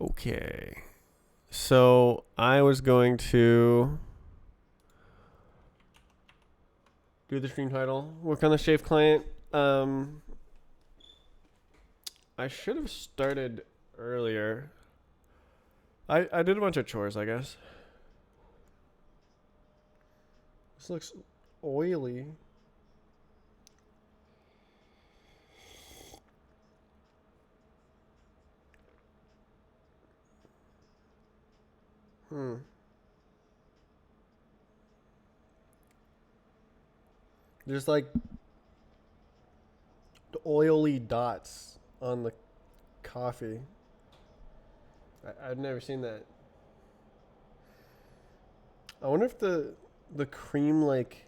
Okay. So I was going to do the stream title, work on the Shave client. I should have started earlier. I did a bunch of chores, I guess. This looks oily. There's like oily dots on the coffee. I've never seen that. I wonder if the cream like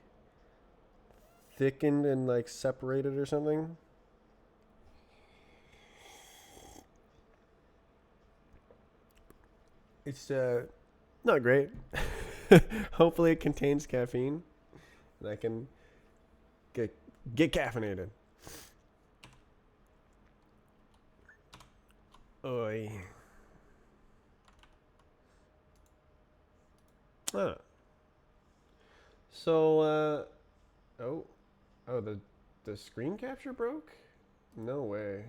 thickened and like separated or something. It's not great. Hopefully it contains caffeine and I can get caffeinated. Oi. Ah. So oh the screen capture broke? No way.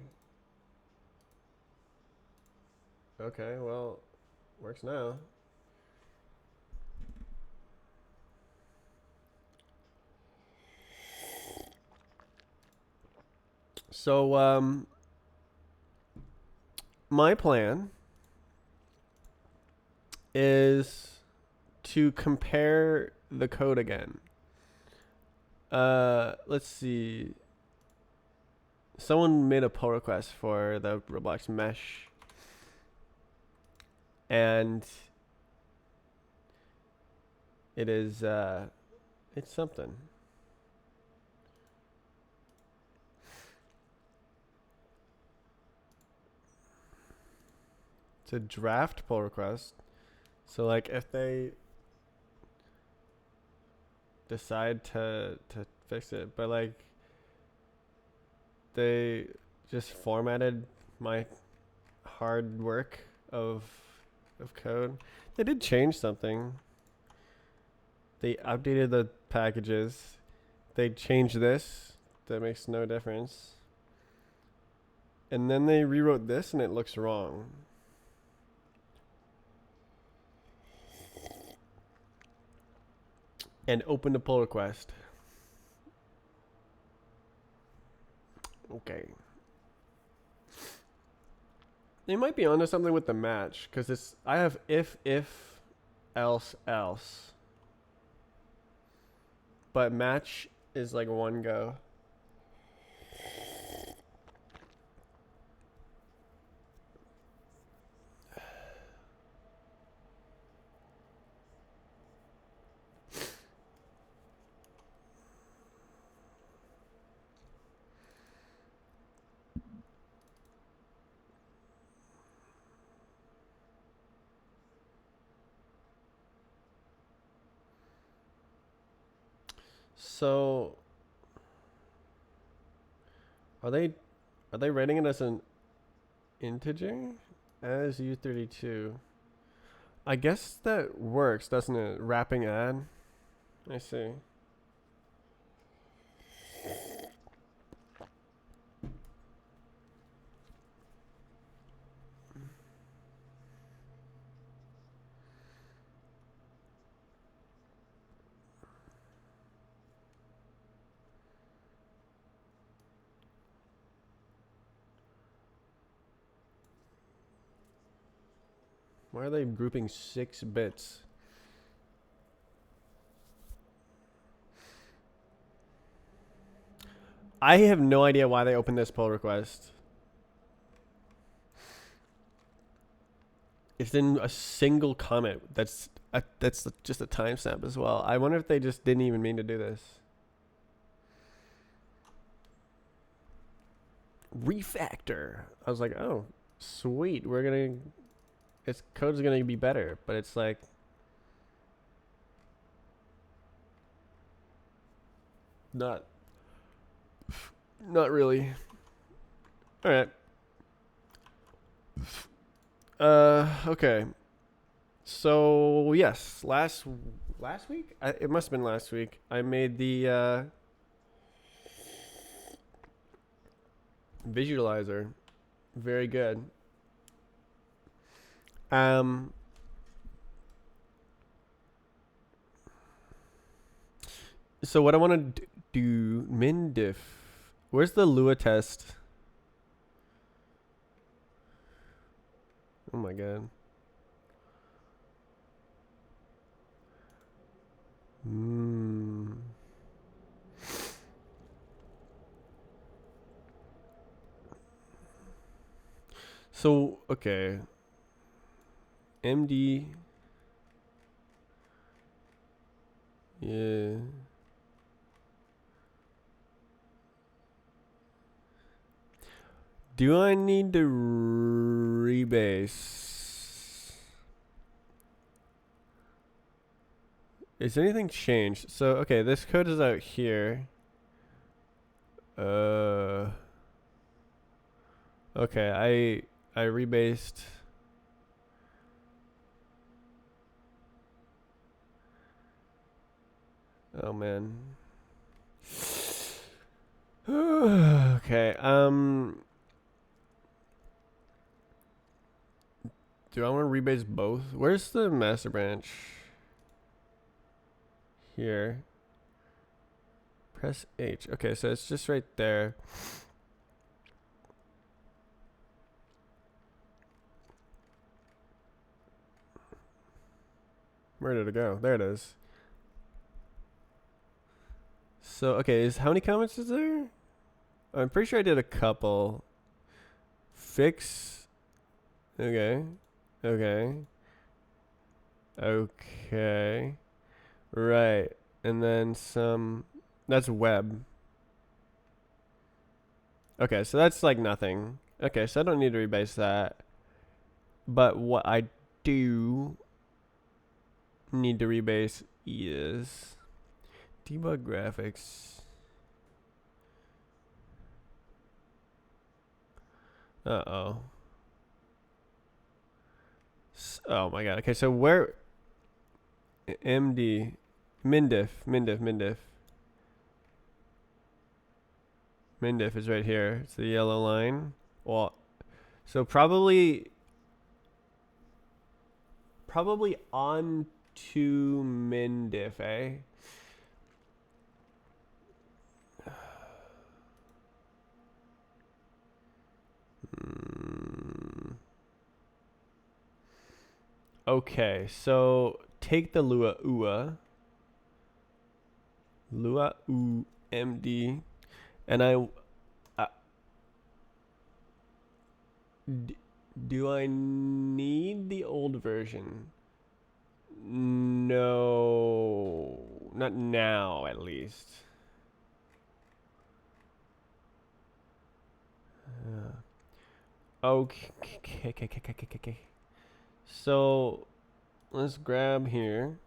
Okay, well, works now. So my plan is to compare the code again. Let's see. Someone made a pull request for the Roblox mesh, and it is it's something. It's a draft pull request. So like if they decide to fix it, but like they just formatted my hard work of code. They did change something. They updated the packages. They changed this. That makes no difference. And then they rewrote this and it looks wrong. And opened a pull request. Okay. They might be onto something with the match, because it's I have if else else, but match is like one go. So are they rating it as an integer as U32? I guess that works, doesn't it? Wrapping add. I see. Why are they grouping 6 bits? I have no idea why they opened this pull request. It's in a single comment. That's just a timestamp as well. I wonder if they just didn't even mean to do this. Refactor. I was like, oh, sweet. Its code's gonna be better, but it's like, not really. All right. Okay. So yes, last week, it must have been last week. I made the visualizer. Very good. Um. So what I want to do, MinDiff. Where's the Lua test? Oh my god. Hmm. So okay. MD. Yeah. Do I need to rebase? Is anything changed? So okay, this code is out here. Okay, I rebased. Oh man. Okay. Do I want to rebase both? Where's the master branch? Here. Press H. Okay, so it's just right there. Where did it go? There it is. So, okay, how many comments is there? I'm pretty sure I did a couple. Fix. Okay. Okay. Okay. Right. And then some. That's web. Okay, so that's like nothing. Okay, so I don't need to rebase that. But what I do need to rebase is debug graphics. Uh-oh. Oh my god. Okay, so where MD MinDiff is right here. It's the yellow line. Well, so probably on to MinDiff, eh? Okay, so take the Lua U MD, and do I need the old version? No, not now at least. Okay. So let's grab here.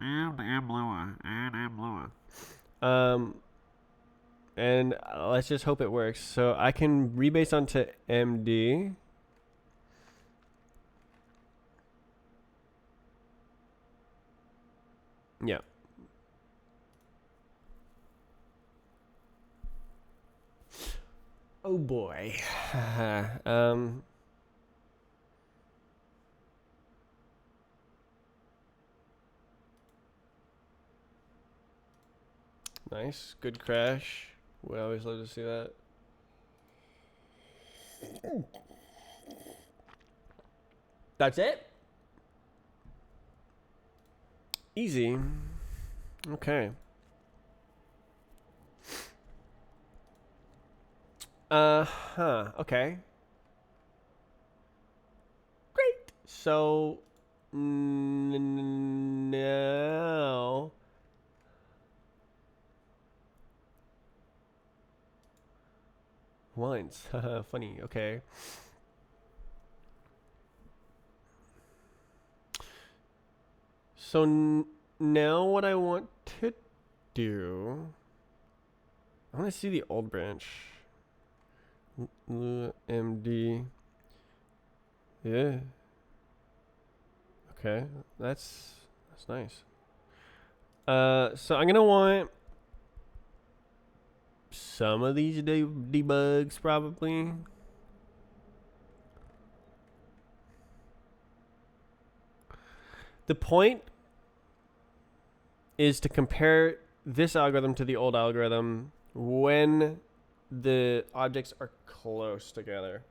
And let's just hope it works. So I can rebase onto MD. Yeah. Oh boy. Nice. Good crash. We always love to see that. That's it? Easy. Okay. Okay. Great. So now lines. Funny. Okay. So now what I want to do, I want to see the old branch. MD. Yeah. Okay, that's nice. So I'm gonna want some of these debugs probably. The point is to compare this algorithm to the old algorithm when the objects are close together.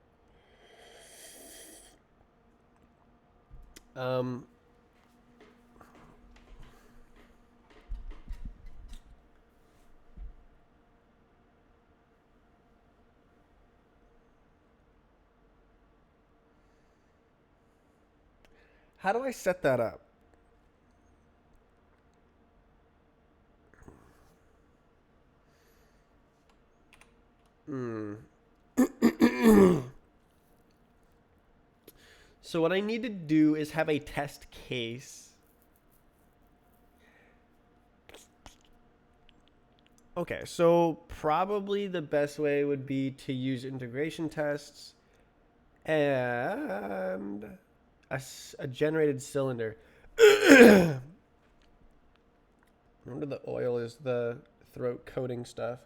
How do I set that up? So what I need to do is have a test case. Okay, so probably the best way would be to use integration tests and a generated cylinder. Remember the oil is the throat coating stuff.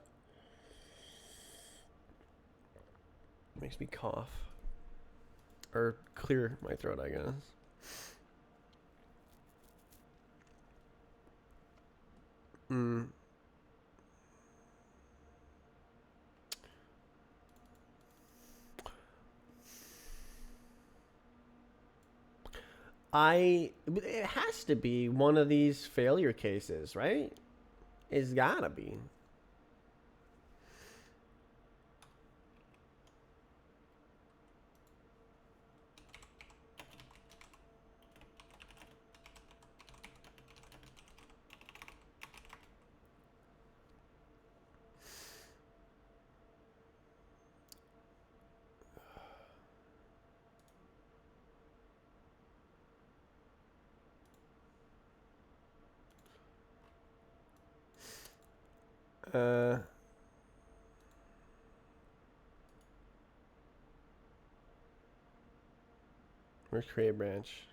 Makes me cough. Or clear my throat, I guess. It has to be one of these failure cases, right? It's gotta be. Where's create branch?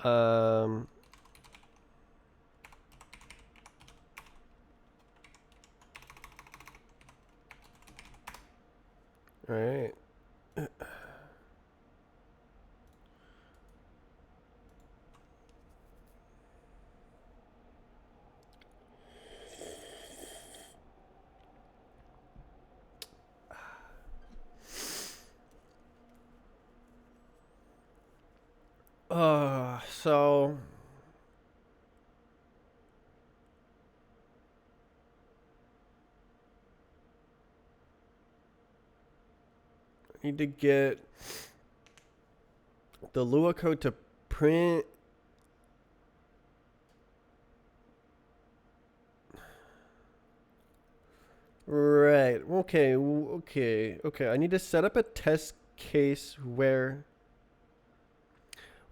All right. So I need to get the Lua code to print. Right. Okay. I need to set up a test case where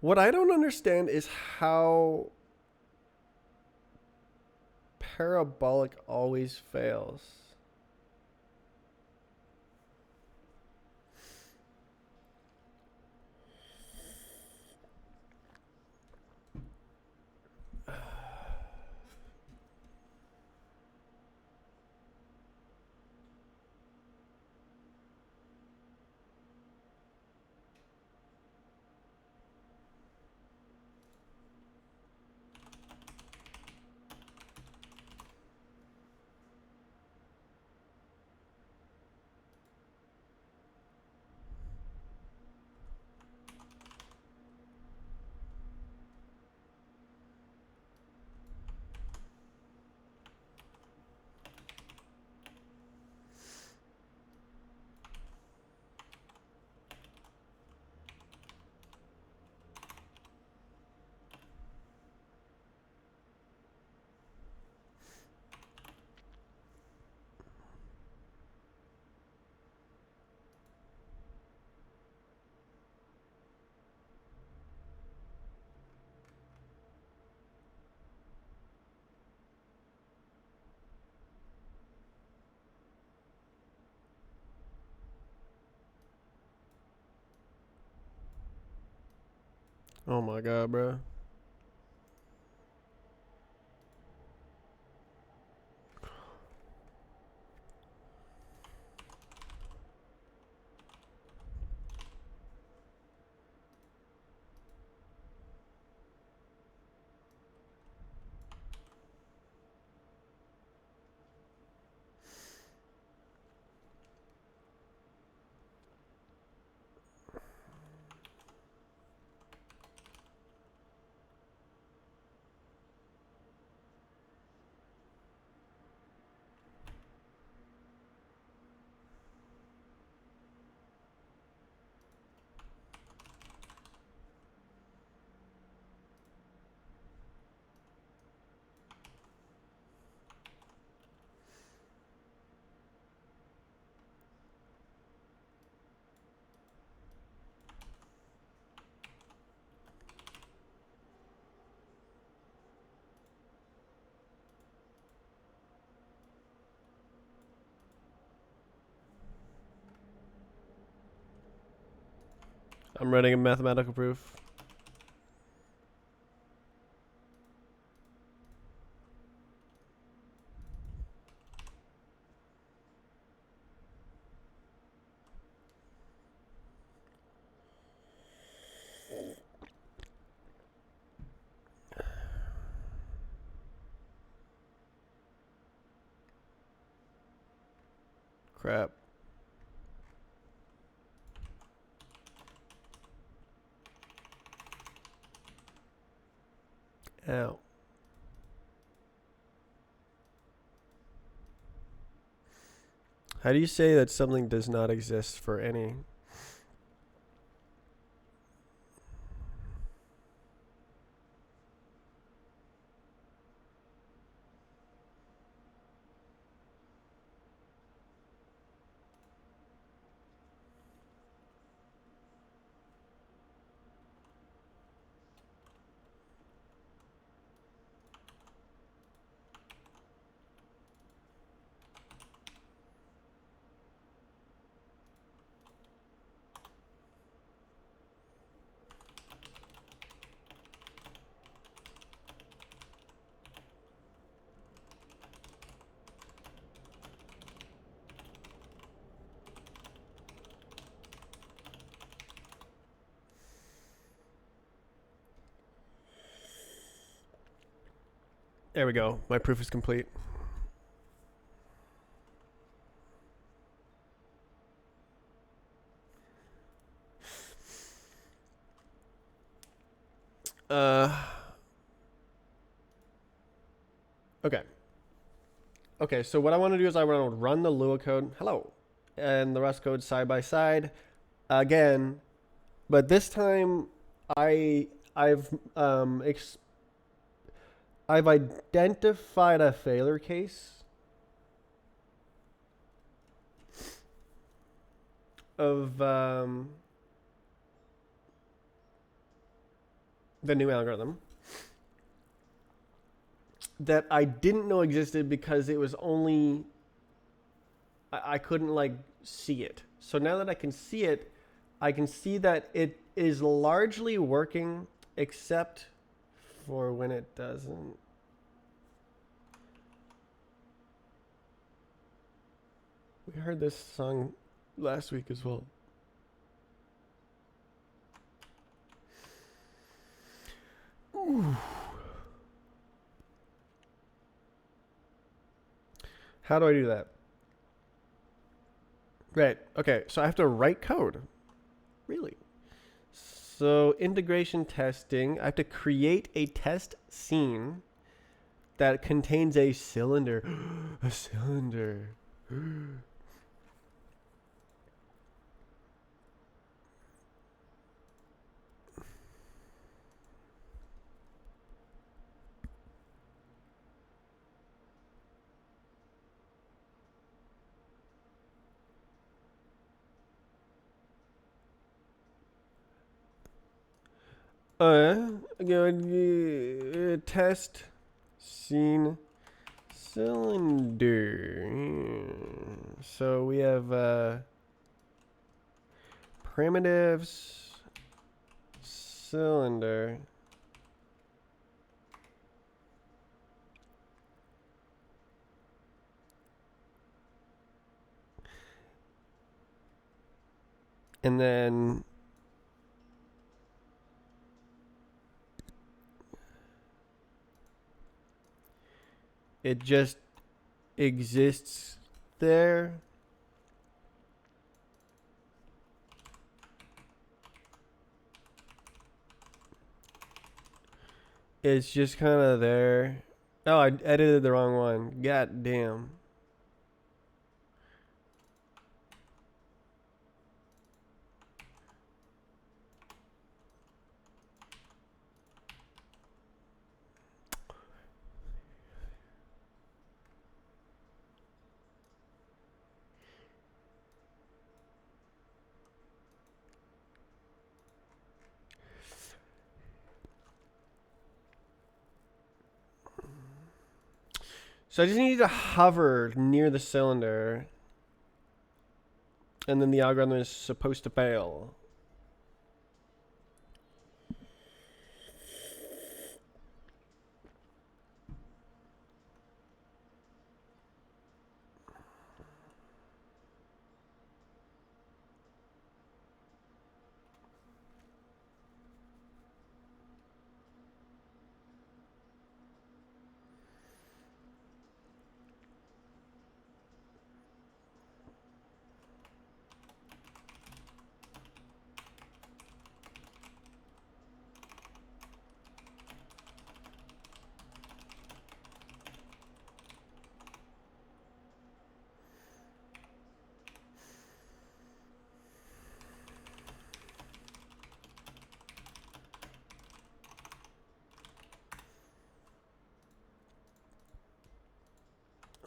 what I don't understand is how parabolic always fails. Oh my god, bro. I'm writing a mathematical proof. Crap. Ow. How do you say that something does not exist for any? There we go. My proof is complete. Okay. Okay, so what I want to do is I want to run the Lua code. Hello. And the Rust code side by side again, but this time I've I've identified a failure case of the new algorithm that I didn't know existed because it was only I couldn't like see it. So now that I can see it, I can see that it is largely working except for when it doesn't. We heard this song last week as well. Ooh. How do I do that? Right. Okay. So I have to write code. Really? So integration testing, I have to create a test scene that contains a cylinder. A cylinder. Test scene cylinder. So we have primitives cylinder. And then it just exists there. It's just kind of there. Oh, I edited the wrong one. God damn. So I just need to hover near the cylinder. And then the algorithm is supposed to fail.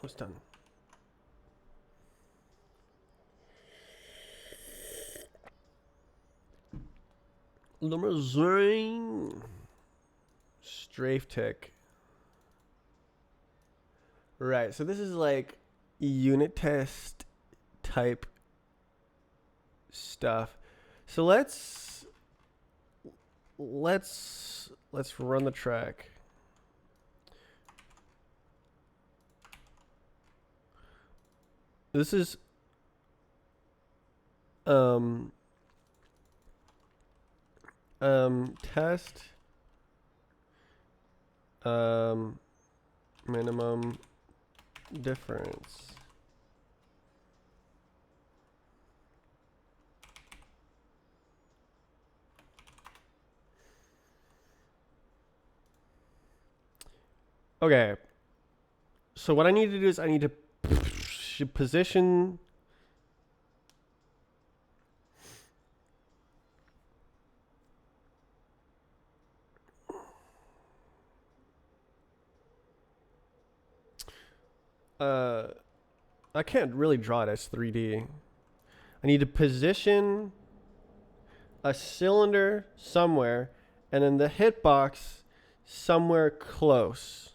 Almost done. Limousine. Strafe tick. Right, so this is like unit test type stuff. So let's run the track. This is test minimum difference. Okay. So what I need to do is I need to position I can't really draw it as 3D. I need to position a cylinder somewhere and then the hitbox somewhere close.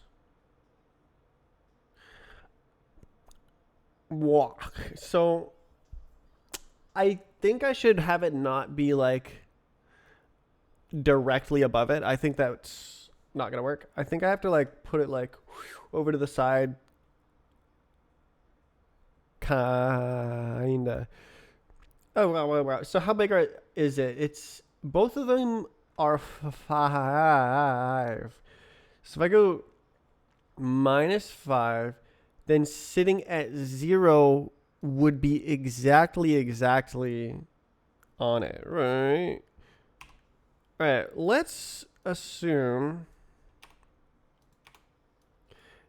Walk. So I think I should have it not be like directly above it. I think that's not gonna work. I think I have to like put it like over to the side. Kinda. Oh wow. So how big is it? It's both of them are 5. So if I go -5, then sitting at 0 would be exactly on it, right? All right, let's assume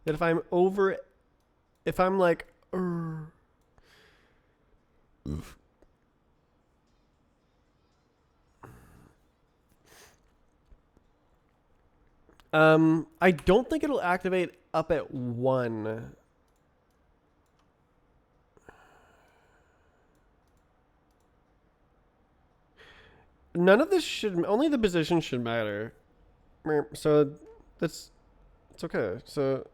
that if I'm like, I don't think it'll activate up at 1. None of this should, only the position should matter. So it's okay. So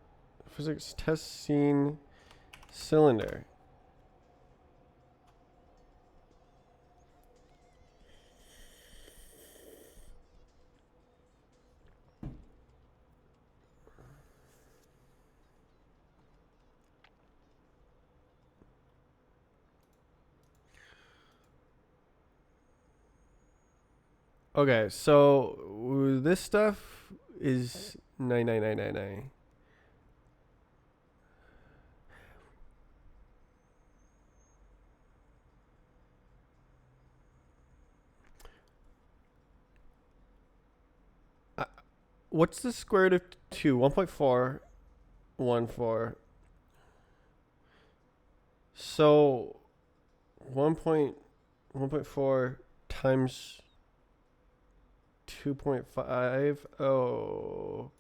physics test scene cylinder. Okay, so this stuff is 99999. What's the square root of 2? 1.414. So 1.4 times 2.5. Oh.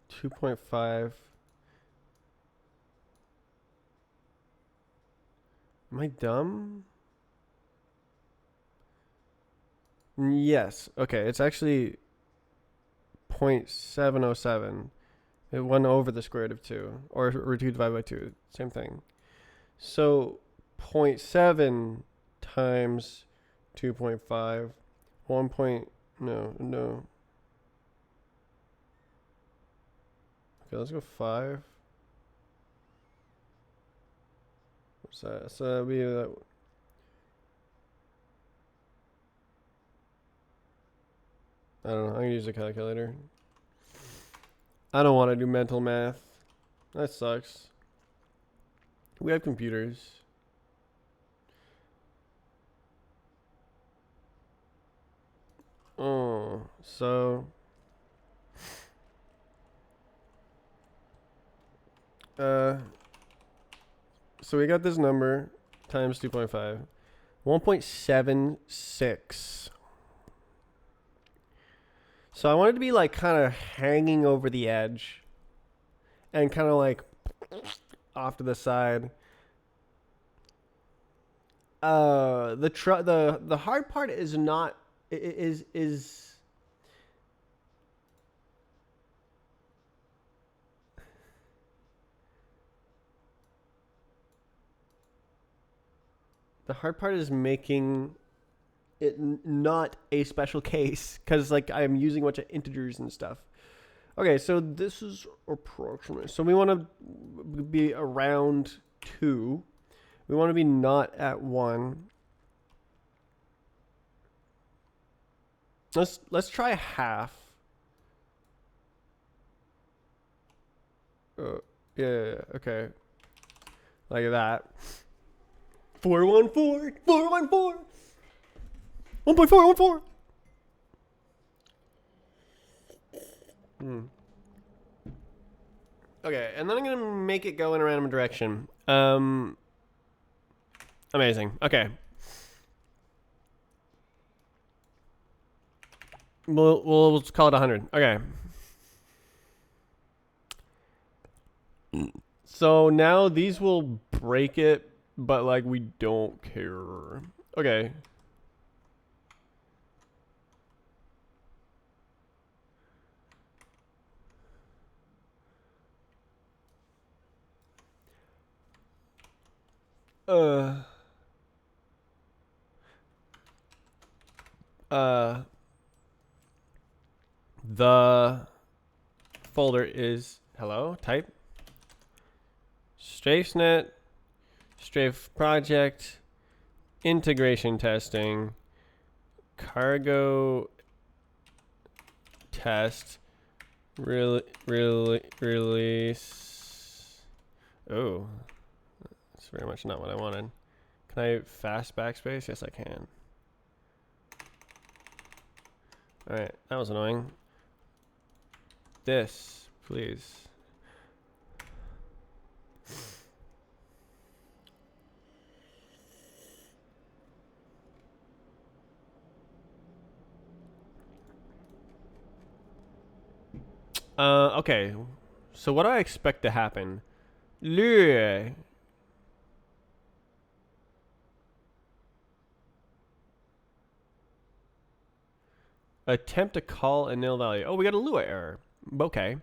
$2.5. Am I dumb? Yes. Okay, it's actually 0.707. It went over the square root of 2. Or 2 divided by 2. Same thing. So 0.7 times 2.5. 1 point... No. Okay, let's go 5. What's that? So that'd be that... I don't know. I'm going to use a calculator. I don't want to do mental math. That sucks. We have computers. Oh, so... So we got this number times 2.5. 1.76. So I wanted to be like kind of hanging over the edge and kind of like off to the side. The hard part is not is the hard part is making it not a special case because like I'm using a bunch of integers and stuff. Okay, so this is approximate. So we want to be around 2. We want to be not at 1. Let's try half. Yeah, okay. Like that. 414, 414, 1.414. Okay, and then I'm gonna make it go in a random direction. Amazing. Okay. We'll call it 100. Okay. So now these will break it, but like we don't care. Okay. The folder is hello type strafenet strafe project integration testing cargo test release. Oh, that's very much not what I wanted. Can I fast backspace? Yes, I can. All right, that was annoying. This, please. Okay. So what do I expect to happen? Attempt to call a nil value. Oh, we got a Lua error. Okay.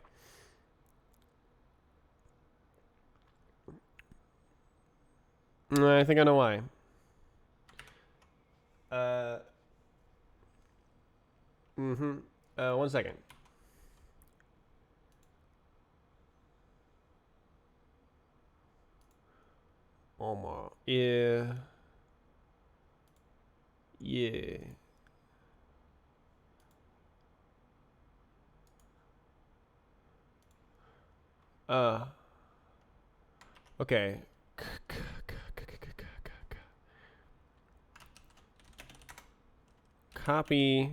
I think I know why. 1 second. Almost. Yeah. Yeah. Uh. Okay. Copy.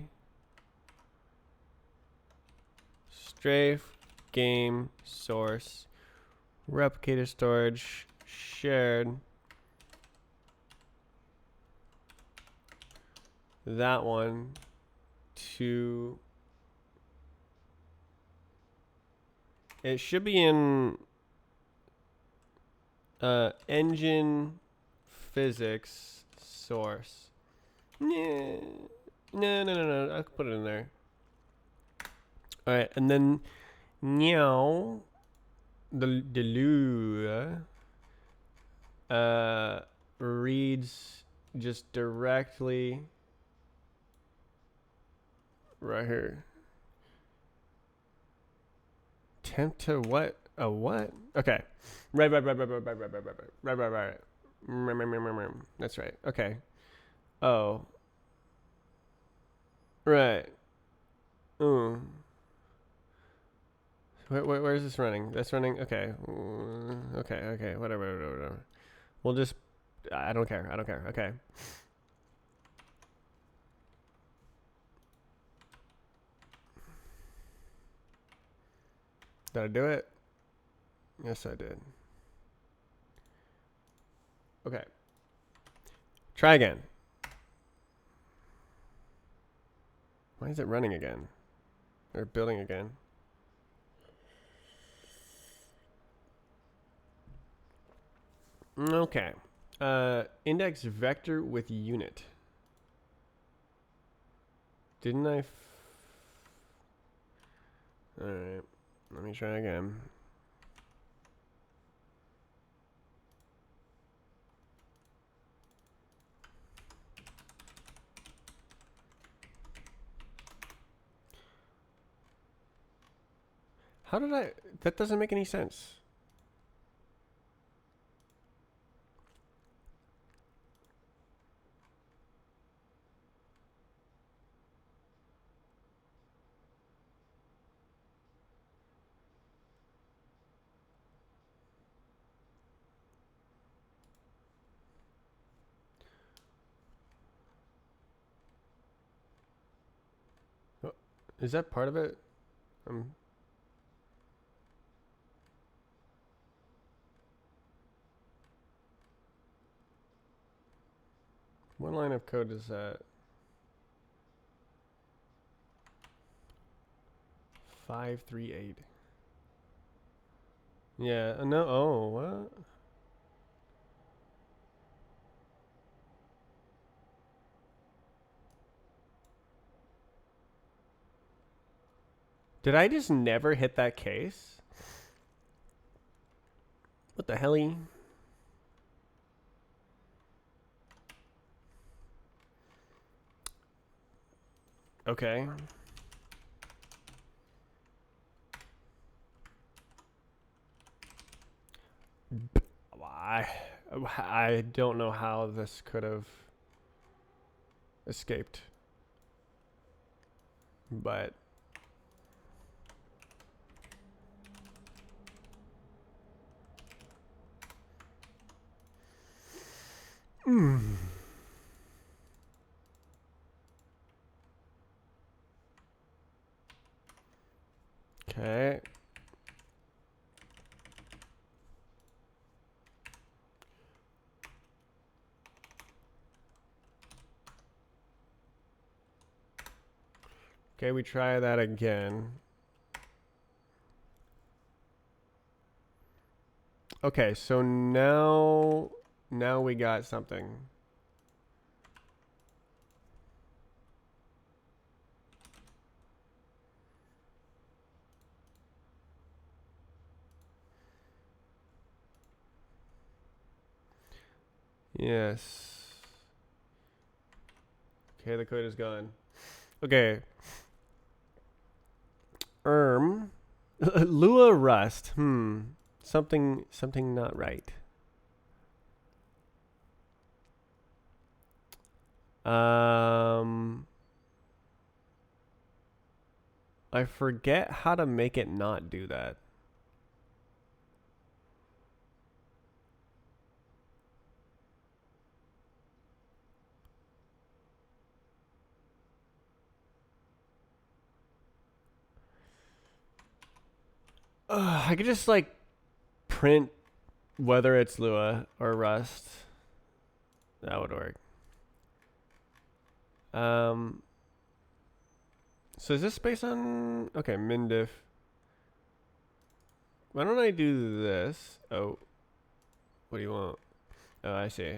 Strafe. Game. Source. Replicator storage. Shared. That one. To. It should be in. Engine. Physics. Source. Yeah. No. I'll put it in there. All right, and then meow the loo reads just directly right here. Temp to what? A what? Okay. Right. That's right. Okay. Oh. Right. Where is this running? That's running. Okay. Okay. Whatever. We'll just. I don't care. Okay. Did I do it? Yes, I did. Okay. Try again. Why is it running again? Or building again? Okay. Index vector with unit. Didn't I? Alright. Let me try again. How did I? That doesn't make any sense. Oh, is that part of it? What line of code is that? 538. Yeah. No. Oh, what? Did I just never hit that case? What the helly? Okay. I don't know how this could have escaped. But okay. Okay, we try that again. Okay, so now we got something. Yes. Okay, the code is gone. Okay. Lua Rust. Something not right. I forget how to make it not do that. I could just like print whether it's Lua or Rust. That would work. So is this based on, okay, MinDiff. Why don't I do this? Oh, what do you want? Oh, I see.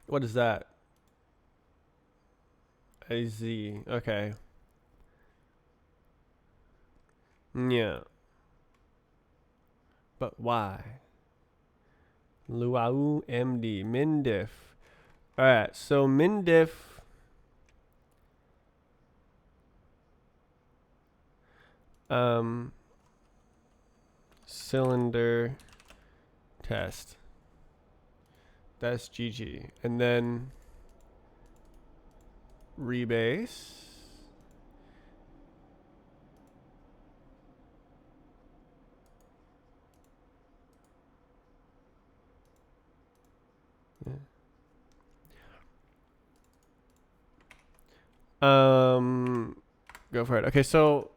What is that? AZ. Okay. Yeah. But why? Luau MD. MinDiff. Alright, so MinDiff. Cylinder test. That's GG. And then rebase. Yeah. Go for it. Okay, so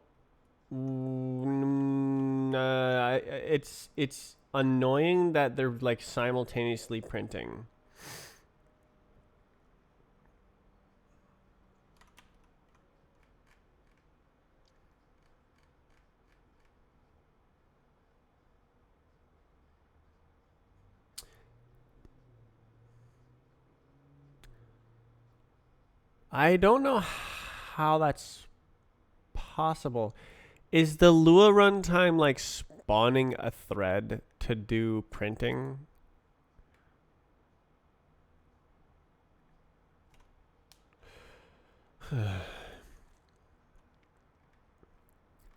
it's annoying that they're like simultaneously printing. I don't know how that's possible. Is the Lua runtime like spawning a thread to do printing?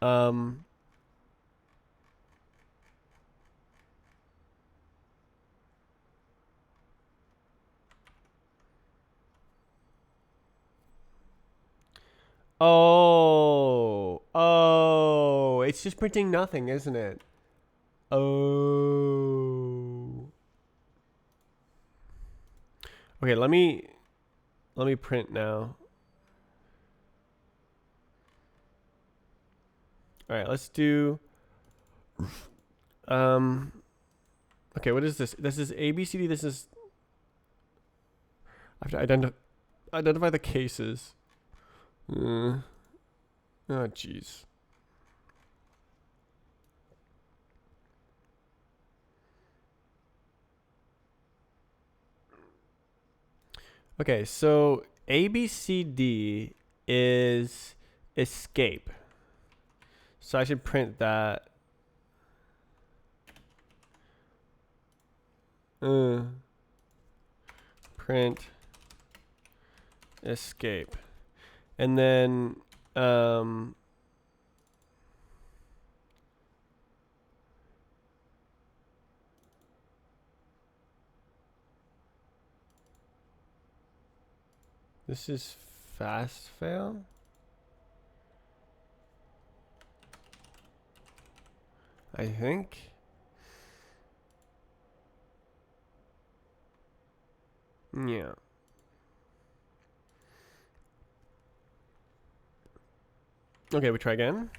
um Oh, it's just printing nothing, isn't it? Oh. Okay, let me print now. All right, let's do okay, what is this? This is ABCD. This is I have to identify the cases. Oh jeez. Okay, so ABCD is escape. So I should print that. Print escape. And then this is fast fail. I think. Yeah. Okay, we try again.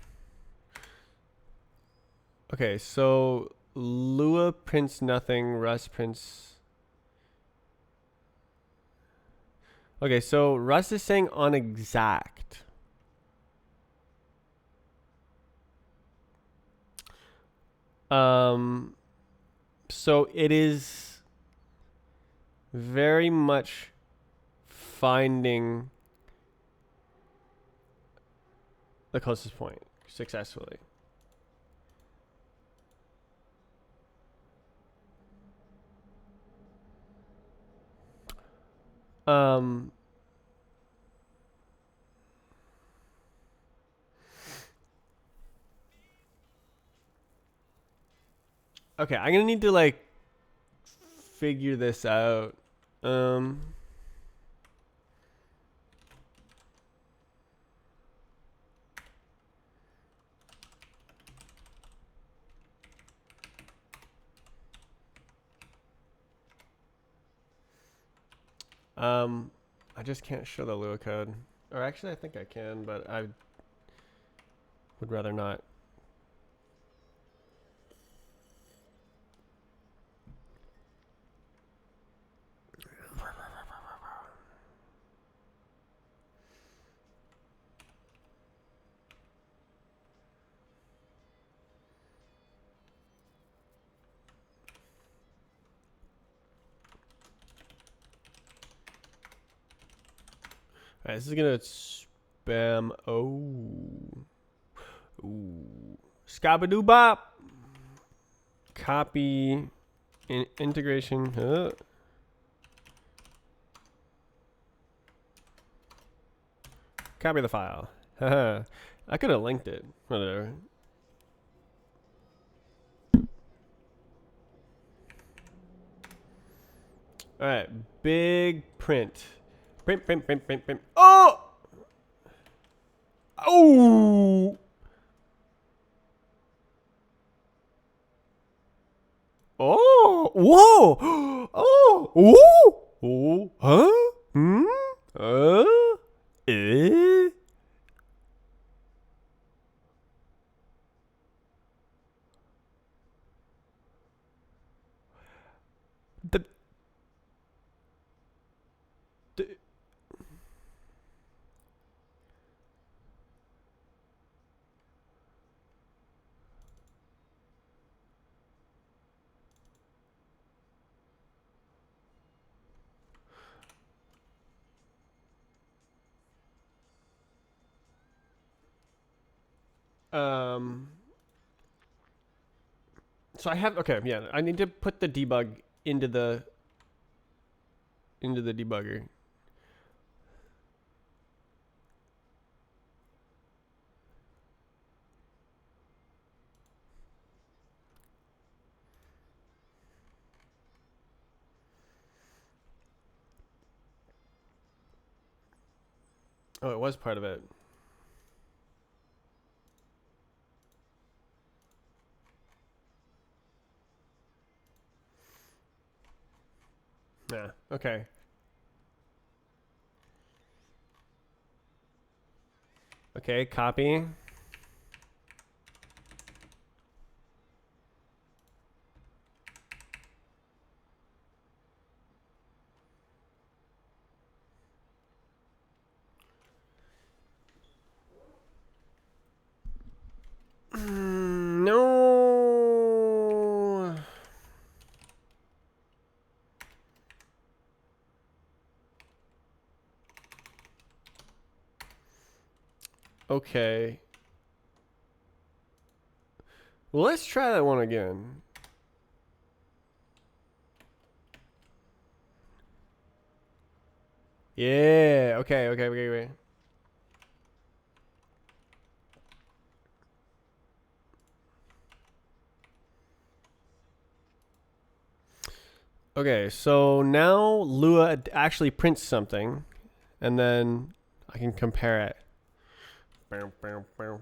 Okay, so Lua prints nothing, Rust prints. Okay, so Rust is saying on exact. So it is very much finding the closest point successfully. Okay, I'm gonna need to like figure this out. I just can't show the Lua code. Or actually, I think I can, but I would rather not. Alright, this is gonna spam. Oh. Ooh. Scabadoo bop. Copy. Integration. Copy the file. Haha. I could have linked it. Whatever. Alright. Big print. Print, print, print, print, print. Oh! Oh! Oh! Whoa! Oh! Oh! Oh! Huh? Hmm? Eh? The, the, um. So I have okay, yeah. I need to put the debug into the debugger. Oh, it was part of it. Yeah. Okay. Okay. Copy. No. Okay. Well, let's try that one again. Yeah. Okay. Okay. Okay. Okay. Okay. So now Lua actually prints something, and then I can compare it. Bow, bow, bow.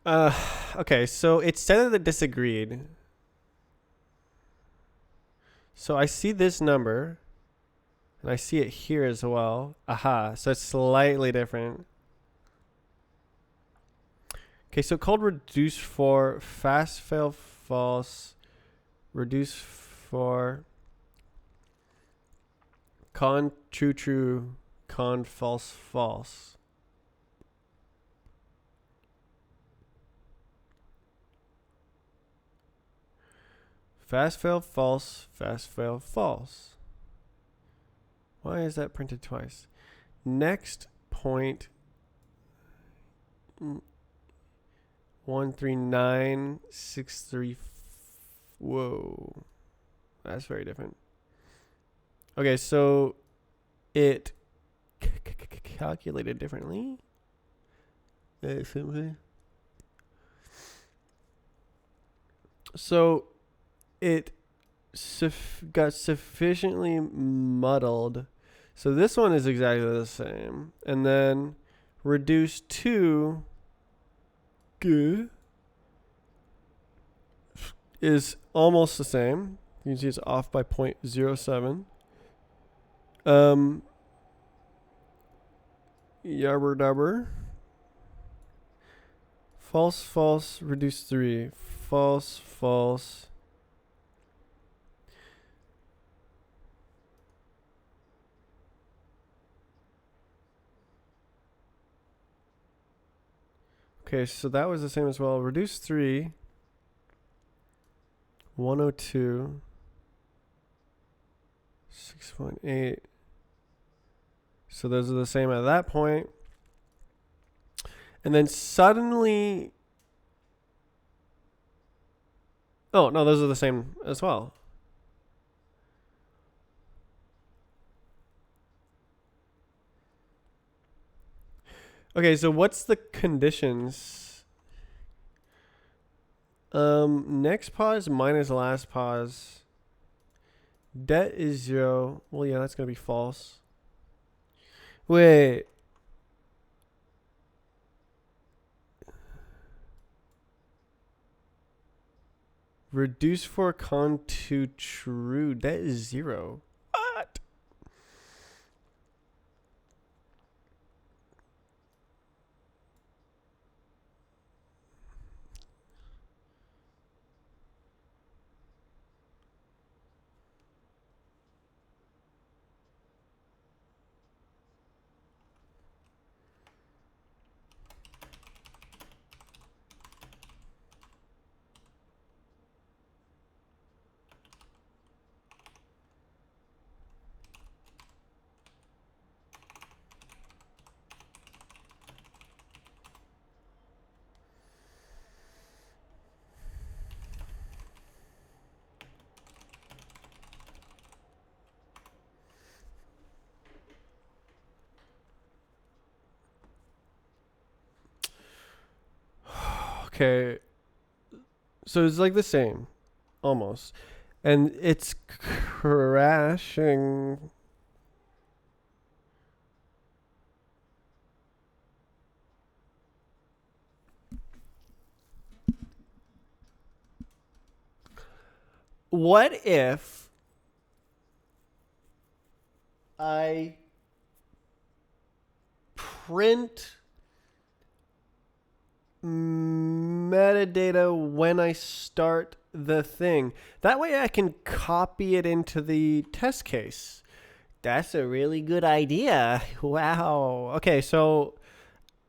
Uh, okay, so it said that it disagreed. So I see this number, and I see it here as well. Aha, so it's slightly different. Okay, so called reduce for fast fail false, reduce for con true true, con false false. Fast fail false, fast fail false. Why is that printed twice? Next point 13963. Whoa. That's very different. Okay, so it calculated differently. So it got sufficiently muddled. So this one is exactly the same. And then reduce to is almost the same. You can see it's off by 0.07. Yabber dabber. False, false, reduce 3. False, false. Okay, so that was the same as well. Reduce 3. 102. 6.8. So those are the same at that point. And then suddenly... Oh, no, those are the same as well. Okay, so what's the conditions? Next pause minus last pause. Det is 0. Well, yeah, that's going to be false. Wait. Reduce for con to true. Det is 0. What? Okay. So it's like the same. Almost. And it's crashing. What if I print metadata when I start the thing? That way I can copy it into the test case. That's a really good idea. Wow. Okay, so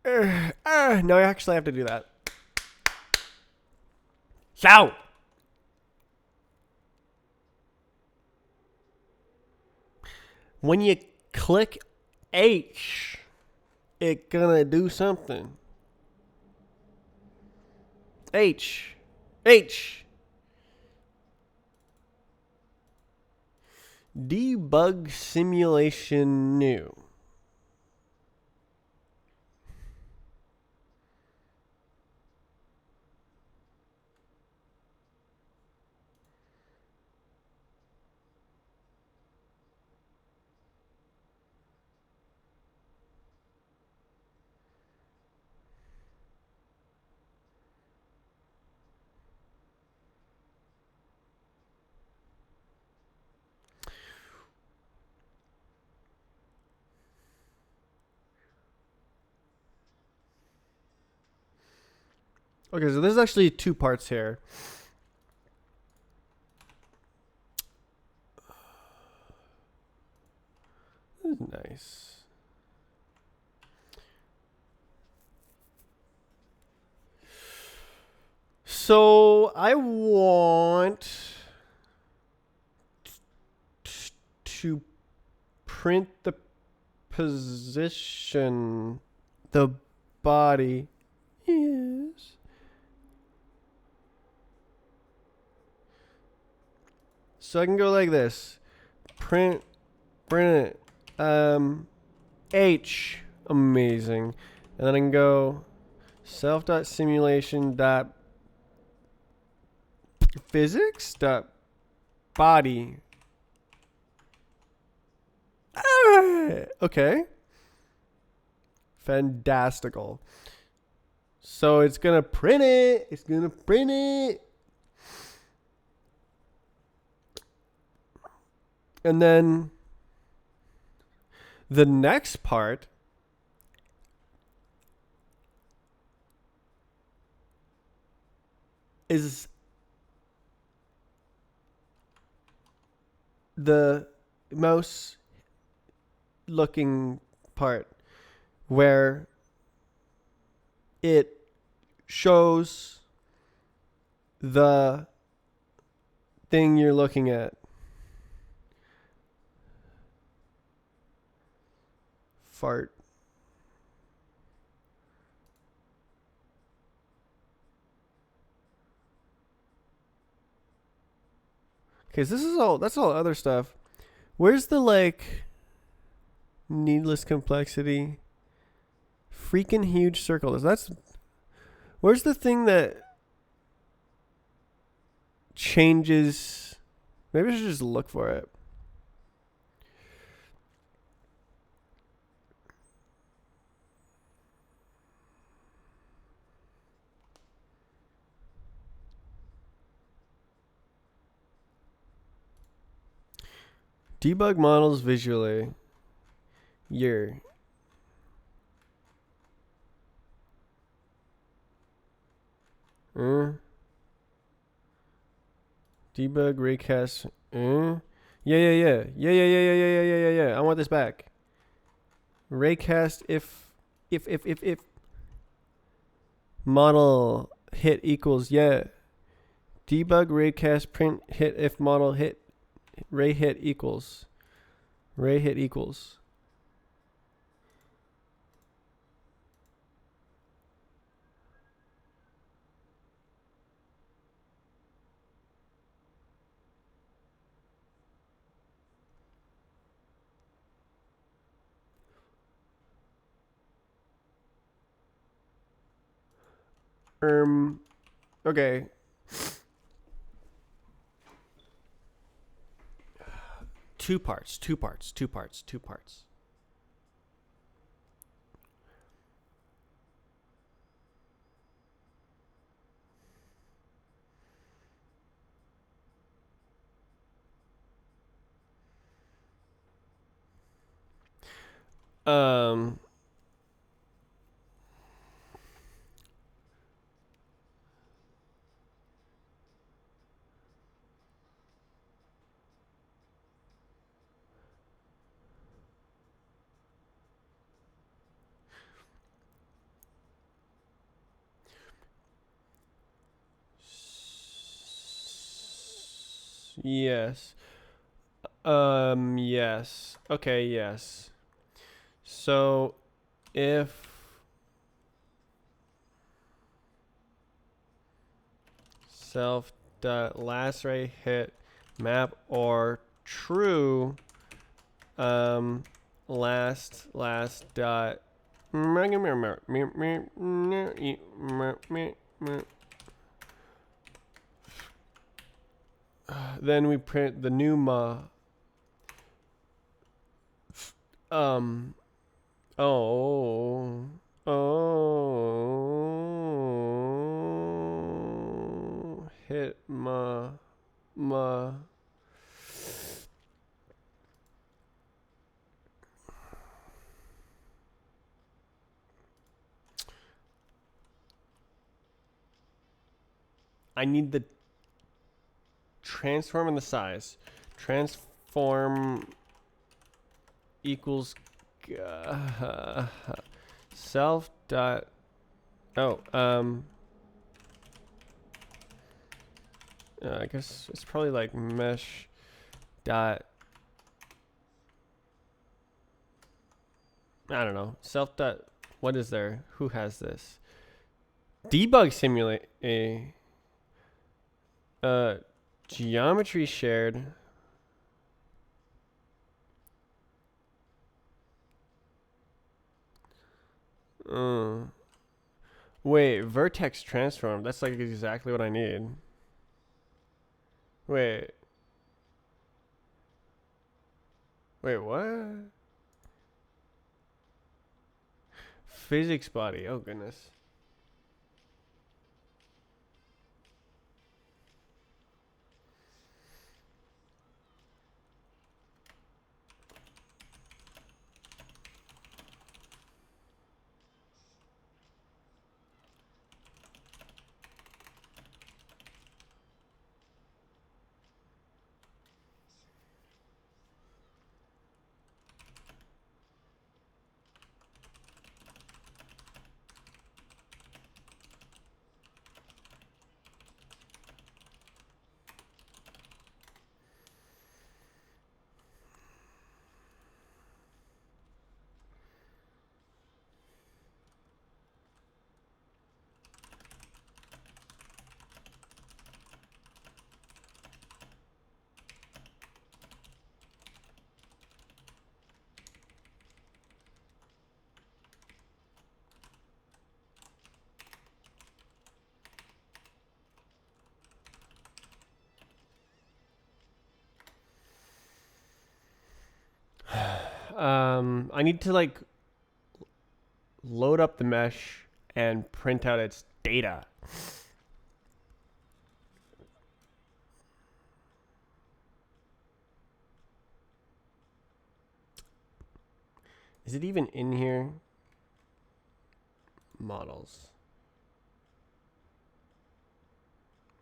no, I actually have to do that. So when you click H, it gonna do something. H. Debug simulation new. Okay, so there's actually two parts here. This is nice. So I want to print the position the body is. So I can go like this. Print it. H. Amazing. And then I can go self.simulation.physics.body. Okay. Fantastical. So it's gonna print it. It's gonna print it. And then the next part is the mouse looking part where it shows the thing you're looking at. Fart. Okay, so that's all other stuff. Where's the like needless complexity? Freaking huge circle. Where's the thing that changes? Maybe I should just look for it. Debug models visually. Year. Debug raycast. Yeah. I want this back. Raycast if model hit equals yeah. Debug raycast print hit if model hit ray hit equals. Ray hit equals. Okay. Two parts. Um Yes. Yes. Okay, yes. So if self dot last ray hit map or true last dot then we print the new um oh hit ma I need the transform and the size. Transform equals self dot. Oh, I guess it's probably like mesh dot. I don't know. Self dot. What is there? Who has this? Debug simulate a geometry shared. Wait, vertex transform. That's like exactly what I need. Wait. Wait, what? Physics body. Oh goodness. I need to like load up the mesh and print out its data. Is it even in here? Models.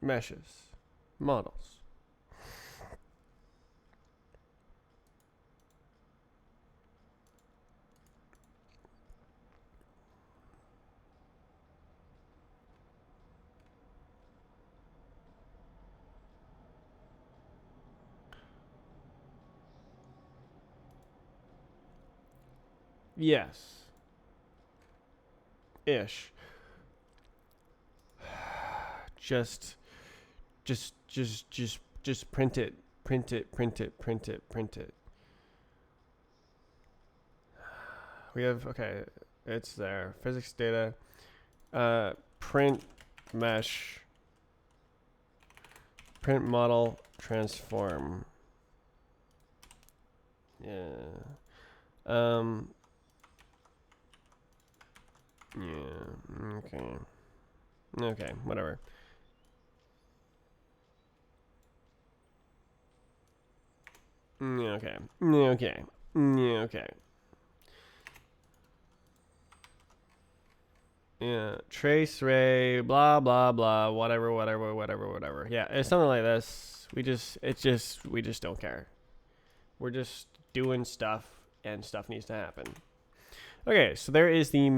Meshes. Models. Yes. Ish. Just print it. Print it, print it, print it, print it. We have, okay, it's there. Physics data. Print mesh. Print model transform. Yeah. Yeah. Okay. Okay. Whatever. Okay. Okay. Okay. Yeah. Trace ray. Blah blah blah. Whatever. Whatever. Whatever. Whatever. Yeah. It's something like this. We just don't care. We're just doing stuff, and stuff needs to happen. Okay. So there is the.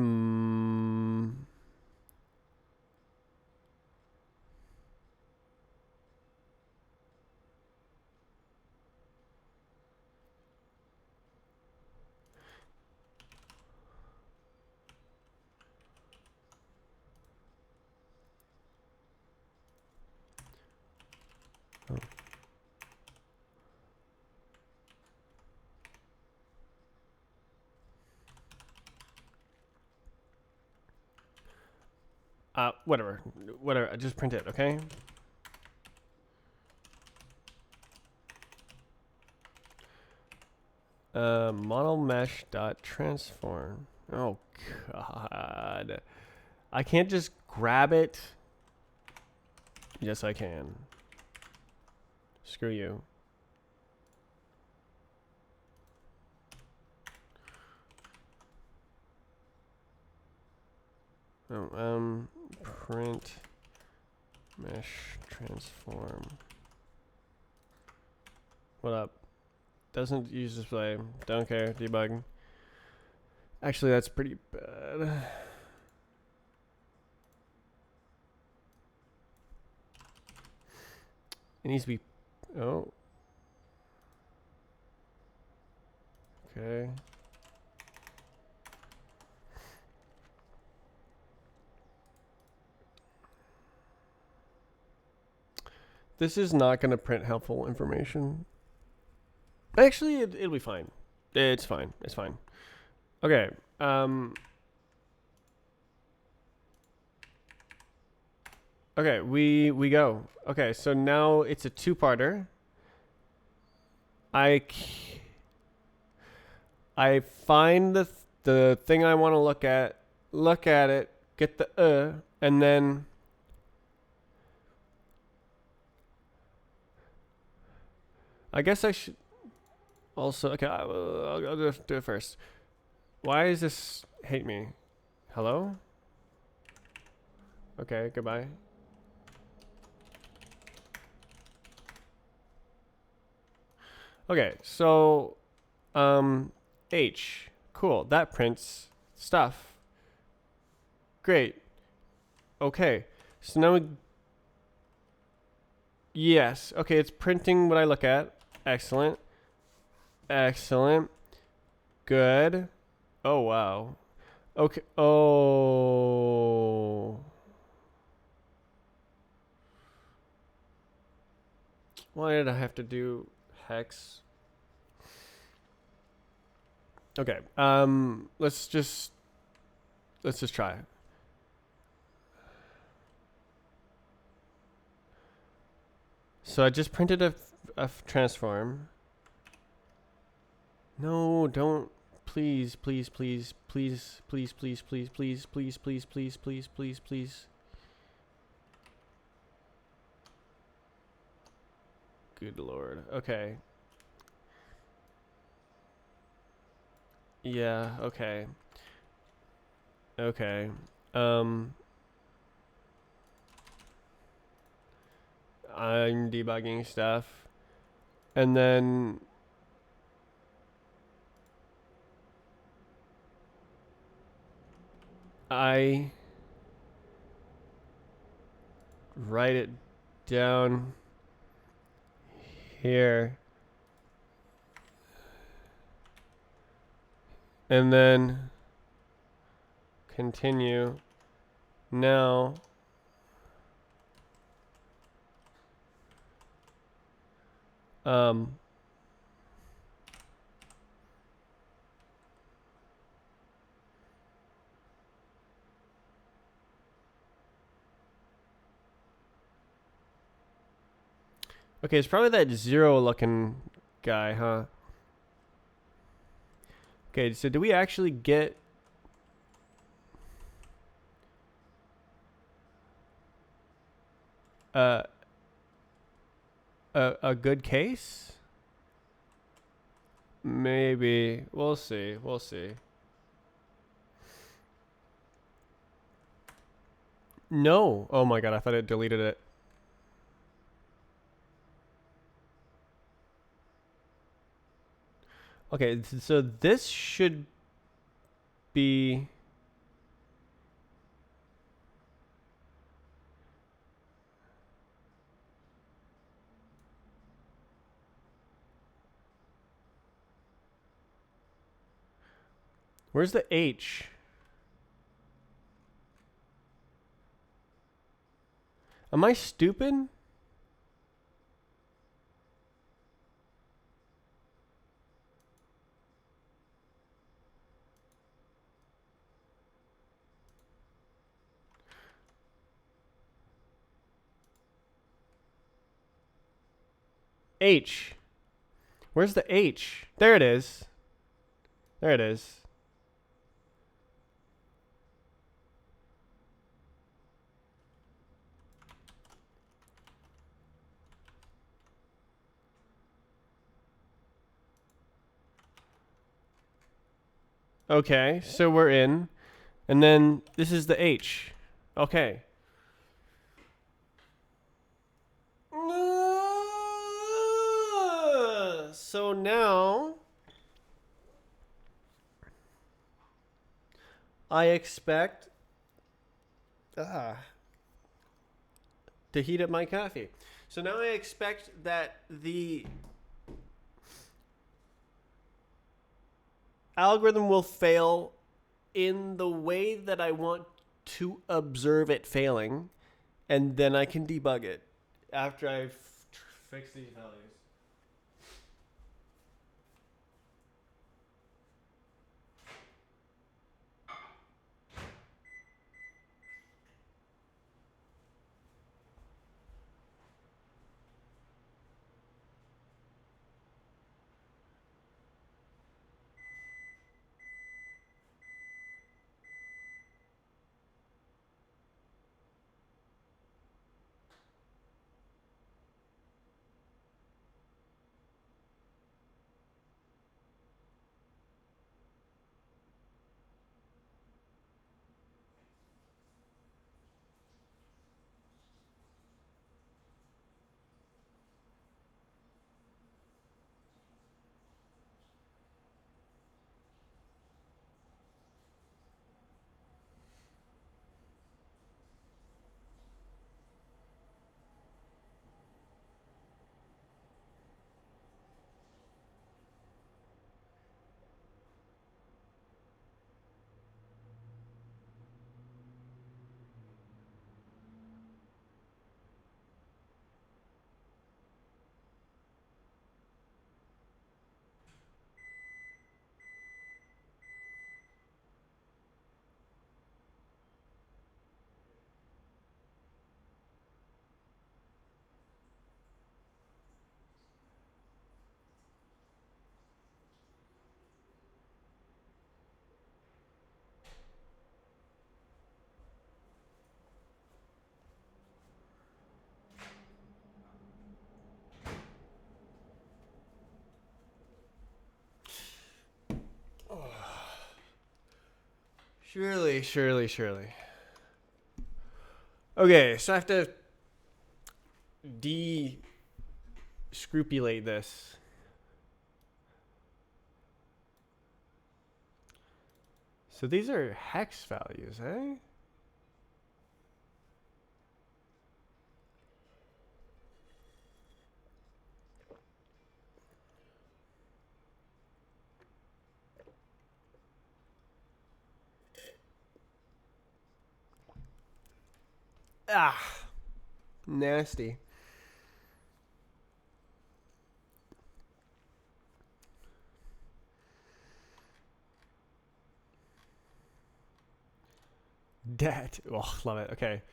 Whatever. Whatever. Just print it, okay? Model mesh dot transform. Oh god. I can't just grab it. Yes, I can. Screw you. Oh, print Mesh transform. What up? Doesn't use display. Don't care. Debug. Actually, that's pretty bad. It needs to be. Oh. Okay. This is not going to print helpful information. Actually, it'll be fine. It's fine. It's fine. Okay. Okay, we go. Okay, so now it's a two-parter. I find the thing I want to look at it, get the and then I guess I should also, okay, I'll do it first. Why does this hate me? Hello? Okay, goodbye. Okay, so H. Cool. That prints stuff. Great. Okay. So now we yes. Okay, it's printing what I look at. Excellent. Excellent. Good. Oh wow. Okay. Oh. Why did I have to do hex? Okay. Let's just try. So I just printed a transform. No, don't. Please, please, please, please, please, please, please, please, please, please, please, please, please, please. Good Lord. Okay. Yeah, okay. Okay. I'm debugging stuff. And then I write it down here. And then continue. Now okay, it's probably that zero looking guy, huh? Okay, so do we actually get a good case? Maybe. We'll see. We'll see. No. Oh my god, I thought it deleted it. Okay, so this should be where's the H? Am I stupid? H. Where's the H? There it is. There it is. Okay, so we're in. And then this is the H. Okay. So now I expect to heat up my coffee. So now I expect that the algorithm will fail in the way that I want to observe it failing, and then I can debug it after I've fixed these values. Surely. Okay, so I have to de-scrupulate this. So these are hex values, eh? Ah, nasty. Debt. Oh, love it. Okay.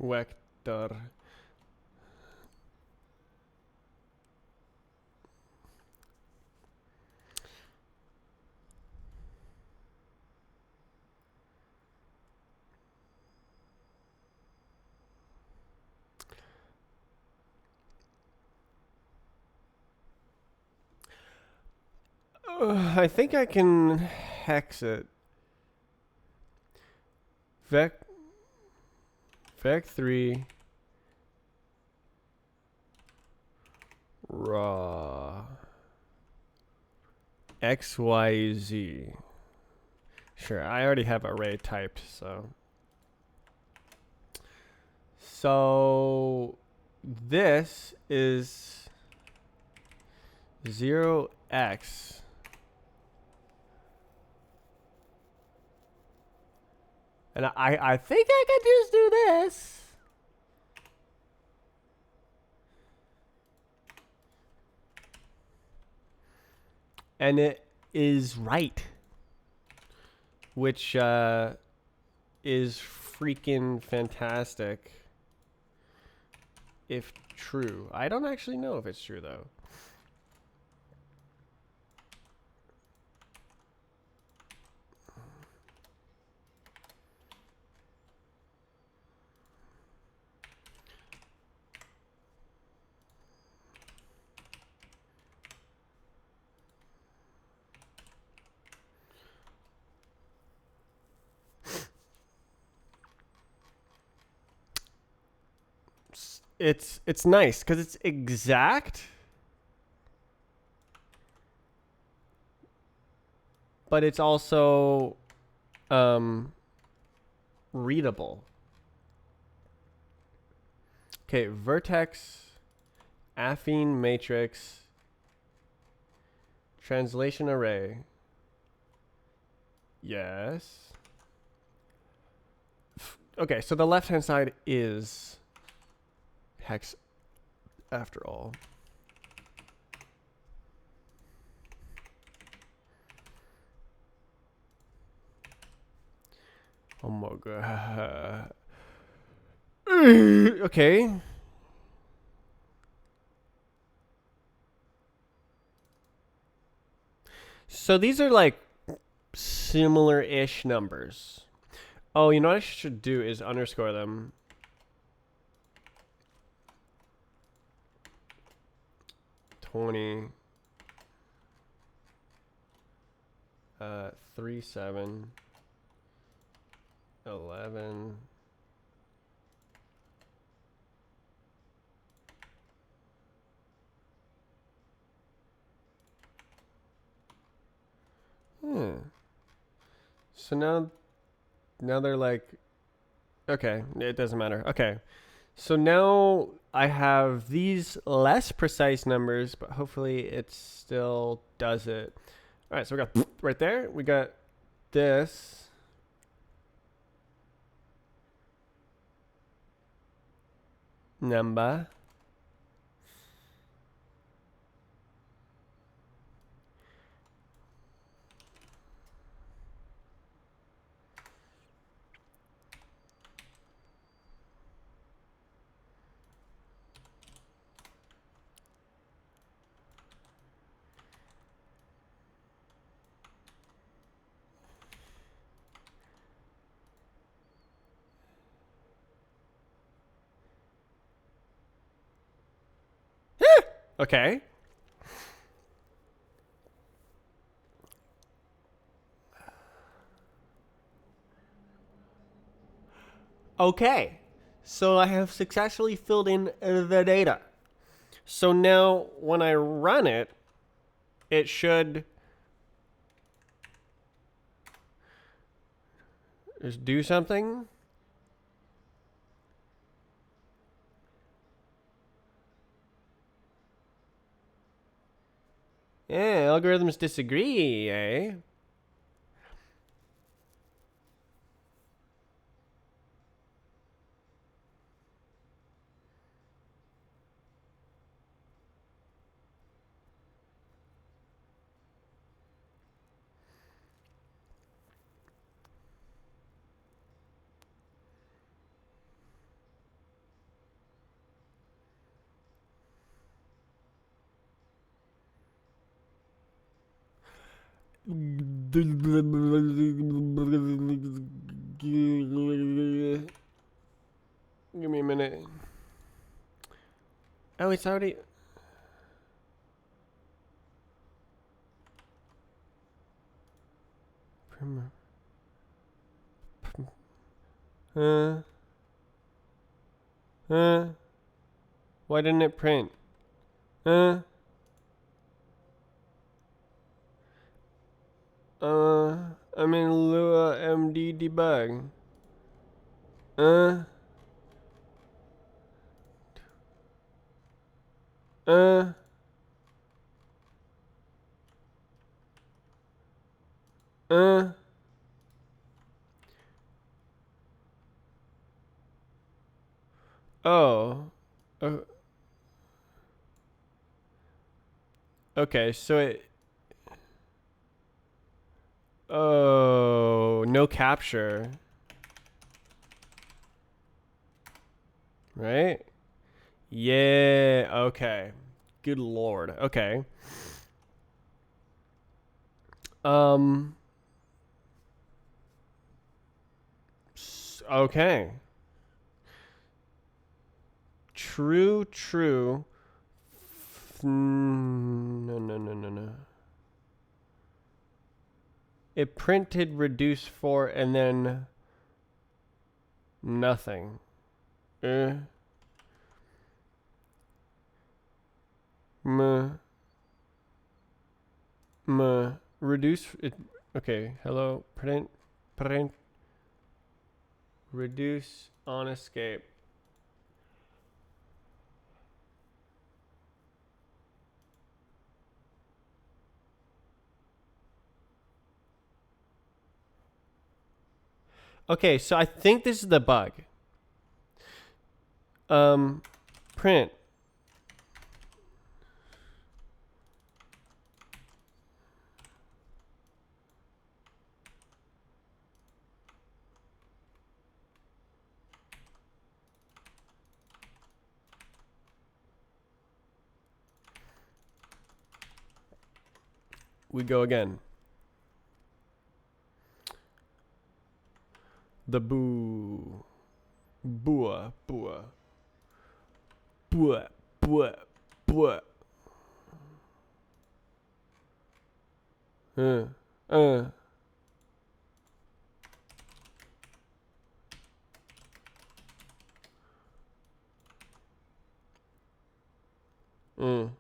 Vector. I think I can hex it. Vec3 raw XYZ. Sure, I already have array typed, so. So this is 0x. And I think I could just do this. And it is right. Which is freaking fantastic. If true. I don't actually know if it's true, though. It's nice because it's exact, but it's also readable. Okay, vertex, affine matrix, translation array. Yes. Okay, so the left-hand side is hex after all. Oh my god. Okay. So these are like similar-ish numbers. Oh, you know what I should do is underscore them. $20, 3, 7, 11. So now they're like, okay, it doesn't matter. Okay, so now I have these less precise numbers, but hopefully it still does it. All right, so we got right there. We got this. Number. Okay. Okay. So I have successfully filled in the data. So now when I run it, it should just do something. Yeah, algorithms disagree, eh? Give me a minute. Oh, it's already. Uh, why didn't it print? I'm in Lua MD debug. Uh, uh. Uh. Oh. Okay, so Oh, no capture. Right? Yeah, okay. Good lord. Okay. Um okay. True, true. No, no, no, no, no. It printed reduce for and then nothing. Uh, m, reduce it. Okay, hello, print, reduce on escape. Okay, so I think this is the bug. Print. We go again. The boo. Bua, bua. Bua, bua, bua. Uh, uh. Mm.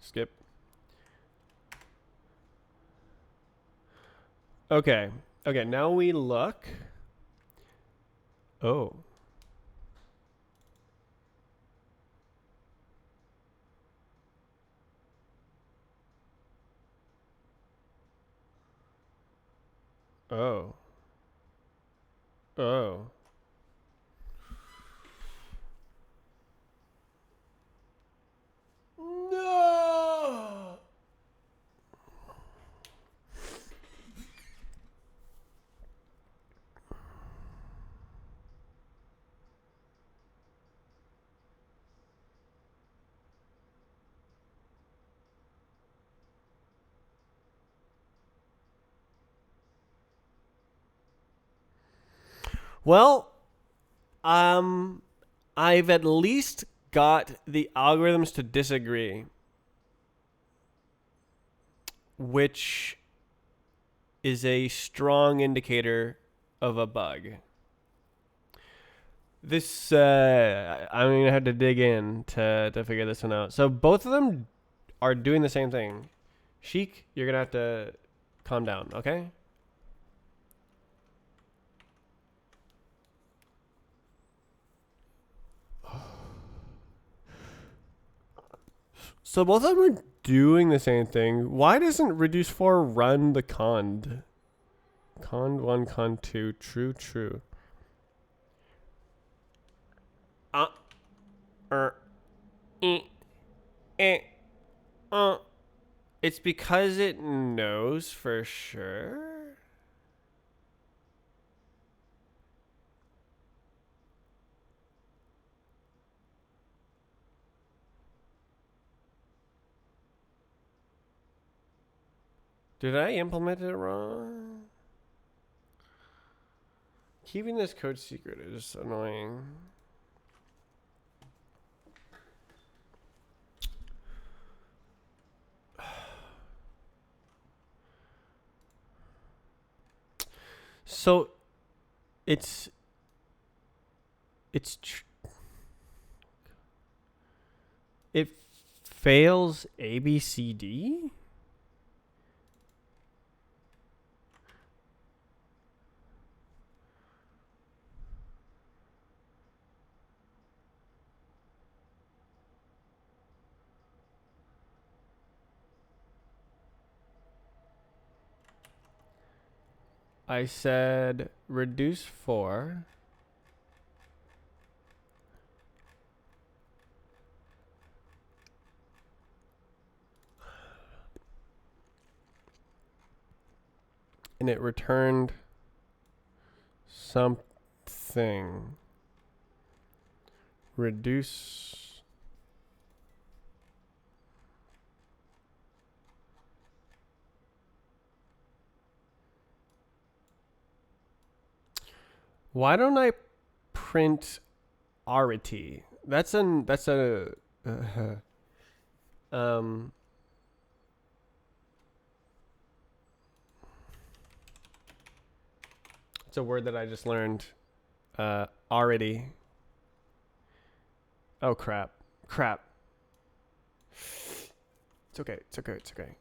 Skip. Okay. Okay, now we look. Oh. Oh. Oh. No. Well, I've at least got the algorithms to disagree, which is a strong indicator of a bug. This I'm gonna have to dig in to figure this one out. So both of them are doing the same thing. Sheik, you're gonna have to calm down, okay? So both of them are doing the same thing. Why doesn't reduce 4 run the cond? Cond 1, cond 2, true, true. Uh, eh, eh, uh. It's because it knows for sure. Did I implement it wrong? Keeping this code secret is annoying. So it's it fails ABCD? I said reduce 4. And it returned something. Reduce. Why don't I print arity? That's a um it's a word that I just learned. Arity. Oh crap. Crap. It's okay. It's okay. It's okay.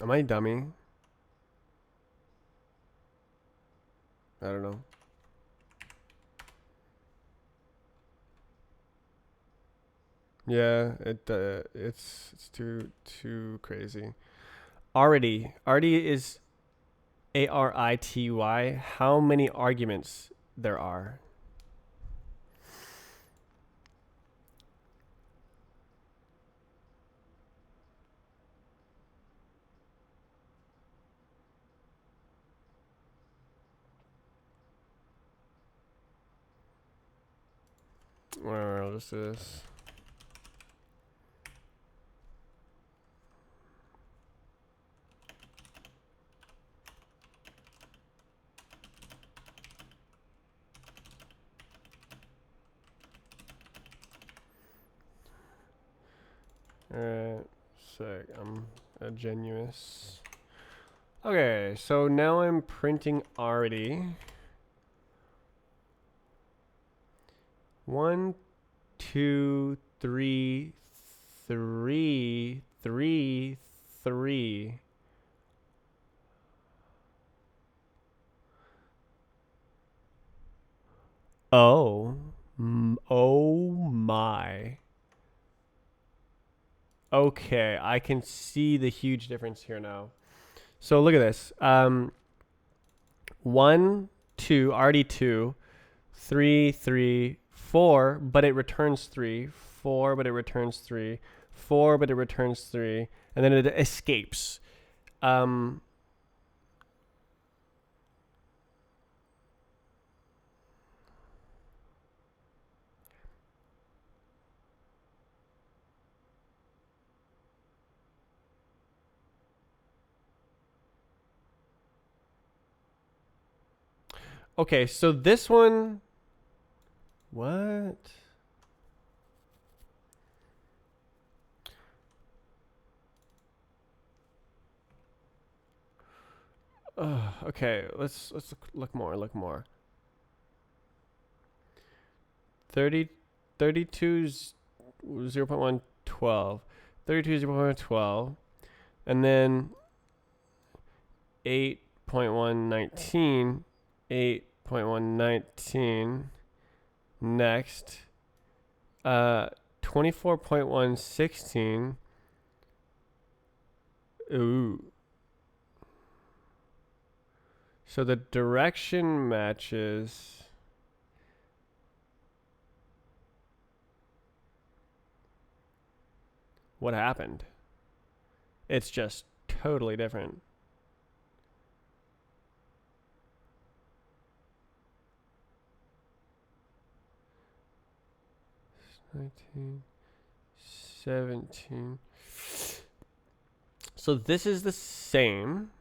Am I a dummy? I don't know. Yeah, it's too crazy. Arity. Arity is ARITY. How many arguments there are? Well, I'll just do this. Alright, sick. I'm a genuous. Okay, so now I'm printing arity. 1, 2, 3, 3, 3, 3. Oh. Oh my. Okay, I can see the huge difference here now. So look at this. 1, 2, already 2, 3, 3, 4, but it returns 3, 4, but it returns 3, 4, but it returns 3, and then it escapes. Okay, so this one, what? Okay, let's look more. 30, 32 is 0.1, 12. 32 is 0.1, 12. And then 8.119, 8.119. Next, 24.116. Ooh. So the direction matches. What happened? It's just totally different. It's 19, 17. So this is the same.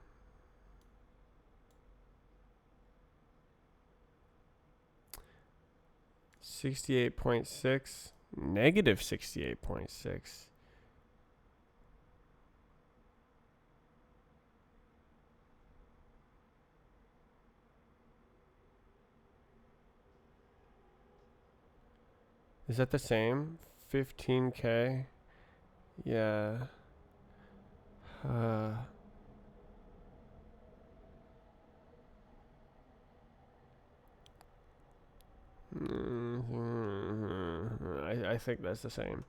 -68.6, -68.6. Is that the same? 15K? Yeah. I think that's the same.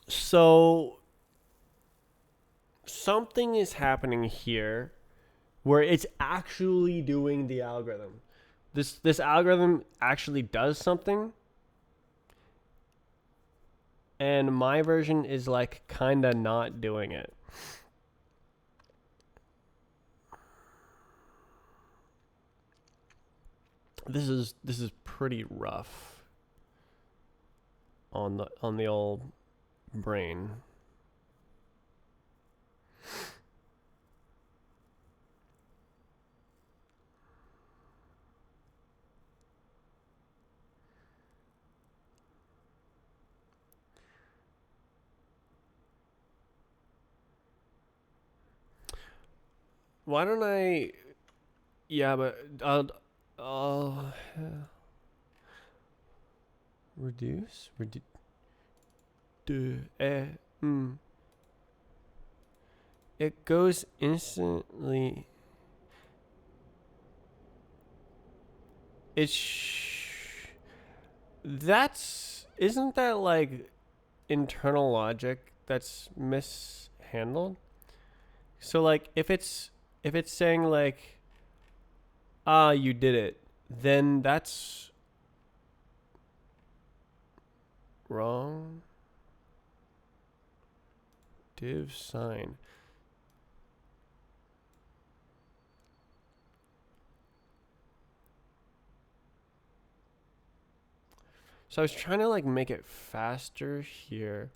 So something is happening here where it's actually doing the algorithm. This algorithm actually does something, and my version is like kind of not doing it. This is pretty rough on the old brain. Why don't I? Yeah, but I'll reduce. It goes instantly. Isn't that like internal logic that's mishandled? So like if it's saying like you did it, then that's wrong. Div sign. So I was trying to like make it faster here.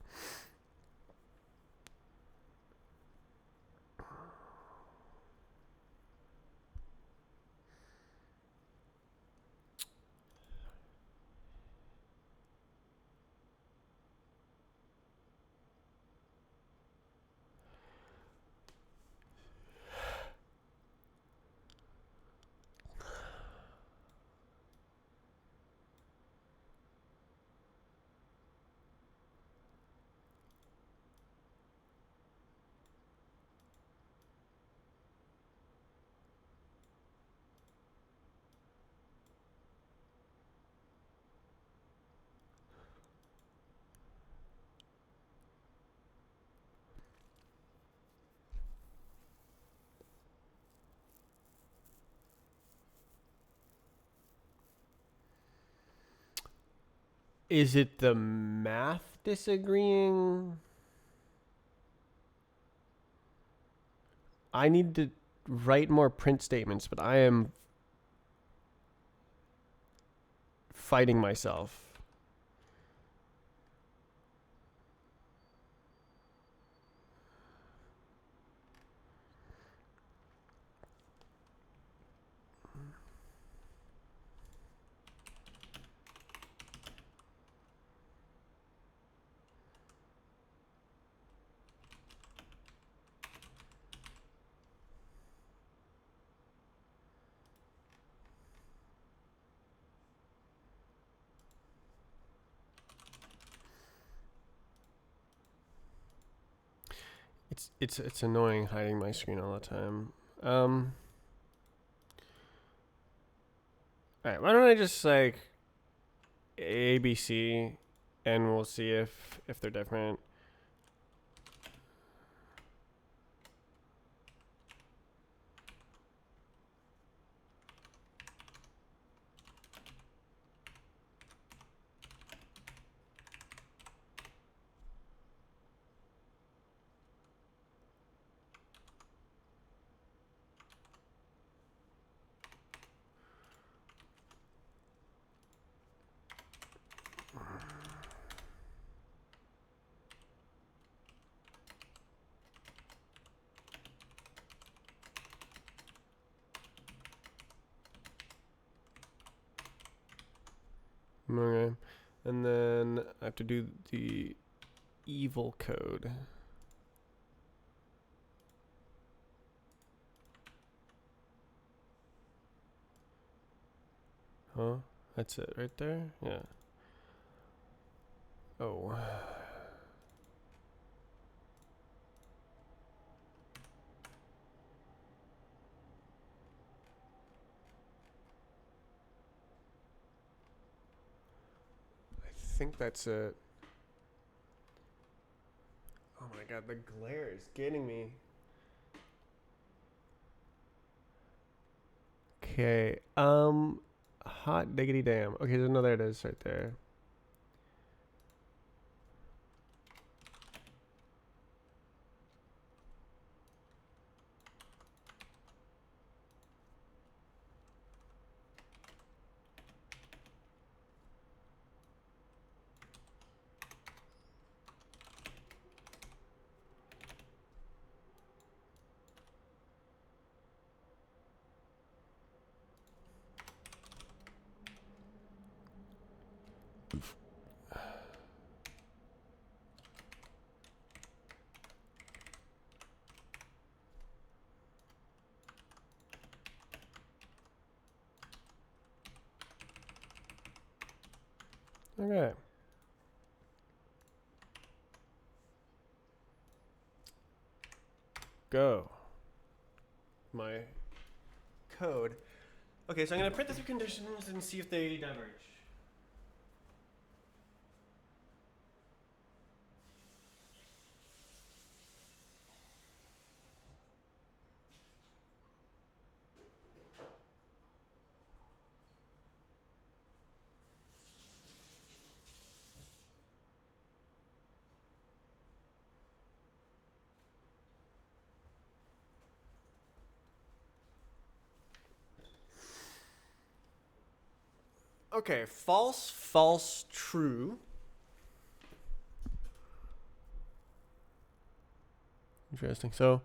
Is it the math disagreeing? I need to write more print statements, but I am fighting myself. It's annoying hiding my screen all the time. All right, why don't I just like ABC, and we'll see if they're different. Okay, and then I have to do the evil code. Huh? That's it right there? Yeah. Oh. think that's it. Oh my god, the glare is getting me. Okay, hot diggity damn. Okay, no, there it is right there. Okay. Go. My code. Okay, so I'm going to print the 3 conditions and see if they diverge. Okay, false, false, true. Interesting. So,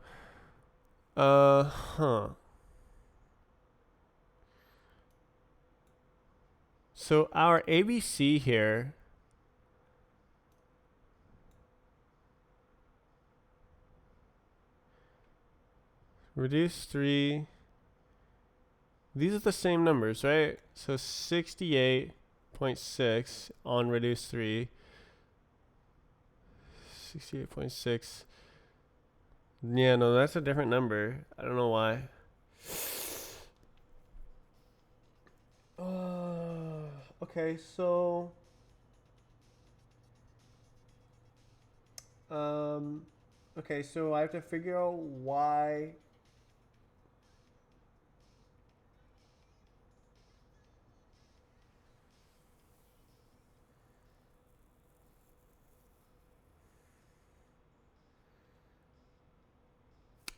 So our ABC here reduce 3. These are the same numbers, right? So 68.6 on reduce 3. 68.6. Yeah, no, that's a different number. I don't know why. Okay, so okay, so I have to figure out why.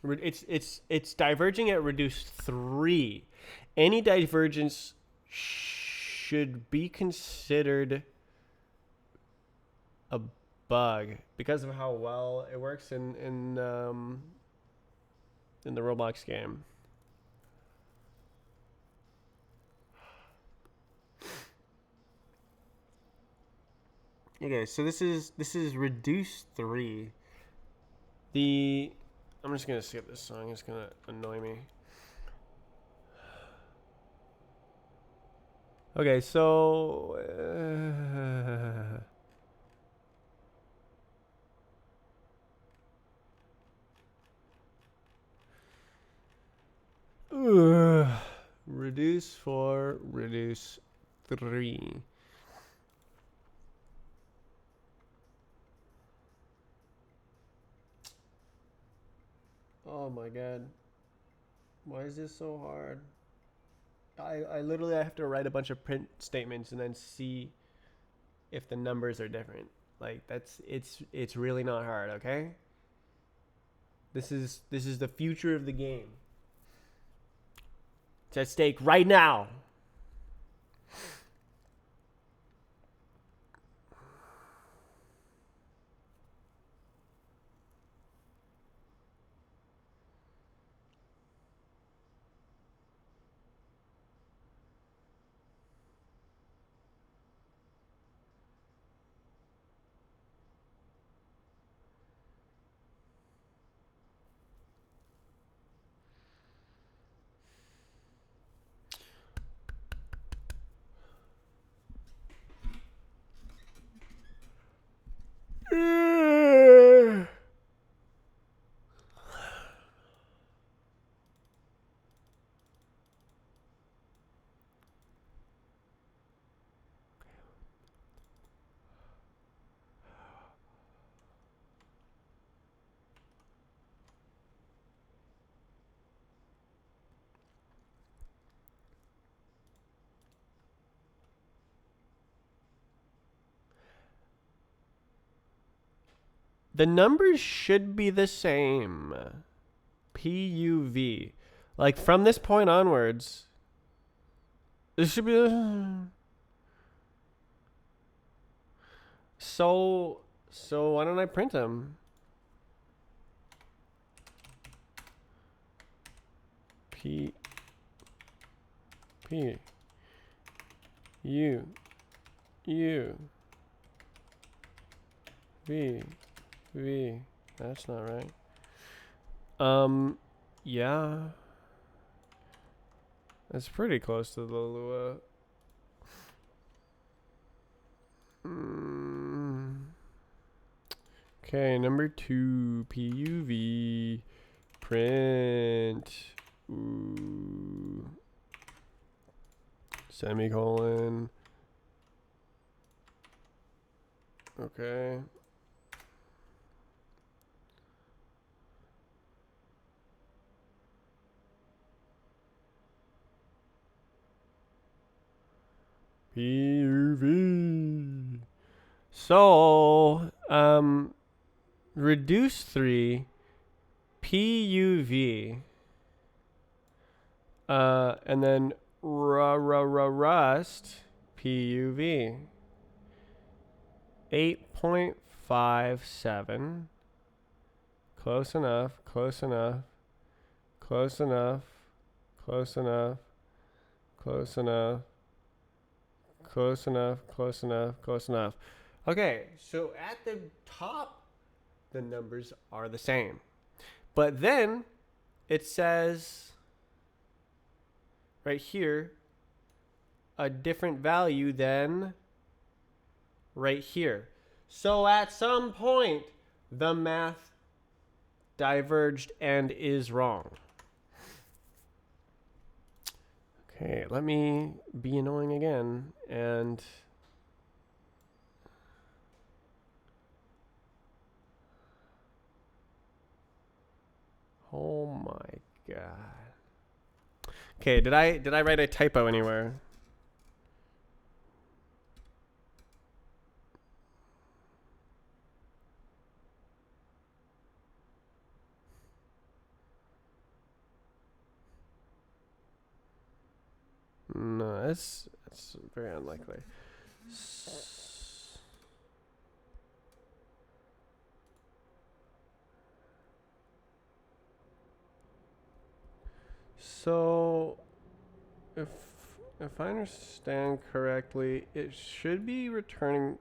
It's diverging at reduce 3. Any divergence should be considered a bug because of how well it works in the Roblox game. Okay, so this is reduce 3. I'm just gonna skip this song. It's gonna annoy me. Okay, so reduce 4, reduce 3. Oh my god. Why is this so hard? I literally have to write a bunch of print statements and then see if the numbers are different. Like it's really not hard, okay? This is the future of the game. It's at stake right now. The numbers should be the same. PUV. Like from this point onwards, this should be so why don't I print them? P U V. That's not right. Yeah. That's pretty close to the Lua. Okay, number 2, PUV, print, semicolon. Okay. PUV. So, reduce 3, PUV, and then rust, PUV. 8.57. Close enough, close enough, close enough, close enough, close enough, close enough, close enough, close enough. Okay, so at the top, the numbers are the same. But then it says right here a different value than right here. So at some point, the math diverged and is wrong. Okay, let me be annoying again and oh my god. Okay, did I write a typo anywhere? No, that's very unlikely. So, if I understand correctly, it should be returning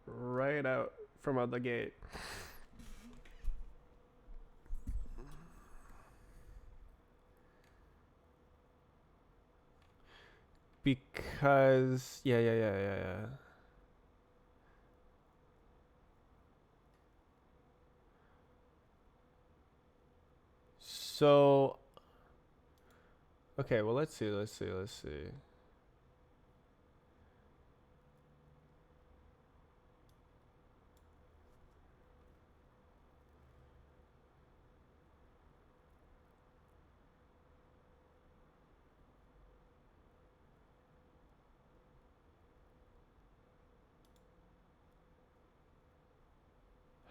right out from out the gate. Because yeah. So okay, well let's see.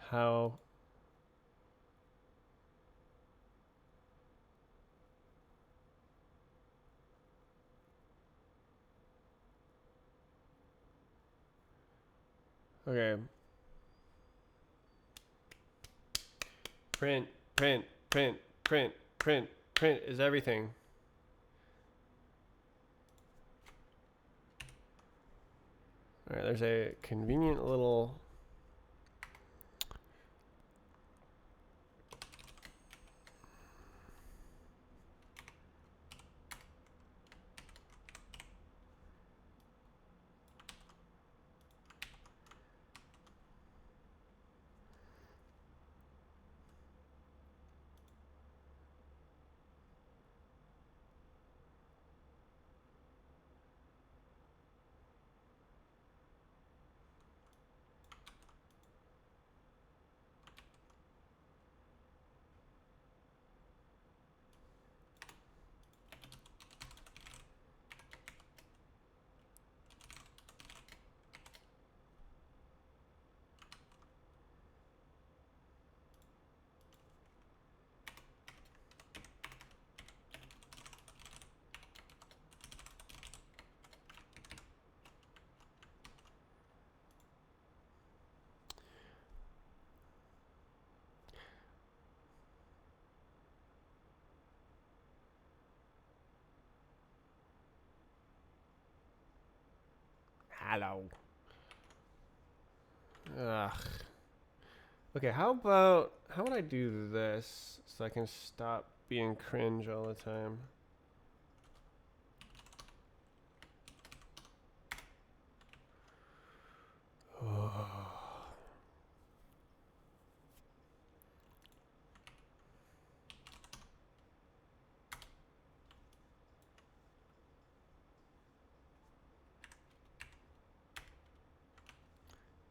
How okay. Print is everything. All right, there's a convenient little Hello. Ugh. Okay, how would I do this so I can stop being cringe all the time?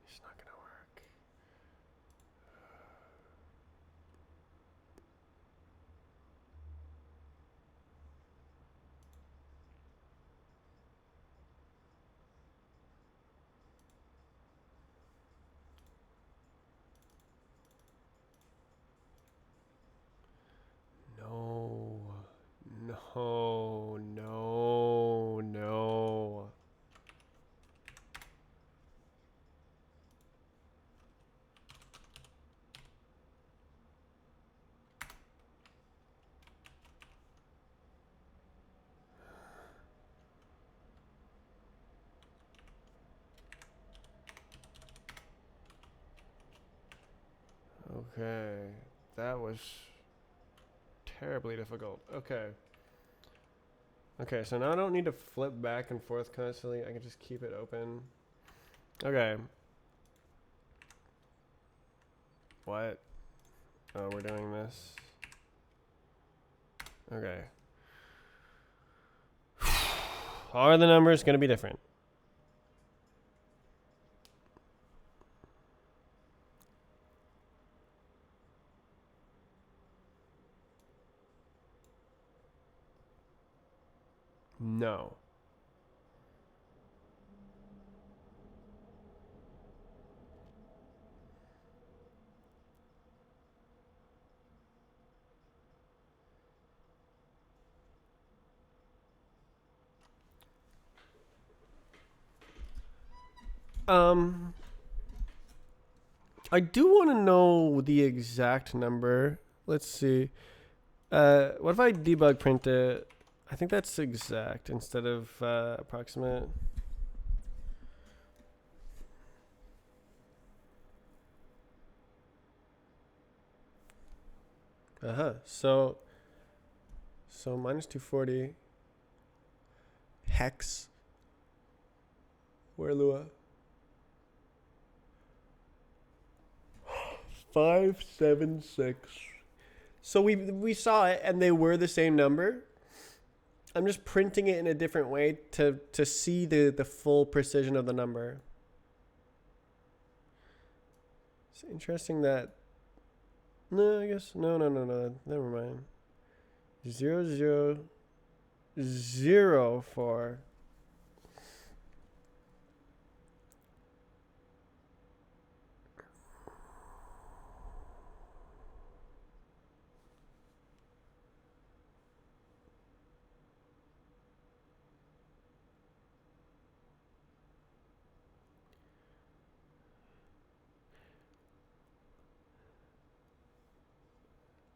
It's not gonna work. No. No. No. No. Okay. That was terribly difficult. Okay. Okay, so now I don't need to flip back and forth constantly. I can just keep it open. Okay. What? Oh, we're doing this. Okay. Are the numbers going to be different? No. I do want to know the exact number. Let's see. What if I debug print it? I think that's exact instead of approximate. So minus 240 hex. Where Lua? 576. So we saw it and they were the same number. I'm just printing it in a different way to see the full precision of the number. It's interesting that. No, I guess no. Never mind. 0004.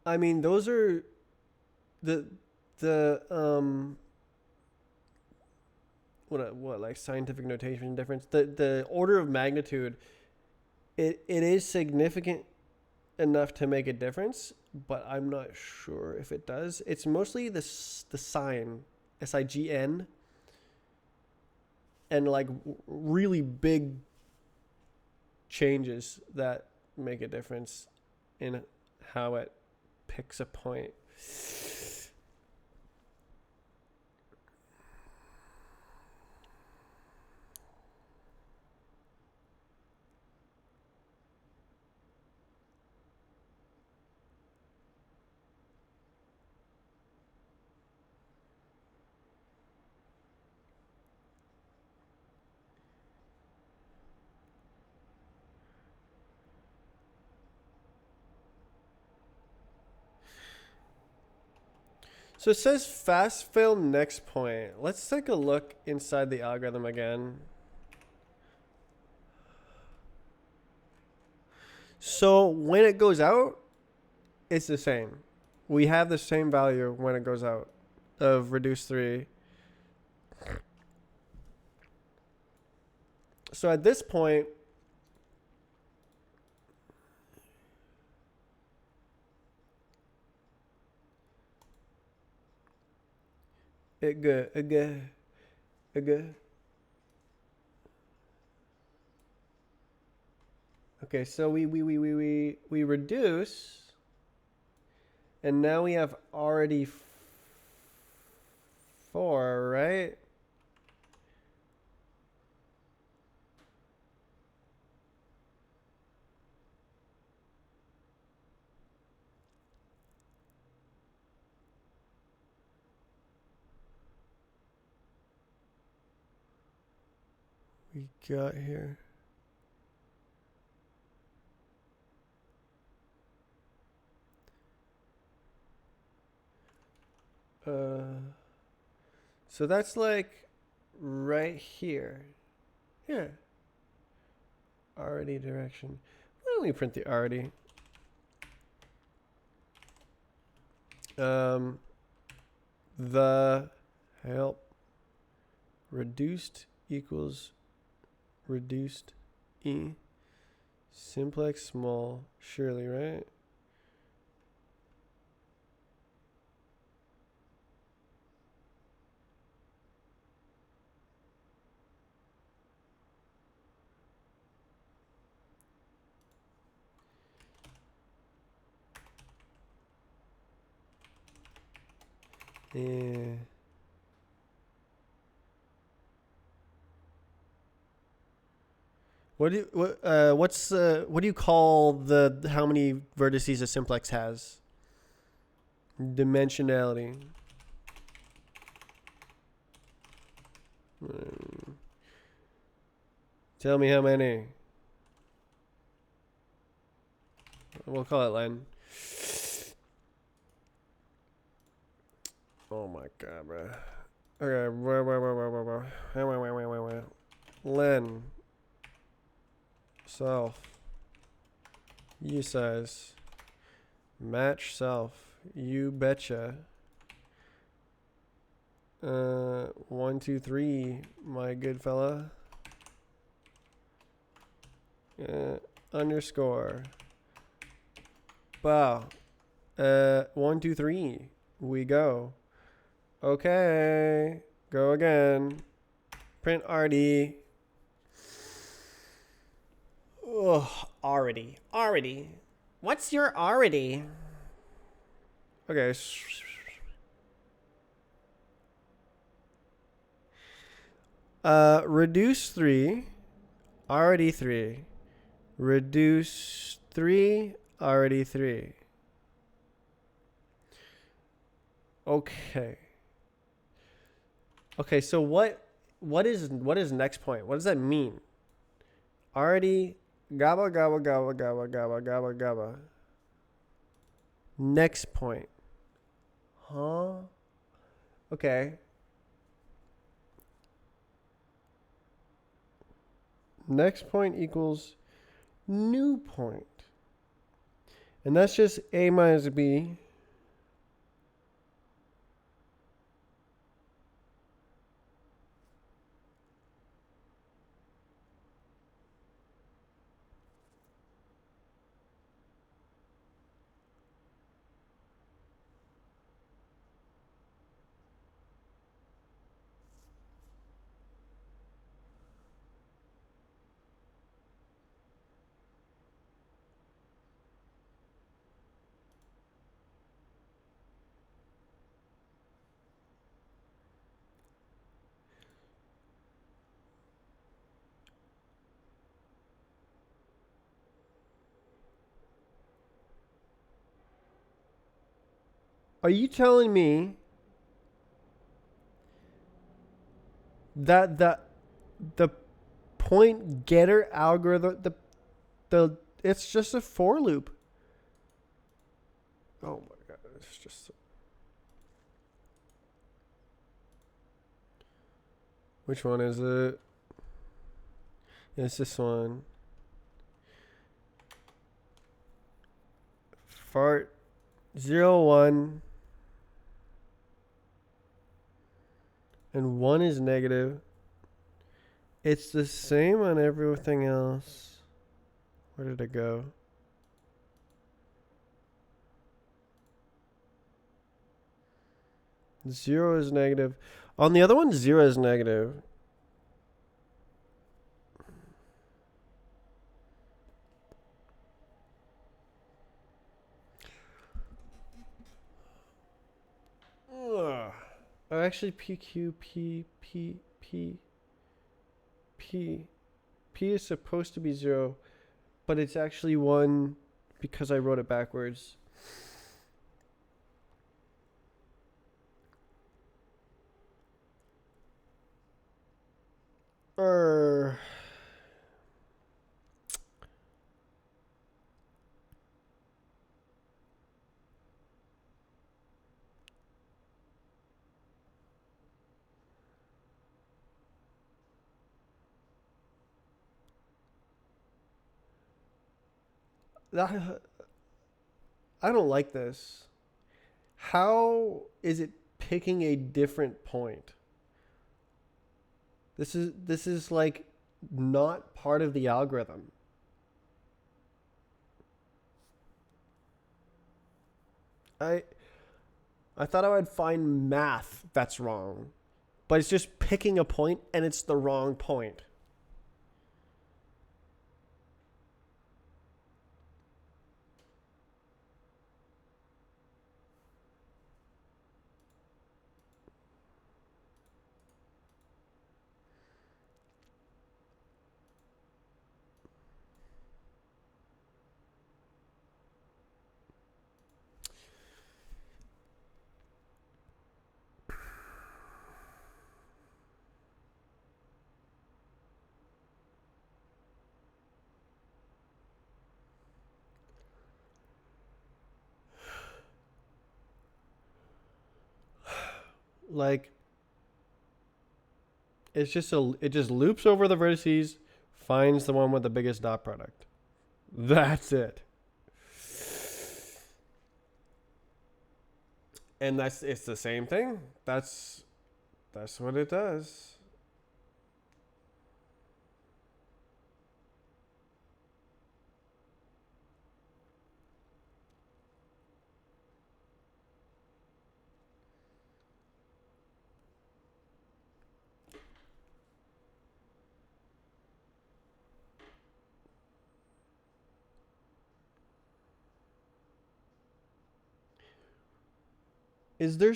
I mean, those are the what like scientific notation difference. The order of magnitude, it is significant enough to make a difference, but I'm not sure if it does. It's mostly the sign, SIGN, and like really big changes that make a difference in how it picks a point. So it says fast fill next point. Let's take a look inside the algorithm again. So when it goes out, it's the same. We have the same value when it goes out of reduce 3. So at this point, okay, so we reduce, and now we have already 4, right? We got here. So that's like right here. Yeah. Already direction. Why don't we print the already? The help reduced equals reduced e simplex small, surely, right? Yeah. What do you call the how many vertices a simplex has? Dimensionality. Tell me how many. We'll call it len. Oh my god, bro. Okay, wait. Len. Self. U size. Match self. You betcha. 1, 2, 3, my good fella. Underscore. Wow. 1, 2, 3. We go. Okay. Go again. Print RD. Ugh, already. What's your already? Okay. Reduce 3. Already 3. Reduce 3. Already 3. Okay. Okay, so what is next point? What does that mean? Already gabba. Next point. Huh? Okay. Next point equals new point. And that's just A minus B. Are you telling me that the point getter algorithm, the it's just a for loop? Oh my god, it's just. Which one is it? It's this one. Fart 0, 1. And 1 is negative. It's the same on everything else. Where did it go? Zero is negative. On the other one, 0 is negative. Ugh. Oh, actually, PQ, P is supposed to be 0, but it's actually 1 because I wrote it backwards. That, I don't like this. How is it picking a different point? This is like not part of the algorithm. I thought I would find math that's wrong, but it's just picking a point and it's the wrong point. Like it just loops over the vertices, finds the one with the biggest dot product. That's it. And it's the same thing. That's what it does. Is there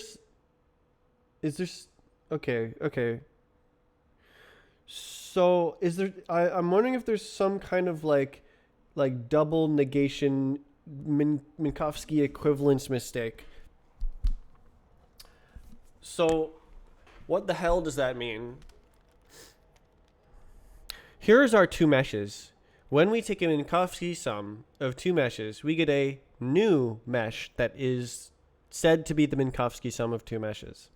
okay. So is there I'm wondering if there's some kind of like double negation Minkowski equivalence mistake. So what the hell does that mean? Here's our two meshes. When we take a Minkowski sum of two meshes, we get a new mesh that is said to be the Minkowski sum of two meshes.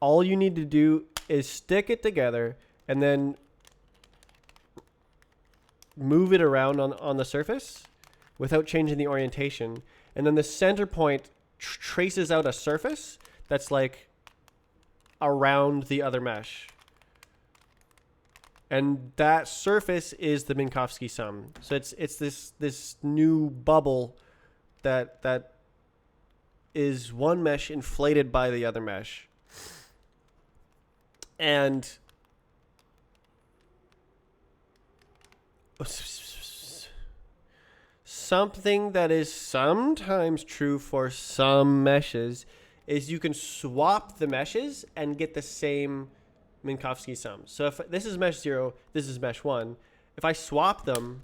All you need to do is stick it together and then move it around on the surface without changing the orientation. And then the center point traces out a surface that's like around the other mesh. And that surface is the Minkowski sum. So it's this new bubble that is one mesh inflated by the other mesh. And something that is sometimes true for some meshes is you can swap the meshes and get the same Minkowski sum. So if this is mesh 0, this is mesh 1. If I swap them,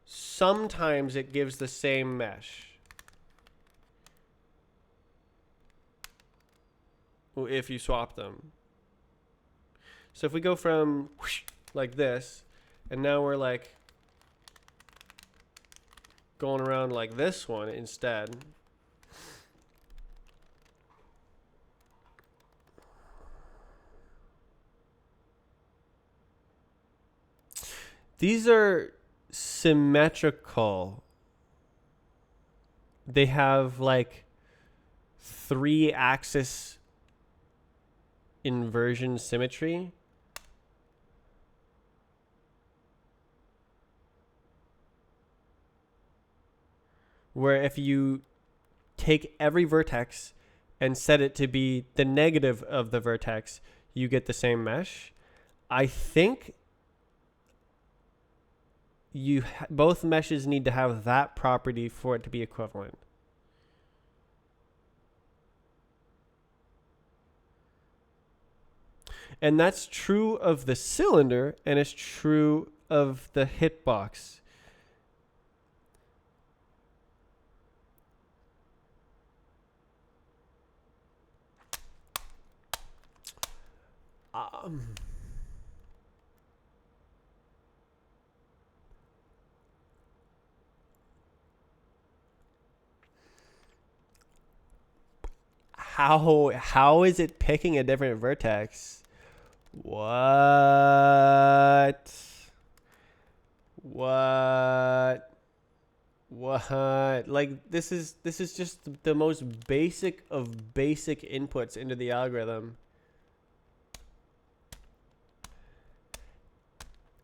sometimes it gives the same mesh. If you swap them. So if we go from like this, and now we're like going around like this one instead. These are symmetrical. They have like 3-axis inversion symmetry. where if you take every vertex and set it to be the negative of the vertex, you get the same mesh. I think both meshes need to have that property for it to be equivalent. And that's true of the cylinder, and it's true of the hitbox. How is it picking a different vertex? What? What? What? Like this is just the most basic of basic inputs into the algorithm.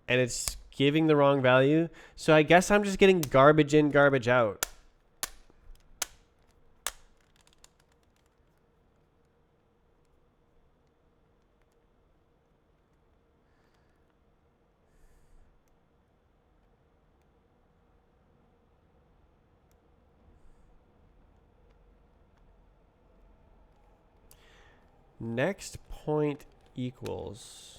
And it's giving the wrong value. So I guess I'm just getting garbage in, garbage out. Next point equals.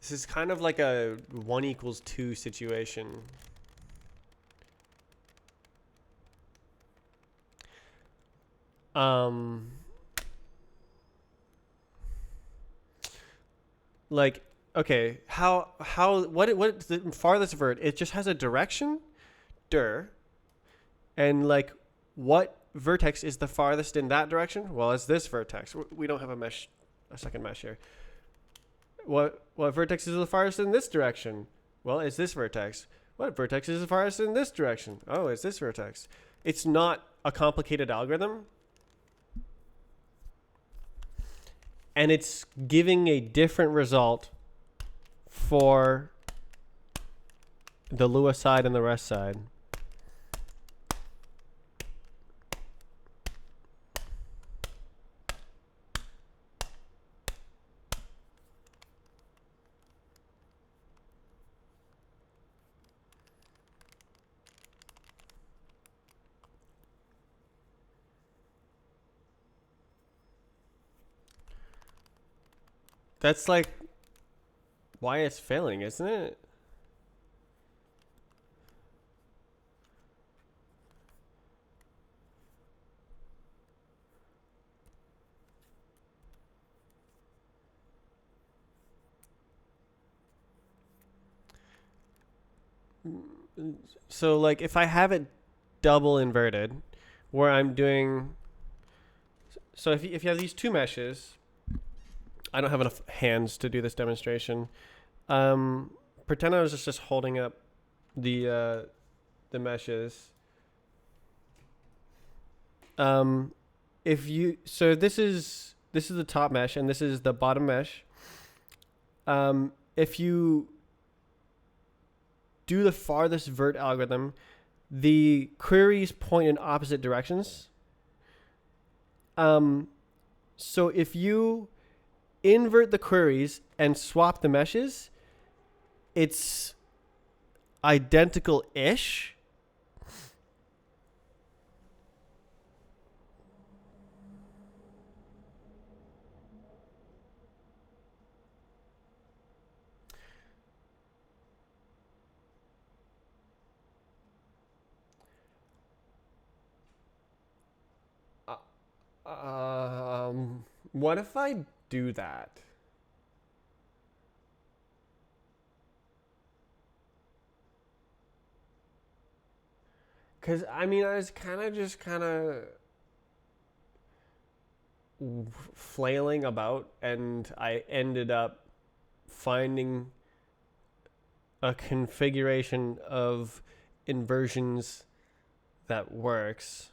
This is kind of like a 1 equals 2 situation. Like, okay, what's the farthest vert? It just has a direction, and like, what vertex is the farthest in that direction? Well, it's this vertex. We don't have a second mesh here. What vertex is the farthest in this direction? Well, it's this vertex. What vertex is the farthest in this direction? Oh, it's this vertex. It's not a complicated algorithm. And it's giving a different result for the Lua side and the rest side. That's like why it's failing, isn't it? So like if I have it double inverted, where I'm doing, so if you have these two meshes, I don't have enough hands to do this demonstration. Pretend I was just holding up the meshes. If you, so this is the top mesh and this is the bottom mesh. If you do the farthest vert algorithm, the queries point in opposite directions. So if you invert the queries and swap the meshes, it's identical-ish. What if I do that? Because, I mean, I was kind of flailing about, and I ended up finding a configuration of inversions that works.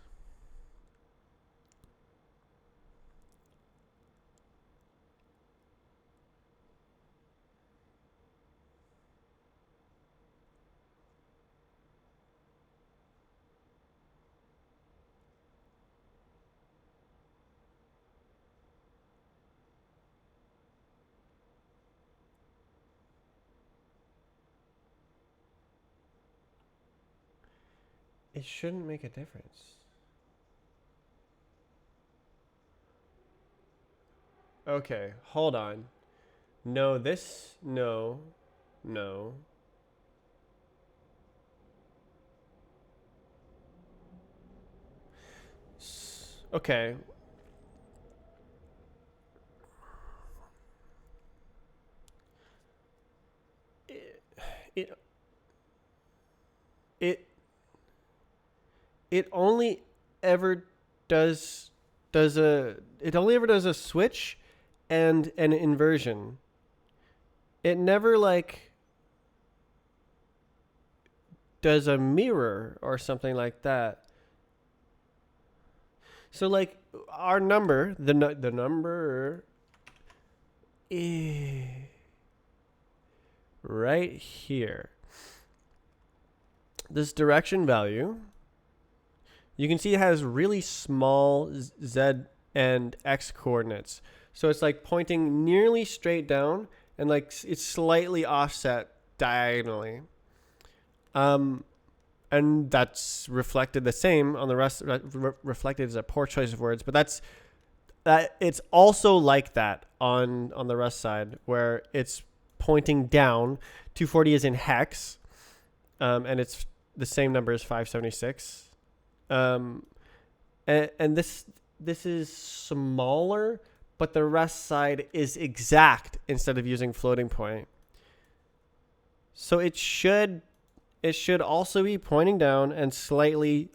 It shouldn't make a difference. Okay, hold on. No, no. Okay. It it it only ever does a switch and an inversion. It never like does a mirror or something like that. So like our number, the number right here. This direction value, you can see it has really small z and x coordinates. So it's like pointing nearly straight down and like it's slightly offset diagonally. And that's reflected the same on the rest. Reflected is a poor choice of words, but that it's also like that on the rest side where it's pointing down. 240 is in hex, and it's the same number as 576. And this is smaller, but the rest side is exact instead of using floating point. So it should also be pointing down and slightly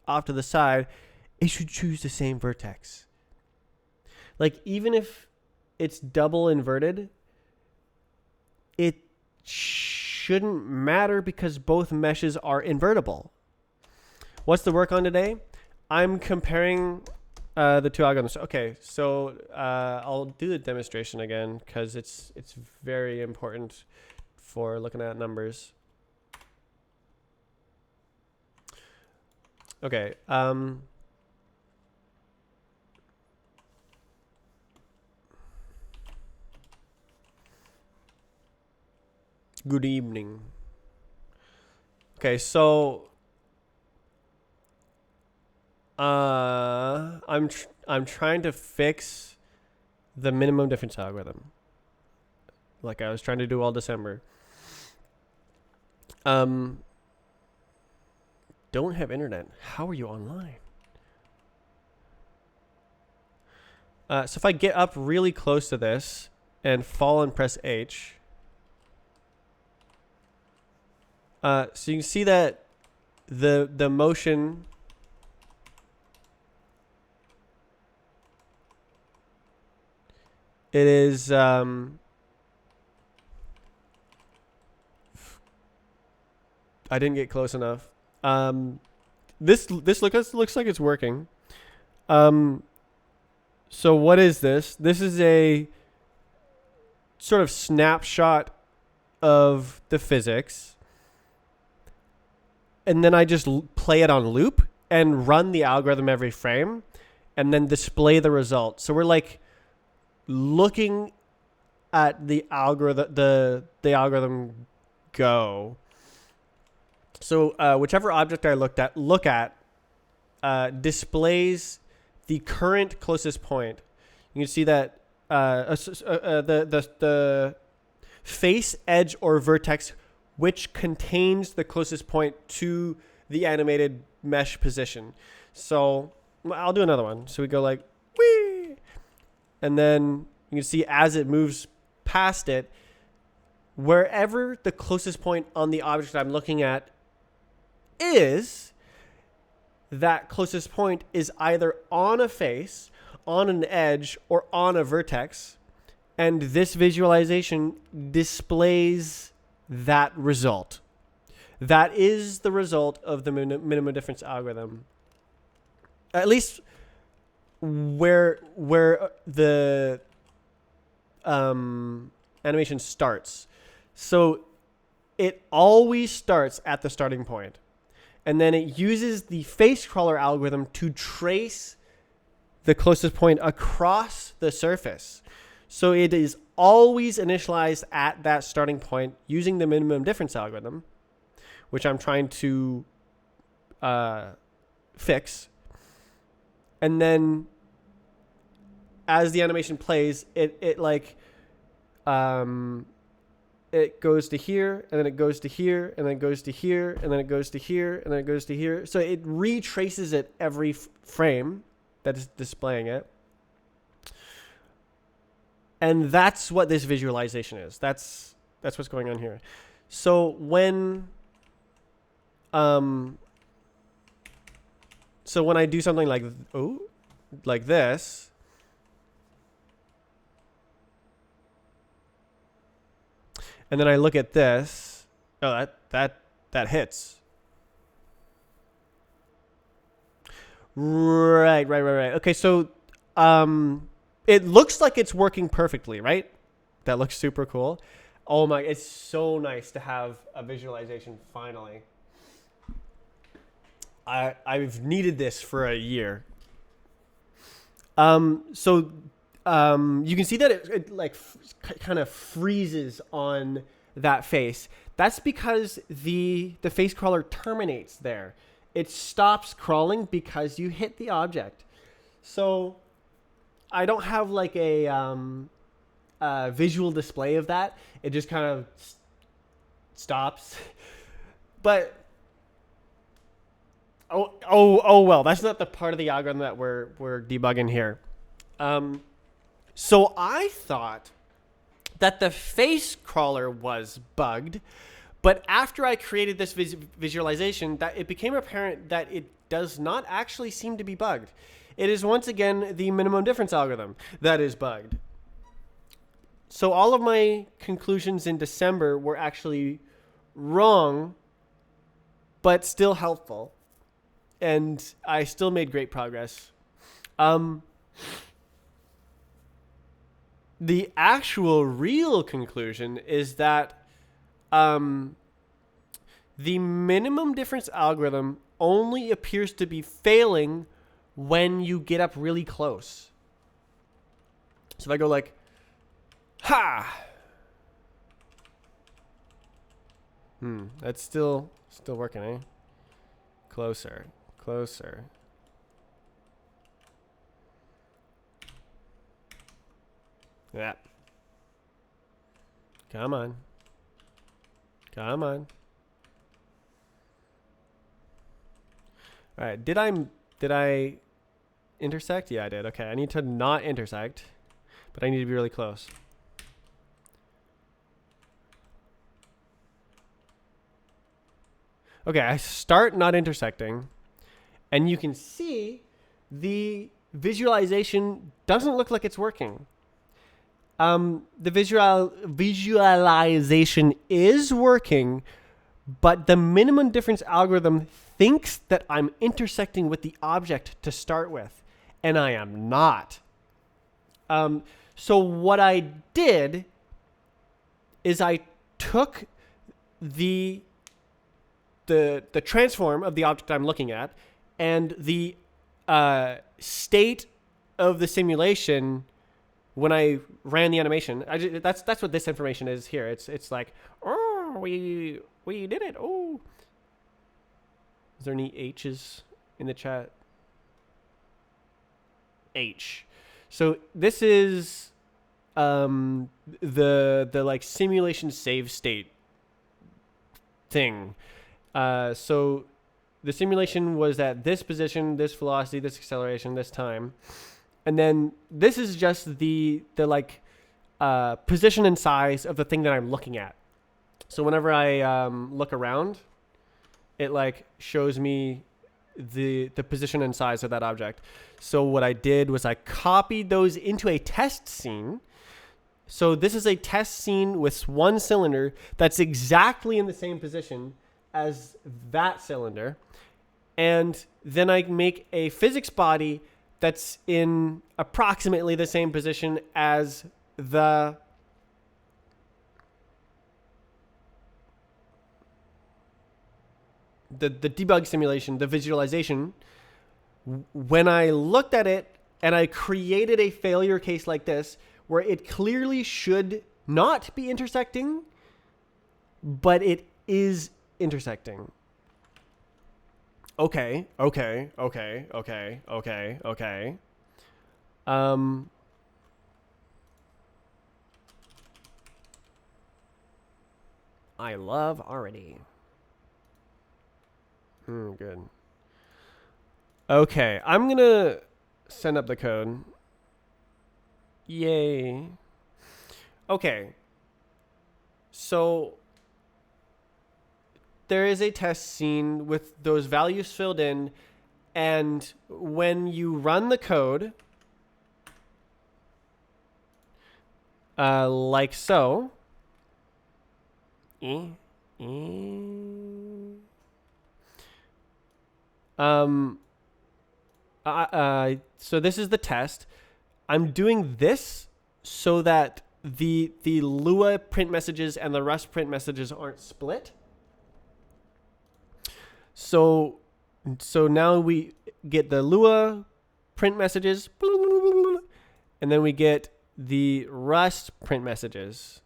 off to the side. It should choose the same vertex. Like even if it's double inverted, it shouldn't matter because both meshes are invertible. What's the work on today? I'm comparing the two algorithms. Okay, so I'll do the demonstration again because it's very important for looking at numbers. Okay. Good evening. Okay, so I'm trying to fix the minimum difference algorithm, like I was trying to do all December. Don't have internet. How are you online? So if I get up really close to this and fall and press H, so you can see that the motion it is I didn't get close enough. This looks like it's working. So what is this? This is a sort of snapshot of the physics. And then I just play it on loop and run the algorithm every frame and then display the result. So we're like looking at the algorithm, the algorithm go. So whichever object I look at displays the current closest point. You can see that the face, edge, or vertex which contains the closest point to the animated mesh position. So I'll do another one. So we go like, whee! And then you can see as it moves past it, wherever the closest point on the object I'm looking at is, that closest point is either on a face, on an edge, or on a vertex. And this visualization displays that result. That is the result of the minimum difference algorithm. At least where the animation starts. So it always starts at the starting point. And then it uses the face crawler algorithm to trace the closest point across the surface. So it is always initialized at that starting point using the minimum difference algorithm, which I'm trying to fix. And then as the animation plays, it goes to here, and then it goes to here, and then it goes to here, and then it goes to here, and then it goes to here. So it retraces it every frame that is displaying it. And that's what this visualization is. That's what's going on here. So when I do something like this, and then I look at this, oh, that hits. Right. Okay, so it looks like it's working perfectly, right? That looks super cool. Oh my, it's so nice to have a visualization finally. I've needed this for a year. You can see that it like kind of freezes on that face. That's because the face crawler terminates there. It stops crawling because you hit the object. So I don't have like a visual display of that. It just kind of stops. But oh well, that's not the part of the algorithm that we're debugging here. So I thought that the face crawler was bugged, but after I created this visualization, that it became apparent that it does not actually seem to be bugged. It is once again the minimum difference algorithm that is bugged. So all of my conclusions in December were actually wrong, but still helpful. And I still made great progress. The actual real conclusion is that the minimum difference algorithm only appears to be failing when you get up really close. So if I go like, ha! That's still working, eh? Closer. Yeah. Come on. All right. Did I intersect? Yeah, I did. Okay. I need to not intersect, but I need to be really close. Okay. I start not intersecting, and you can see the visualization doesn't look like it's working. The visualization is working, but the minimum difference algorithm thinks that I'm intersecting with the object to start with, and I am not. So what I did is I took the transform of the object I'm looking at and the state of the simulation when I ran the animation. That's what this information is here. It's like, oh, we did it. Oh, is there any H's in the chat? H. So this is the like simulation save state thing. So the simulation was at this position, this velocity, this acceleration, this time. And then this is just the like position and size of the thing that I'm looking at. So whenever I look around, it like shows me the position and size of that object. So what I did was I copied those into a test scene. So this is a test scene with one cylinder that's exactly in the same position as that cylinder. And then I make a physics body that's in approximately the same position as the debug simulation, the visualization. When I looked at it and I created a failure case like this, where it clearly should not be intersecting, but it is intersecting. Okay. I love already. Good. Okay, I'm gonna send up the code. Yay. Okay. So there is a test scene with those values filled in, and when you run the code, like so, so this is the test. I'm doing this so that the Lua print messages and the Rust print messages aren't split. So now we get the Lua print messages, and then we get the Rust print messages.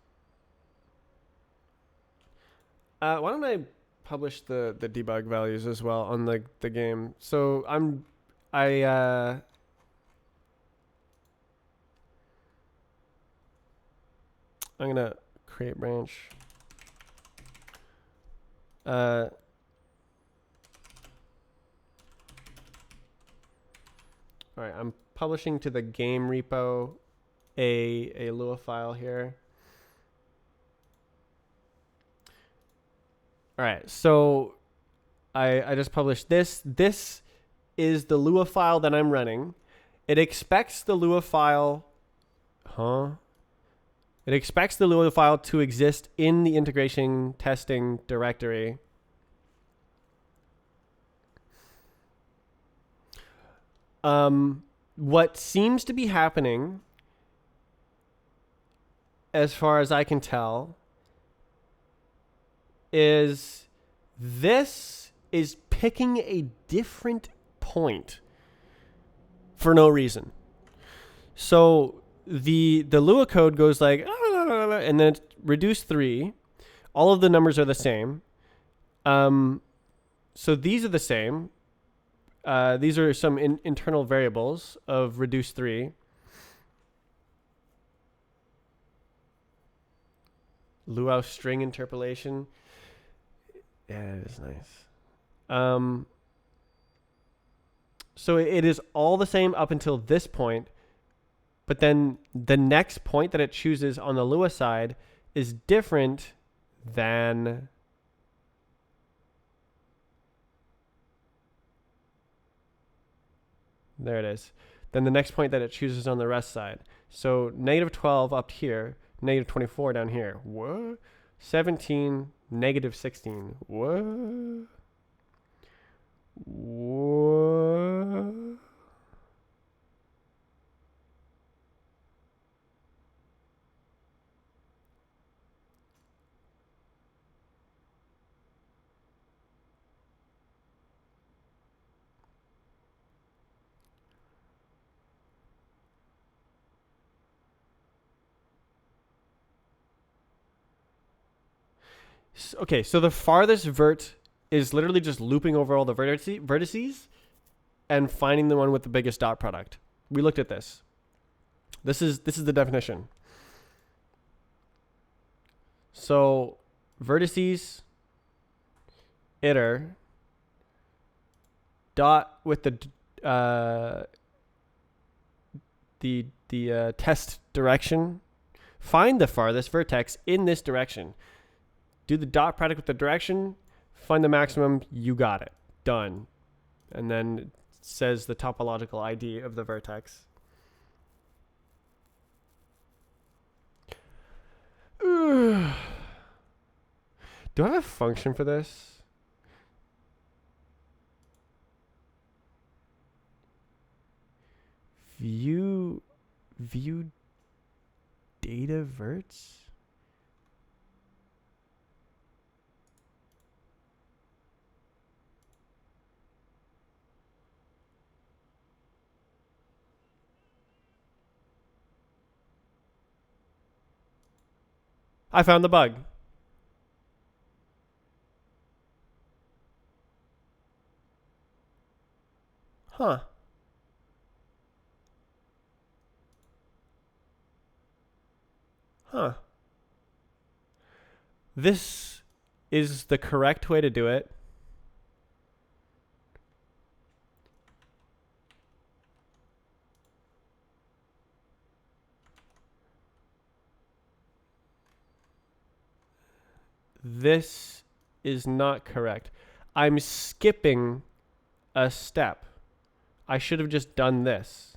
Why don't I publish the debug values as well on the game? So I'm gonna create branch. All right, I'm publishing to the game repo a Lua file here. All right, so I just published this. This is the Lua file that I'm running. It expects the Lua file, It expects the Lua file to exist in the integration testing directory. What seems to be happening, as far as I can tell, is this is picking a different point for no reason. So the Lua code goes like, and then reduce 3. All of the numbers are the same. So these are the same. These are some internal variables of reduce 3. Luau string interpolation. Yeah, it is nice. So it is all the same up until this point, but then the next point that it chooses on the Lua side is different than there it is. Then the next point that it chooses on the Rust side. So -12 up here, -24 down here. What? 17, -16. What? What? Okay, so the farthest vert is literally just looping over all the vertices and finding the one with the biggest dot product. We looked at this. This is the definition. So vertices iter dot with the test direction. Find the farthest vertex in this direction. Do the dot product with the direction. Find the maximum. You got it. Done. And then it says the topological ID of the vertex. Do I have a function for this? View data verts? I found the bug. Huh. Huh. This is the correct way to do it. This is not correct. I'm skipping a step. I should have just done this.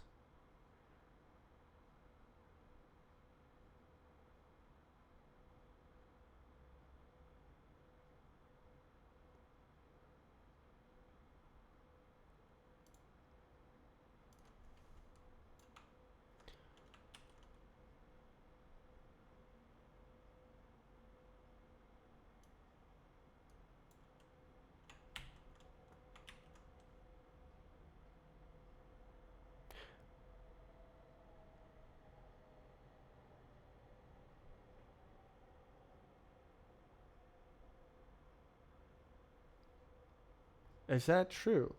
Is that true?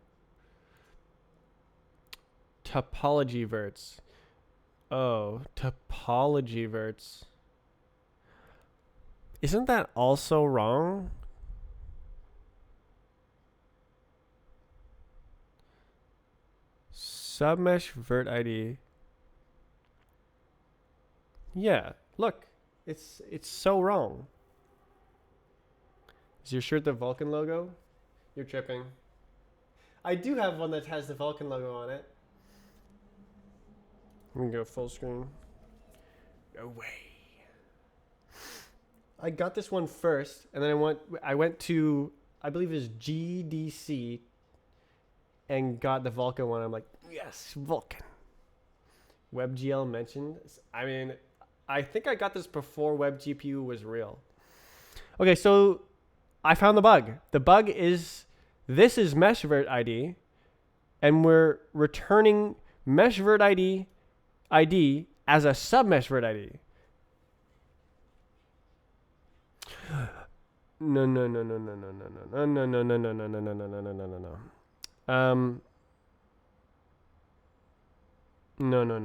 Topology verts. Oh, topology verts. Isn't that also wrong? Submesh vert ID. Yeah, look. It's so wrong. Is your shirt the Vulcan logo? You're tripping. I do have one that has the Vulcan logo on it. I'm gonna go full screen. No way. I got this one first, and then I went to, I believe it was GDC, and got the Vulcan one. I'm like, yes, Vulcan. WebGL mentioned. I mean, I think I got this before WebGPU was real. Okay, so I found the bug. The bug is, this is meshvert ID, and we're returning meshvert ID as a submeshvert ID. No. No.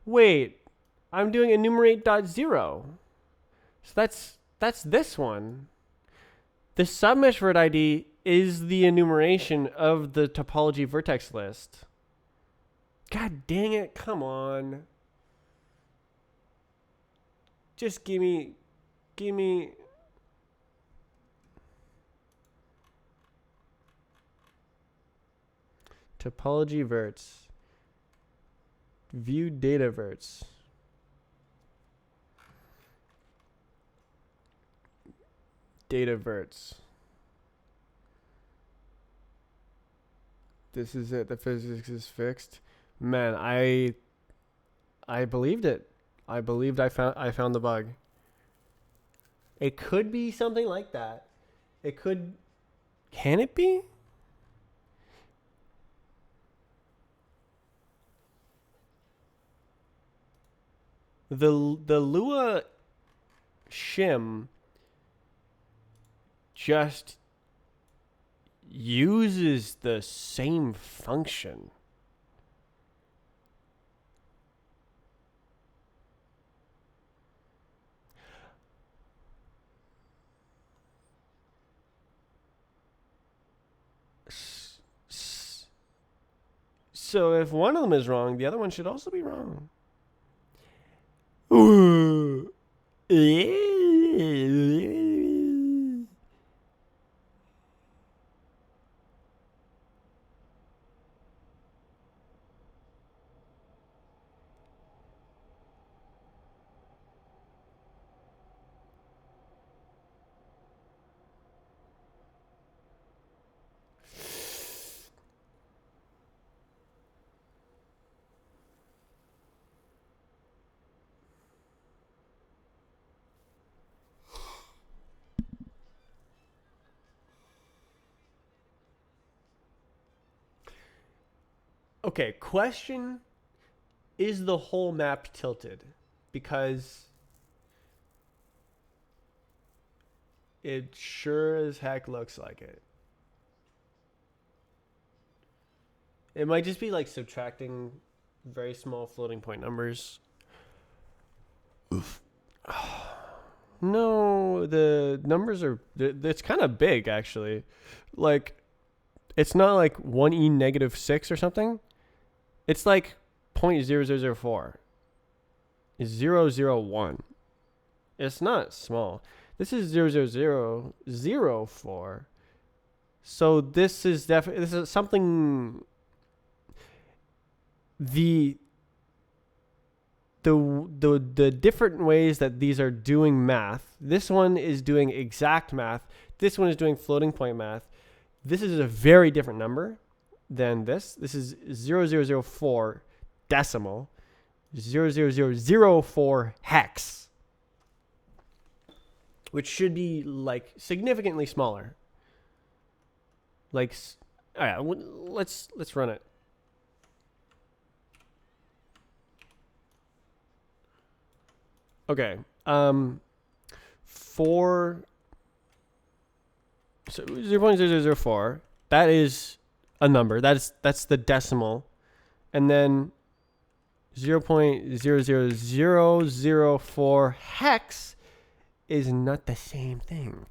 Wait, I'm doing enumerate.0. So that's this one. The submeshvert ID is the enumeration of the topology vertex list. God dang it, come on. Just give me topology verts. View data verts. Data verts. This is it. The physics is fixed. Man, I believed it. I believed I found the bug. It could be something like that. It could. Can it be? The Lua shim just uses the same function. So if one of them is wrong, the other one should also be wrong. Okay, question, is the whole map tilted? Because it sure as heck looks like it. It might just be like subtracting very small floating point numbers. Oof. No, the numbers are, it's kind of big actually. Like, it's not like 1e negative 6 or something. It's like 0.0004. 001. It's not small. This is 0.0004. So this is definitely, this is something, the different ways that these are doing math. This one is doing exact math. This one is doing floating point math. This is a very different number than this. This is 0.0004 decimal, 0.0004 hex, which should be like significantly smaller. Like, all right, let's run it. Okay. For so 0.0004, that is a number. That's the decimal. And then 0.00004 hex is not the same thing.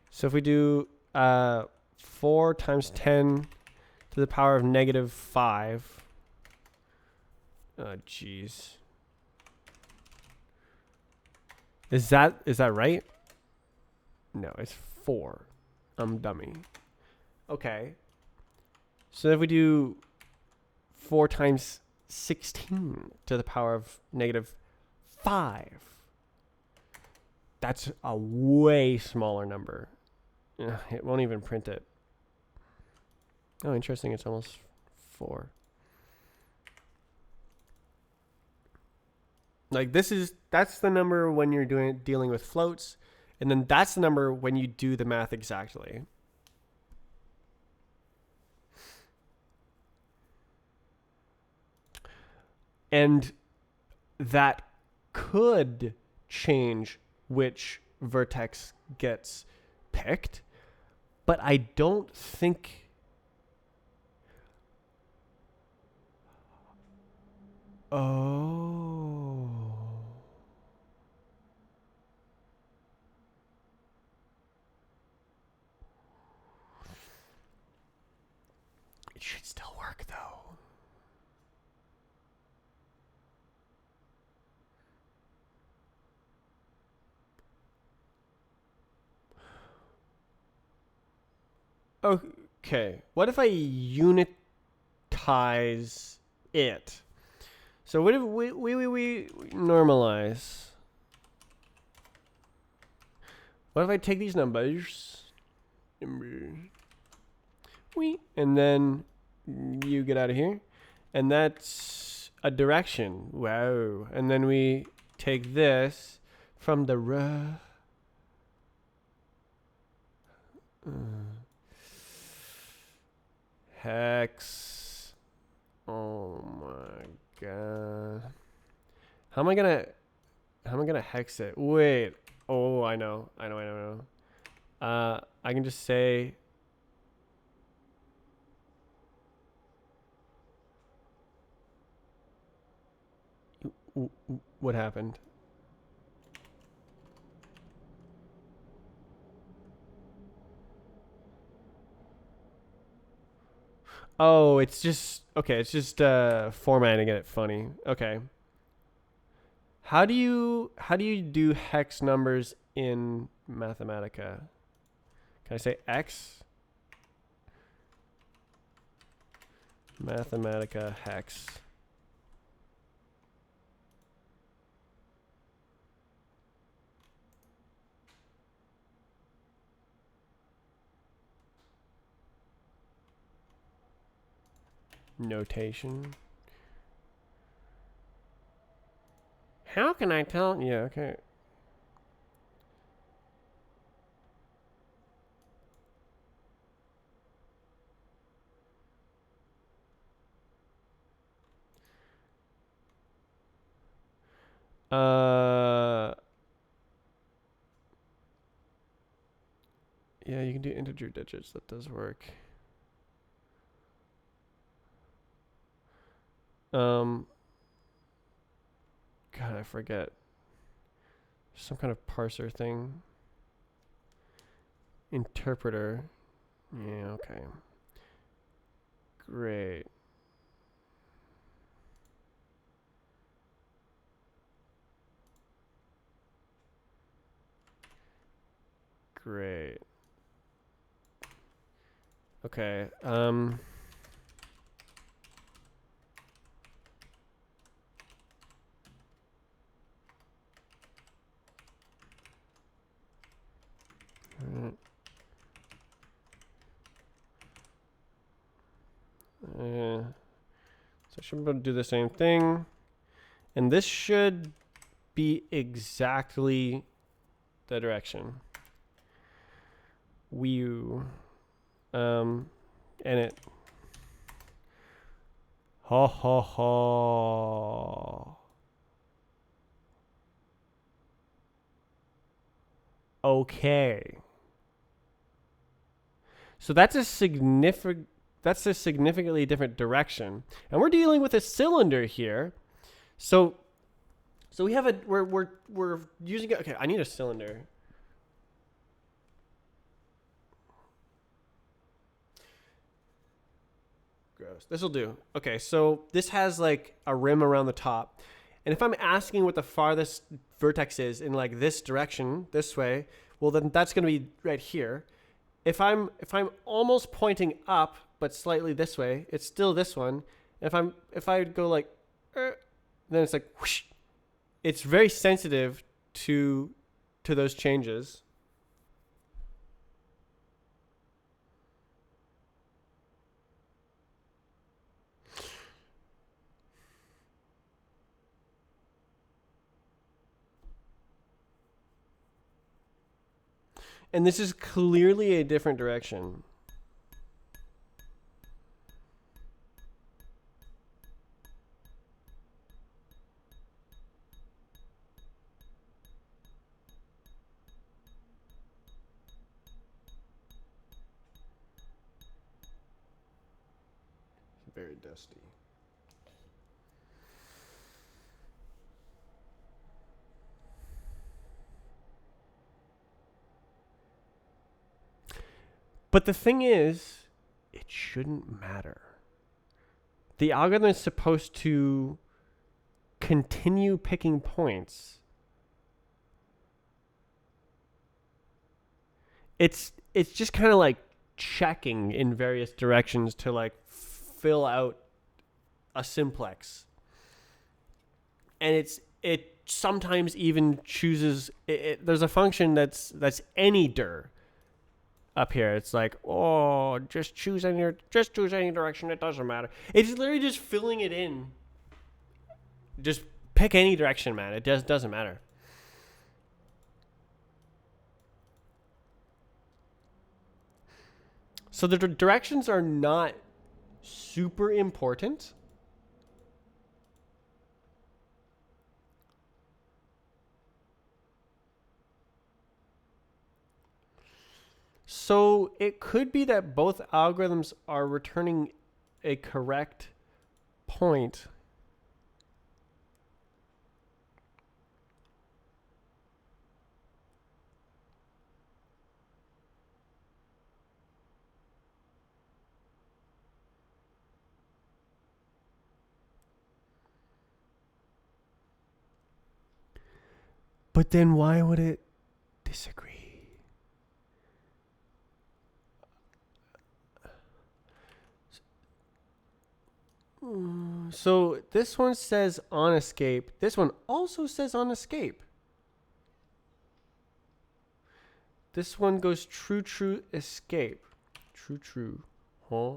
So if we do 4 times 10 to the power of negative 5. Oh, jeez. Is that right? No, it's 4. I'm dummy. Okay. So if we do 4 times 16 to the power of negative 5, that's a way smaller number. It won't even print it. Oh, interesting. It's almost 4. Like that's the number when you're dealing with floats, and then that's the number when you do the math exactly. And that could change which vertex gets picked, but I don't think. Oh. It should still work though. Okay. What if I unitize it? So what if we normalize? What if I take these numbers, and then you get out of here, and that's a direction. Wow. And then we take this from the hex. Oh my god. How am I gonna hex it? Wait. Oh, I know. I can just say what happened. Oh, it's just okay. It's just formatting it funny. Okay. How do you do hex numbers in Mathematica? Can I say X? Mathematica hex. Notation. How can I tell? Yeah, okay. Yeah, you can do integer digits. That does work. God, I forget. Some kind of parser thing. Interpreter. Yeah, okay. Great. Great. Okay. So I should be able to do the same thing. And this should be exactly the direction. Whew. And it. Ha ha ha. Okay. So that's a significantly different direction. And we're dealing with a cylinder here. So we have we're using it. Okay, I need a cylinder. Gross. This will do. Okay, so this has like a rim around the top. And if I'm asking what the farthest vertex is in like this direction, this way, well then that's going to be right here. If I'm almost pointing up but slightly this way, it's still this one. If I go like then it's like whoosh. It's very sensitive to those changes. And this is clearly a different direction. Very dusty. But the thing is, it shouldn't matter. The algorithm is supposed to continue picking points. It's just kind of like checking in various directions to like fill out a simplex. And it sometimes even chooses there's a function that's any dir up here. It's like, oh, just choose any direction, it doesn't matter. It's literally just filling it in. Just pick any direction, man. It doesn't matter. So the directions are not super important. So it could be that both algorithms are returning a correct point. But then why would it disagree? So this one says on escape. This one also says on escape. This one goes true, true, escape. True, true. Huh?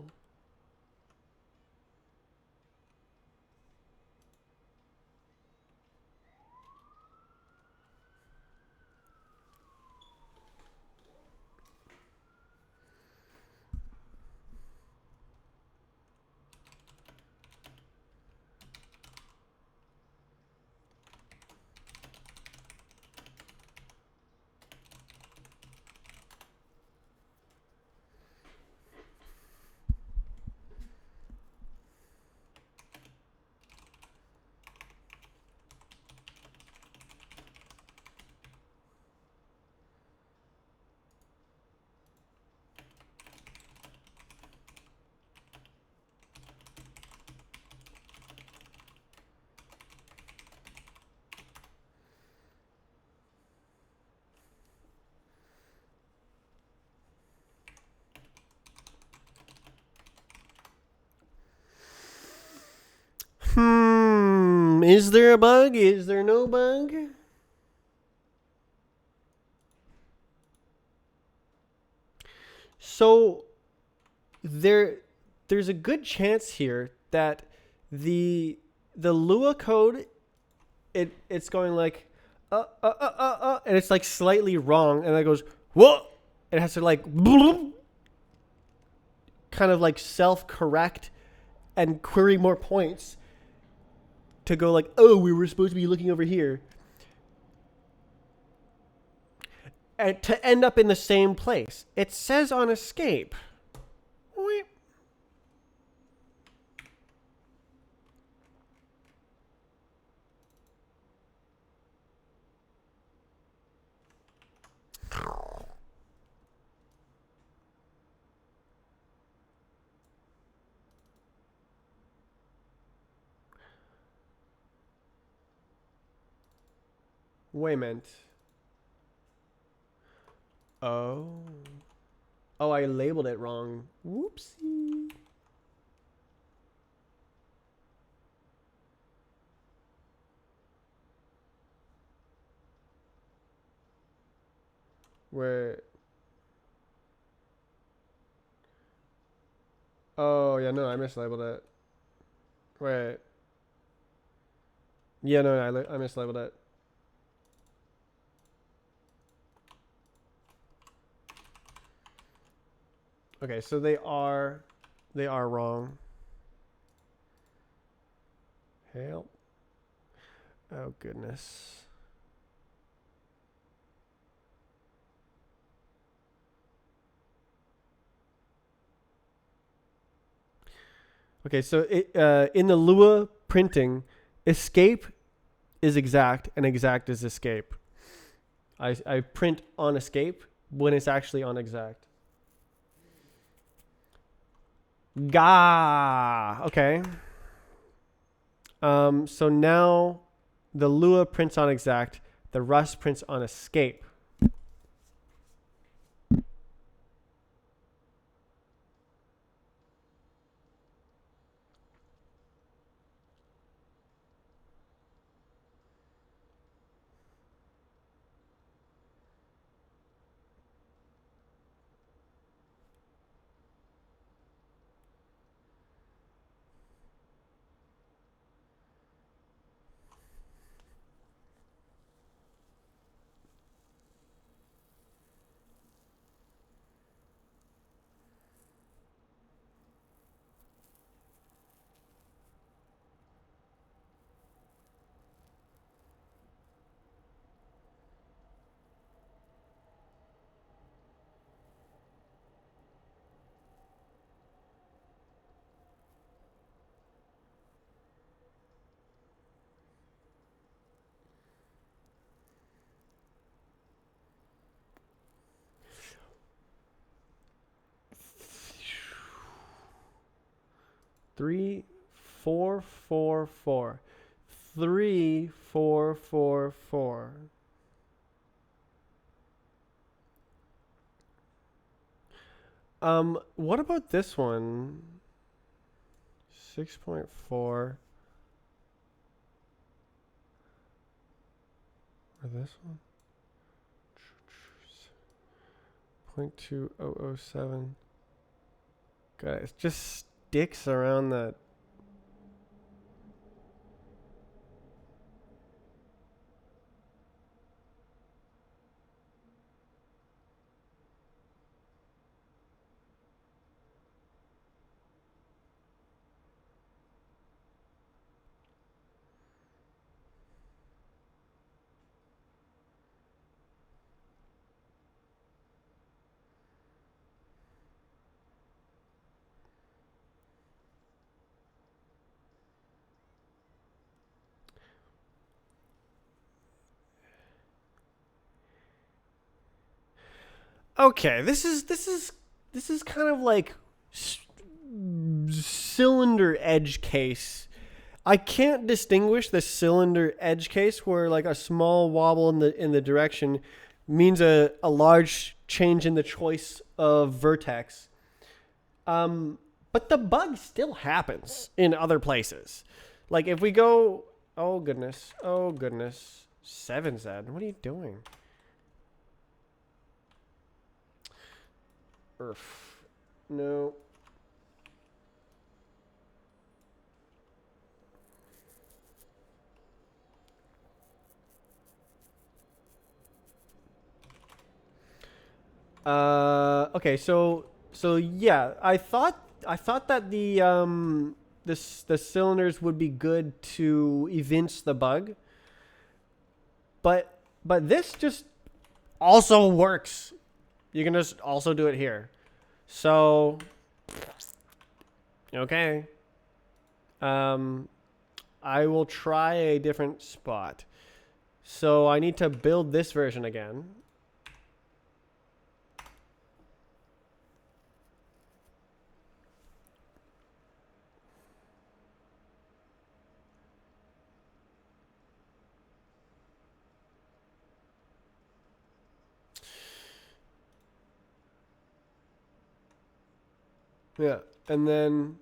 Is there a bug? Is there no bug? So there's a good chance here that the Lua code it's going like and it's like slightly wrong, and then it goes whoa. It has to like kind of like self-correct and query more points to go like, oh, we were supposed to be looking over here, and to end up in the same place. It says on escape. Wait a minute. Oh. Oh, I labeled it wrong. Whoopsie. Where? Oh, yeah, no, I mislabeled it. Wait. Yeah, no, I mislabeled it. Okay, so they are wrong. Help. Oh, goodness. Okay, so in the Lua printing, escape is exact and exact is escape. I print on escape when it's actually on exact. Gah. Okay. So now the Lua prints on exact, the Rust prints on escape. 3, 4, 4, 4. 3, 4, 4, 4. What about this one? 6.4. Or this one? 0.2007. God, it just sticks around that. Okay, this is kind of like cylinder edge case. I can't distinguish the cylinder edge case where like a small wobble in the direction means a large change in the choice of vertex. But the bug still happens in other places. Like if we go, oh goodness, 7Z, what are you doing? No. Okay, so yeah, I thought that the cylinders would be good to evince the bug, but this just also works. You can just also do it here. So okay, I will try a different spot. So I need to build this version again. Yeah, and then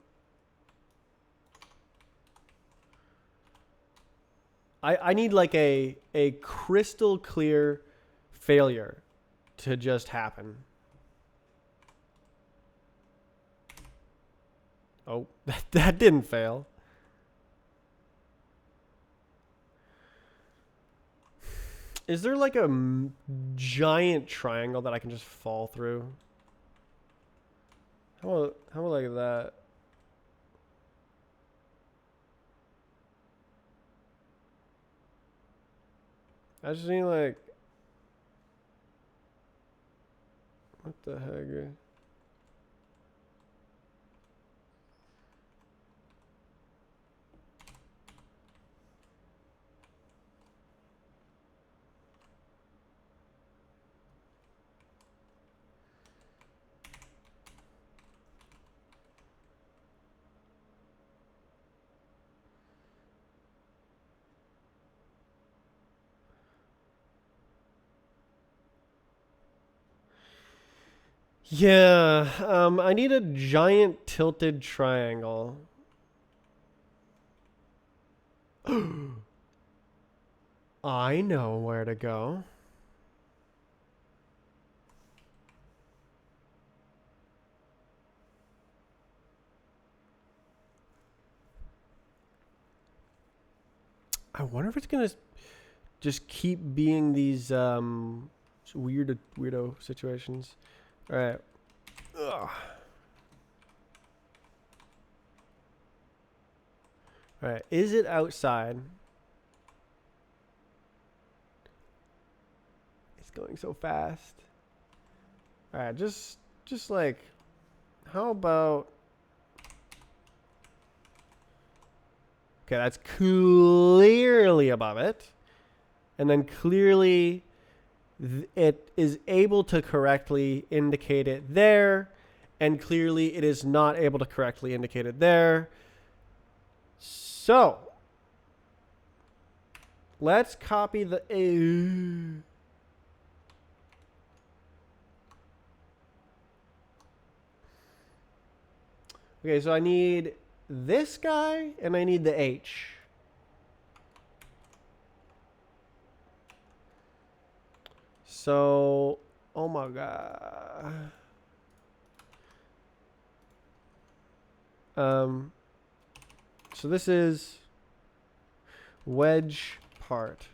I need like a crystal clear failure to just happen. Oh, that didn't fail. Is there like a giant triangle that I can just fall through? How about like that? I just need like, what the heck? Yeah, I need a giant tilted triangle. I know where to go. I wonder if it's gonna just keep being these weirdo situations. All right. Ugh. All right. Is it outside? It's going so fast. All right. Just like, how about? Okay, that's clearly above it, and then clearly it is able to correctly indicate it there, and clearly it is not able to correctly indicate it there. So let's copy the Okay, so I need this guy and I need the H. So, oh my god. So this is wedge part.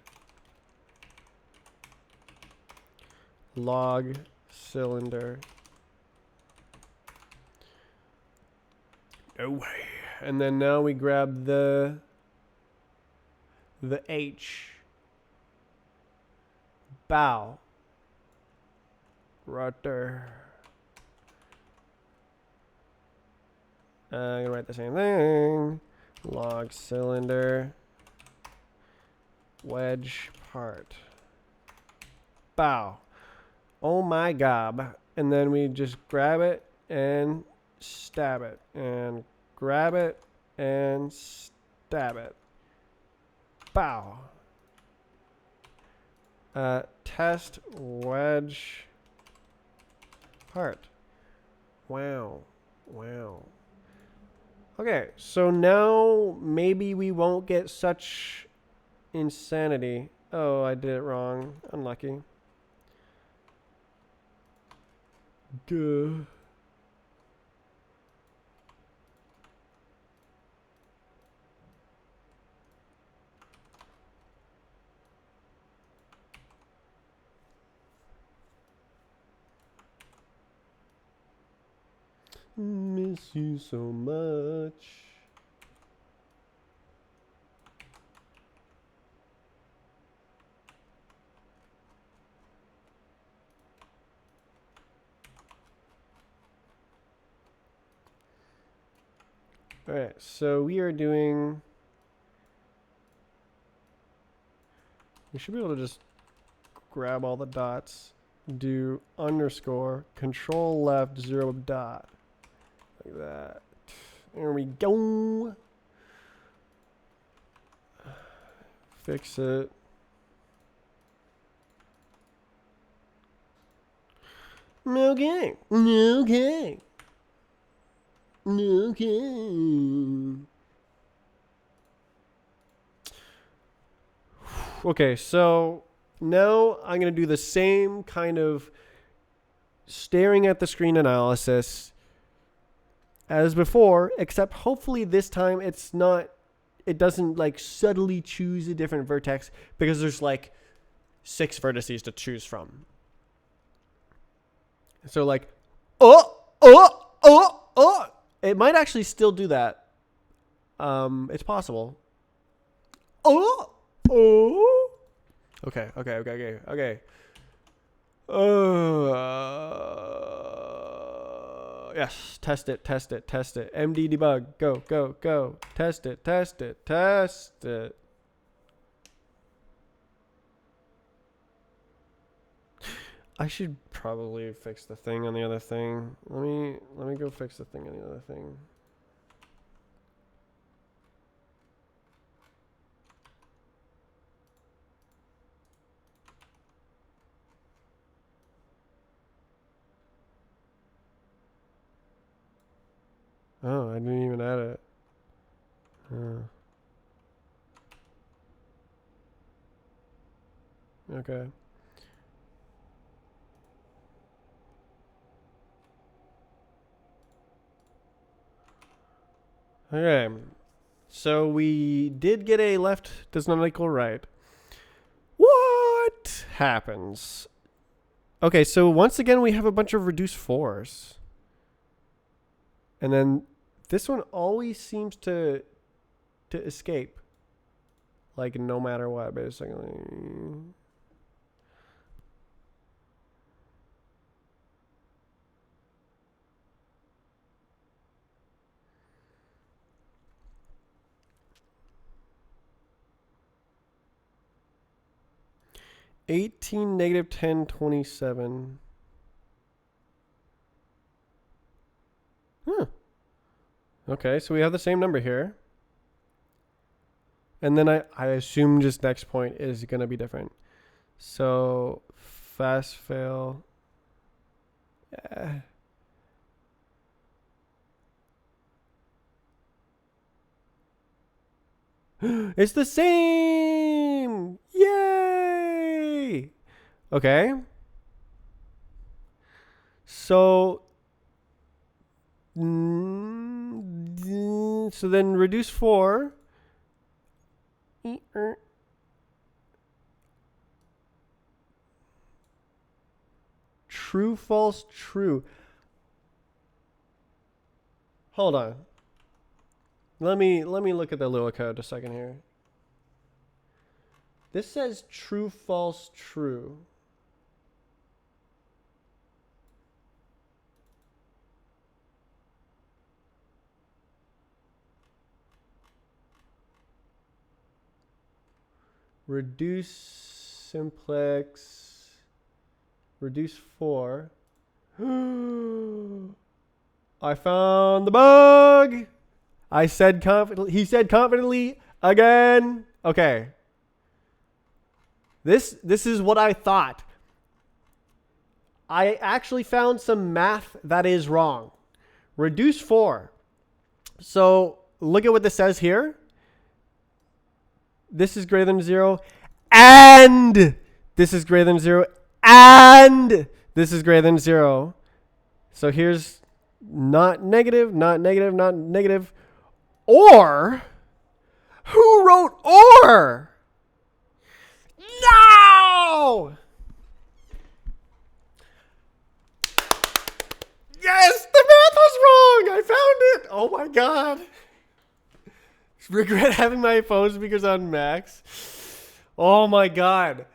Log cylinder. No way. And then now we grab the H. Bow. Right there. I'm gonna write the same thing. Log cylinder. Wedge part. Bow. Oh my god. And then we just grab it and stab it. And grab it and stab it. Bow. Test wedge part. Wow. Wow. Okay, so now maybe we won't get such insanity. Oh, I did it wrong. Unlucky. Duh. Miss you so much. All right, so we are doing. We should be able to just grab all the dots, do underscore, control left, 0 dot. Like that. There we go. Fix it. Okay. Okay. Okay. Okay, so now I'm going to do the same kind of staring at the screen analysis as before, except hopefully this time it doesn't like subtly choose a different vertex because there's like 6 vertices to choose from. So like, it might actually still do that. It's possible. Okay. Yes, test it. MD debug, go. Test it. I should probably fix the thing on the other thing. Let me go fix the thing on the other thing. Oh, I didn't even add it. Okay. Okay. So we did get a left does not equal right. What happens? Okay, so once again we have a bunch of reduced 4s. And then this one always seems to escape. Like no matter what, basically. -18, -10, 27. Okay, so we have the same number here. And then I assume just next point is going to be different. So fast fail. It's the same! Yay! Okay. So, so then reduce 4. True, false, true. Hold on. Let me look at the little code a second here. This says true, false, true. Reduce simplex. Reduce 4. I found the bug. I said confidently. He said confidently again. Okay. This is what I thought. I actually found some math that is wrong. Reduce 4. So look at what this says here. This is greater than 0. And this is greater than 0. And this is greater than 0. So here's not negative, not negative, not negative. Or. Who wrote or? No! Yes, the math was wrong. I found it. Oh my god. Regret having my phone speakers on max. Oh my god.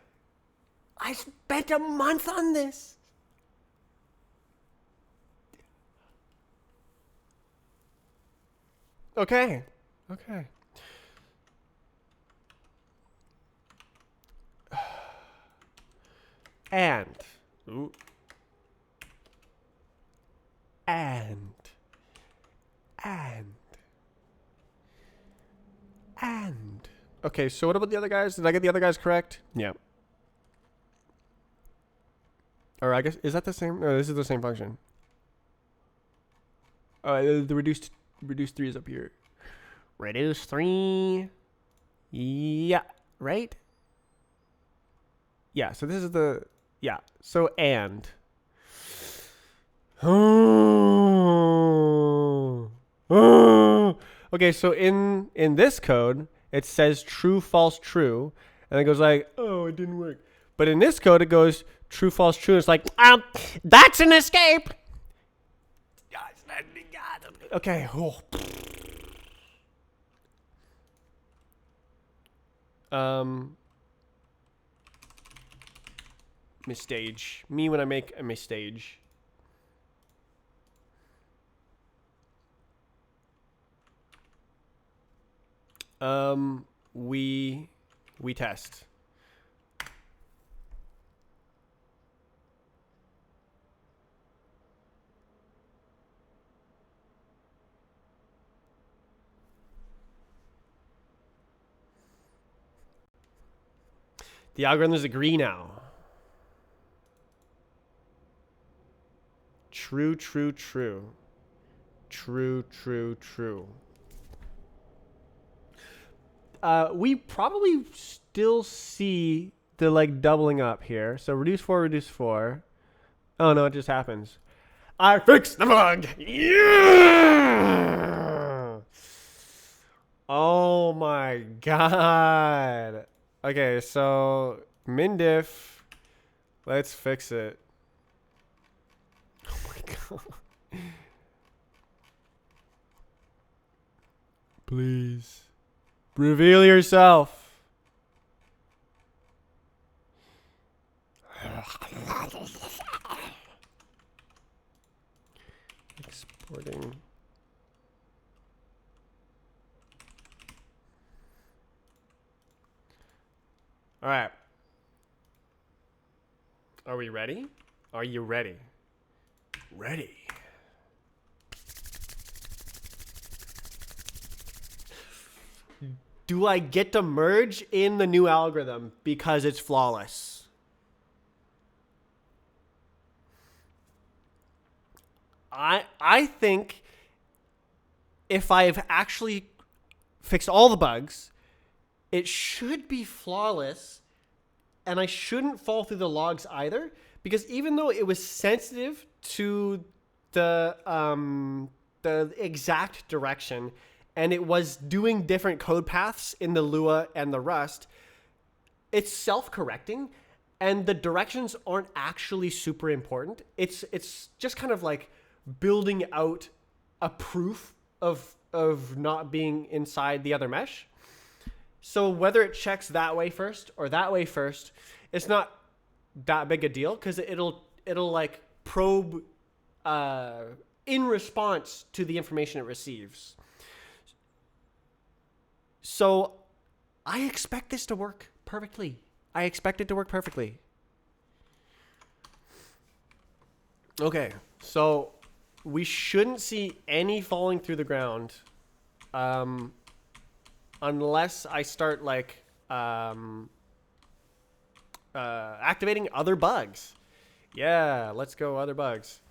I spent a month on this. Okay. Okay. And. Ooh. And. Okay, so what about the other guys? Did I get the other guys correct? Yeah. Or I guess, is that the same? No, this is the same function. The reduced 3 is up here. Reduce 3. Yeah, right? Yeah, so this is the, yeah. So and. Okay, so in this code, it says true, false, true. And it goes like, oh, it didn't work. But in this code, it goes true, false, true. And it's like, that's an escape. Okay. Oh. Misstage. Me when I make a misstage. We test. The algorithms agree now. True, true, true. True, true, true. We probably still see the like doubling up here. So reduce 4, reduce 4. Oh no, it just happens. I fixed the bug. Yeah! Oh my god. Okay, so MinDiff. Let's fix it. Oh my god. Please. Reveal yourself. Exporting. All right. Are we ready? Are you ready? Ready. do I get to merge in the new algorithm because it's flawless? I think if I've actually fixed all the bugs, it should be flawless, and I shouldn't fall through the logs either, because even though it was sensitive to the exact direction, and it was doing different code paths in the Lua and the Rust, it's self-correcting, and the directions aren't actually super important. It's just kind of like building out a proof of not being inside the other mesh. So whether it checks that way first or that way first, it's not that big a deal, because it'll like probe in response to the information it receives. So I expect this to work perfectly. I expect it to work perfectly. Okay, so we shouldn't see any falling through the ground unless I start like activating other bugs. Yeah, let's go other bugs.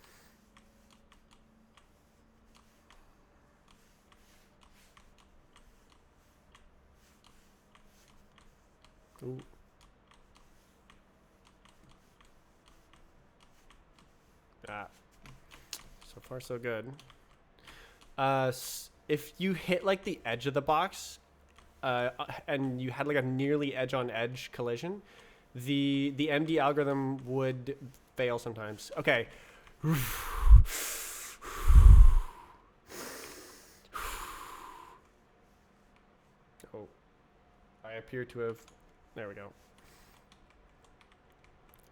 Ooh. Ah. So far, so good. If you hit like the edge of the box, and you had like a nearly edge-on-edge collision, the MD algorithm would fail sometimes. Okay. Oh, I appear to have. There we go.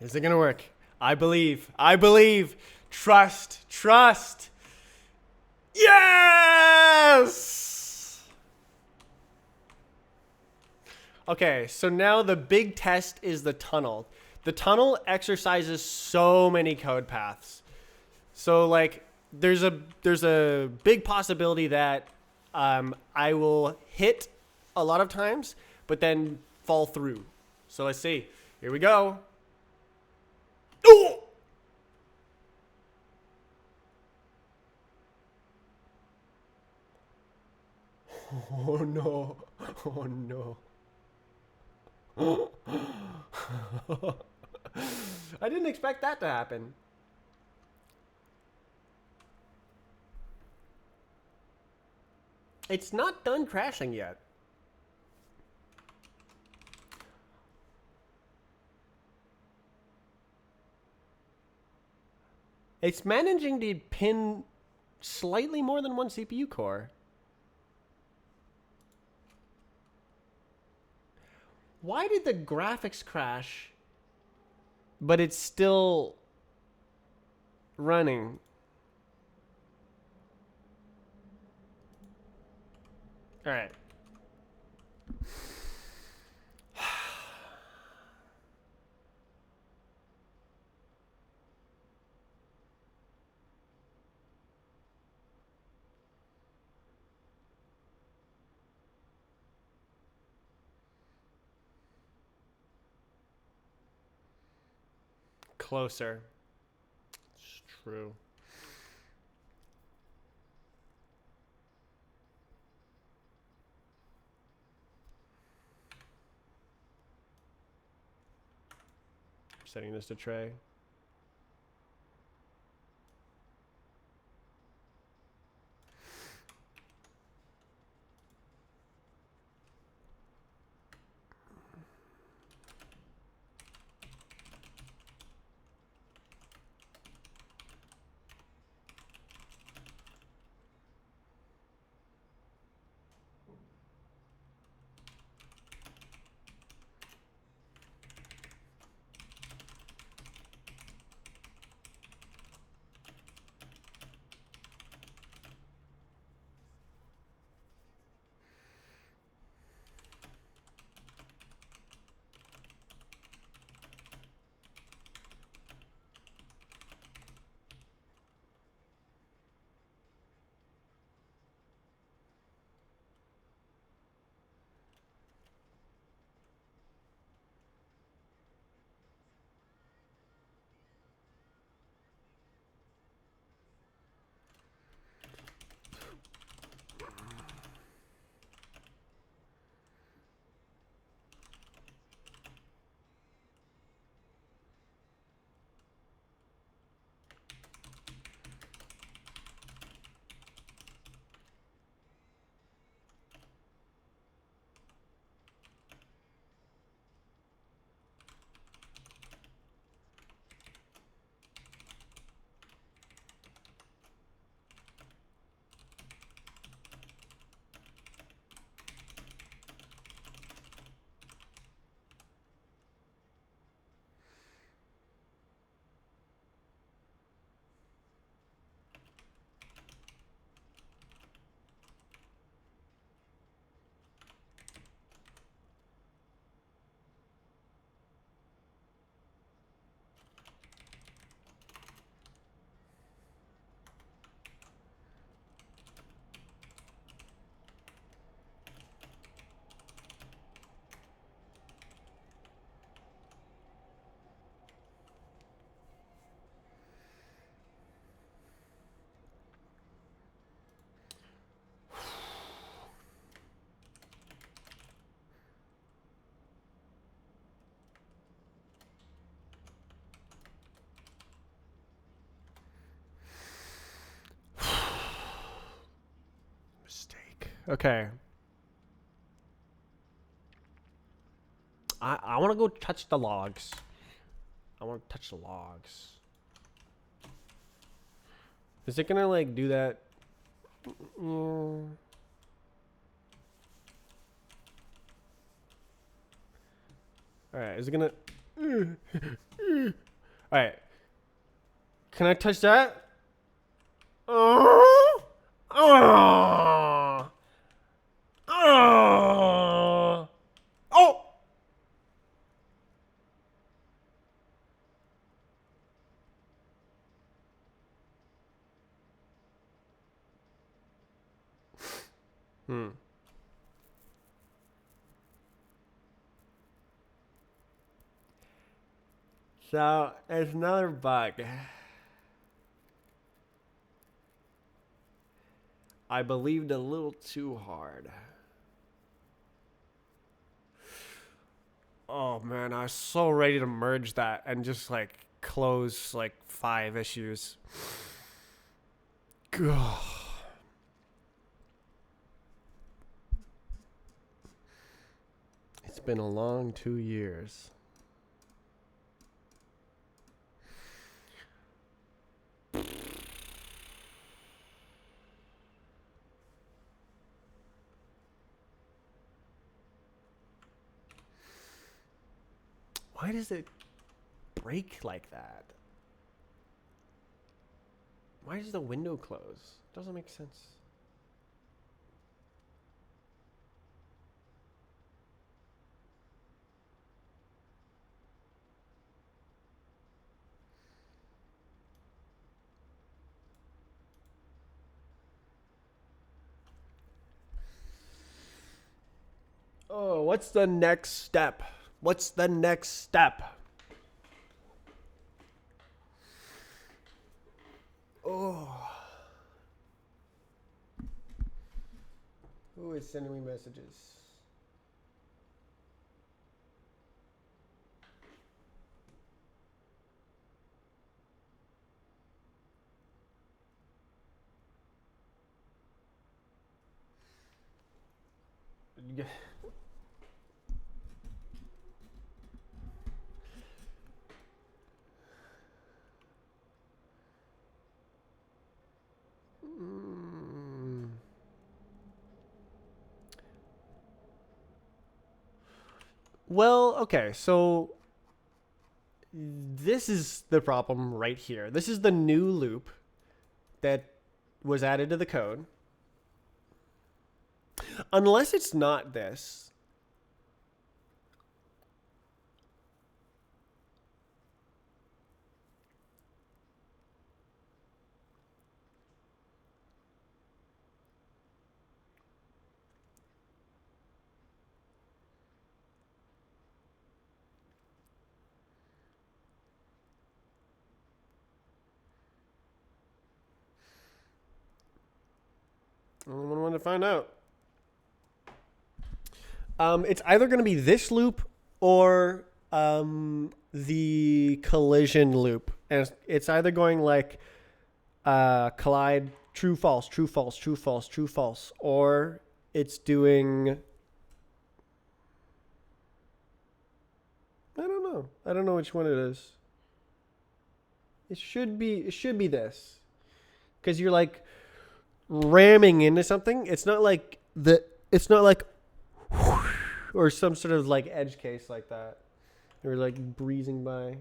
Is it gonna work? I believe. I believe. Trust. Trust. Yes! Okay, so now the big test is the tunnel. The tunnel exercises so many code paths. So like there's a big possibility that I will hit a lot of times, but then fall through. So let's see. Here we go. Oh! Oh no. Oh no. I didn't expect that to happen. It's not done crashing yet. It's managing to pin slightly more than one CPU core. Why did the graphics crash, but it's still running? All right. Closer. It's true. I'm setting this to tray. Okay. I want to go touch the logs. I want to touch the logs. Is it gonna like do that? Mm. All right. Is it gonna? All right. Can I touch that? Oh. Oh. Oh. Oh. Hmm. So it's another bug. I believed a little too hard. Oh man, I was so ready to merge that and just like close like 5 issues. Gah. It's been a long 2 years. Why does it break like that? Why does the window close? Doesn't make sense. Oh, what's the next step? What's the next step? Oh. Who is sending me messages? Well, okay, so this is the problem right here. This is the new loop that was added to the code. Unless it's not this. I want to find out. It's either going to be this loop or the collision loop. And it's either going like collide true, false, true, false, true, false, true, false. Or it's doing... I don't know. I don't know which one it is. It should be this. Because you're like ramming into something. It's not like or some sort of like edge case like that. Or like breezing by.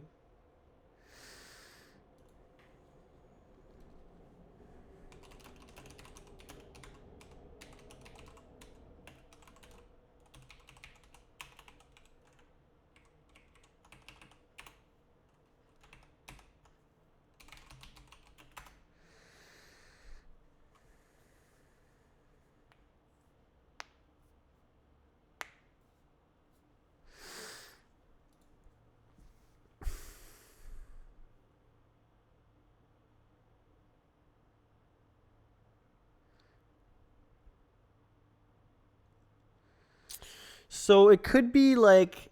So it could be like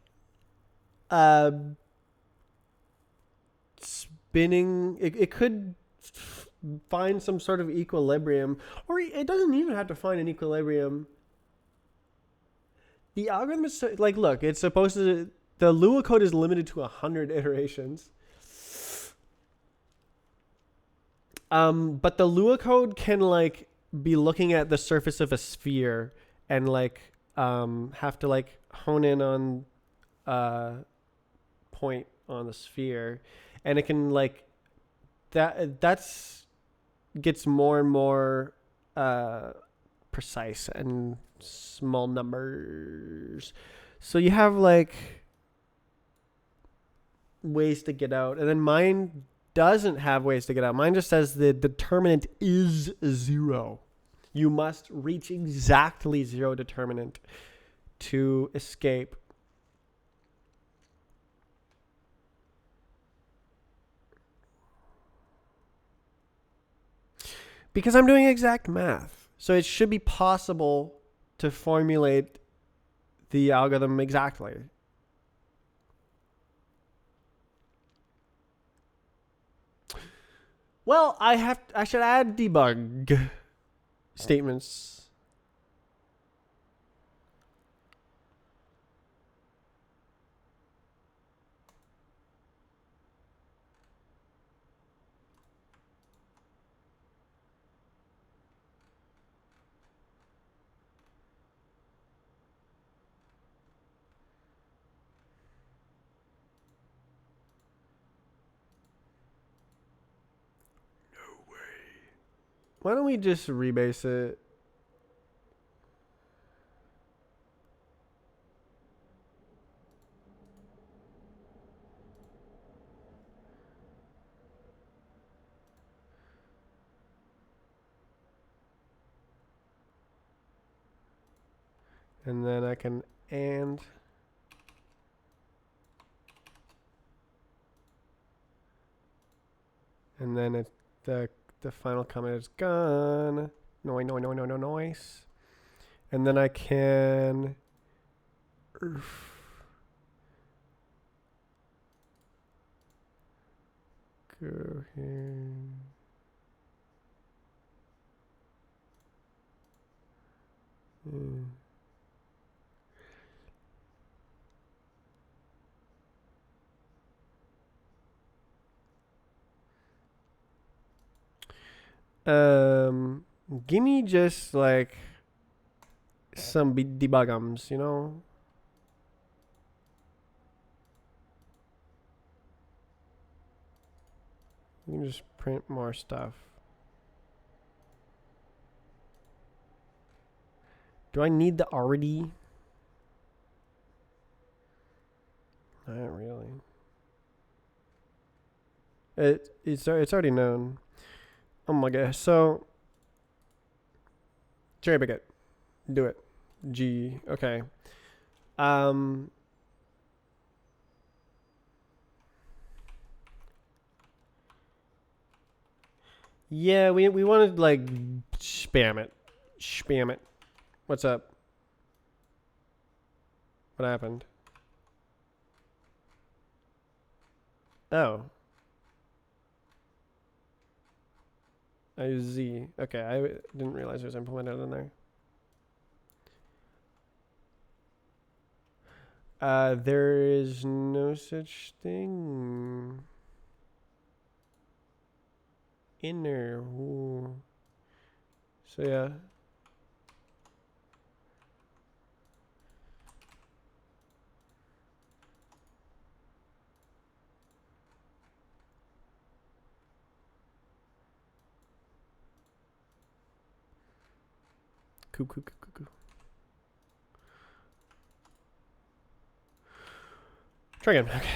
spinning. It could find some sort of equilibrium, or it doesn't even have to find an equilibrium. The algorithm is like, look, it's supposed to. The Lua code is limited to 100 iterations. But the Lua code can like be looking at the surface of a sphere and like have to like hone in on point on the sphere, and it can like that's gets more and more precise and small numbers. So you have like ways to get out, and then mine doesn't have ways to get out. Mine just says the determinant is 0. You must reach exactly 0 determinant to escape. Because I'm doing exact math. So it should be possible to formulate the algorithm exactly. Well, I should add debug statements. Why don't we just rebase it? And then I can and then it the final comment is gone. Noise. And then I can go here. Give me just like some debugums, you know? You can just print more stuff. Do I need the already? Not really. It's already known. Oh my gosh. So cherry pick it. Do it. G. Okay. Yeah, we wanted to like spam it. Spam it. What's up? What happened? Oh. I use Z. Okay, I didn't realize it was implemented in there. There is no such thing. Inner. Ooh. So yeah. Cool. Try again. Okay.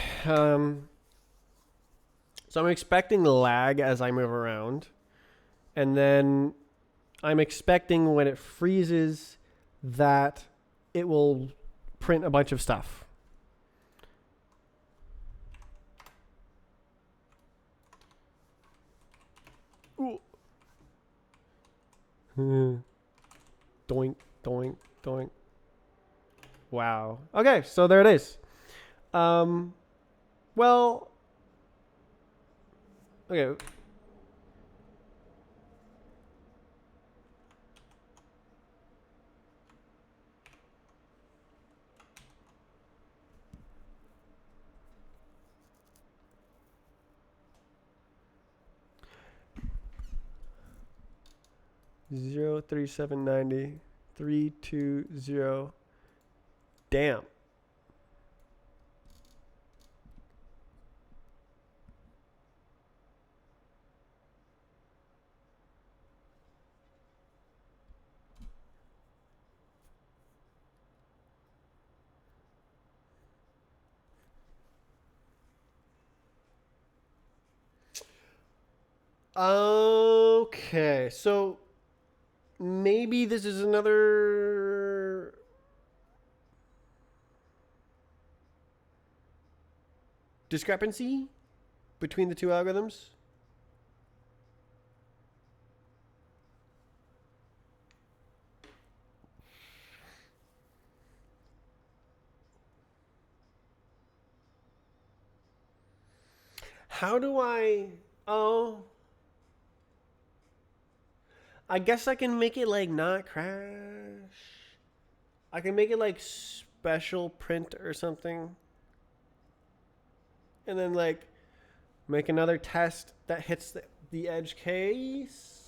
So I'm expecting lag as I move around. And then I'm expecting when it freezes that it will print a bunch of stuff. Ooh. Doink, doink, doink. Wow. Okay, so there it is. Well, okay. 03790 320. Damn. Okay, so maybe this is another discrepancy between the two algorithms. How do I... Oh... I guess I can make it like not crash. I can make it like special print or something. And then like make another test that hits the edge case.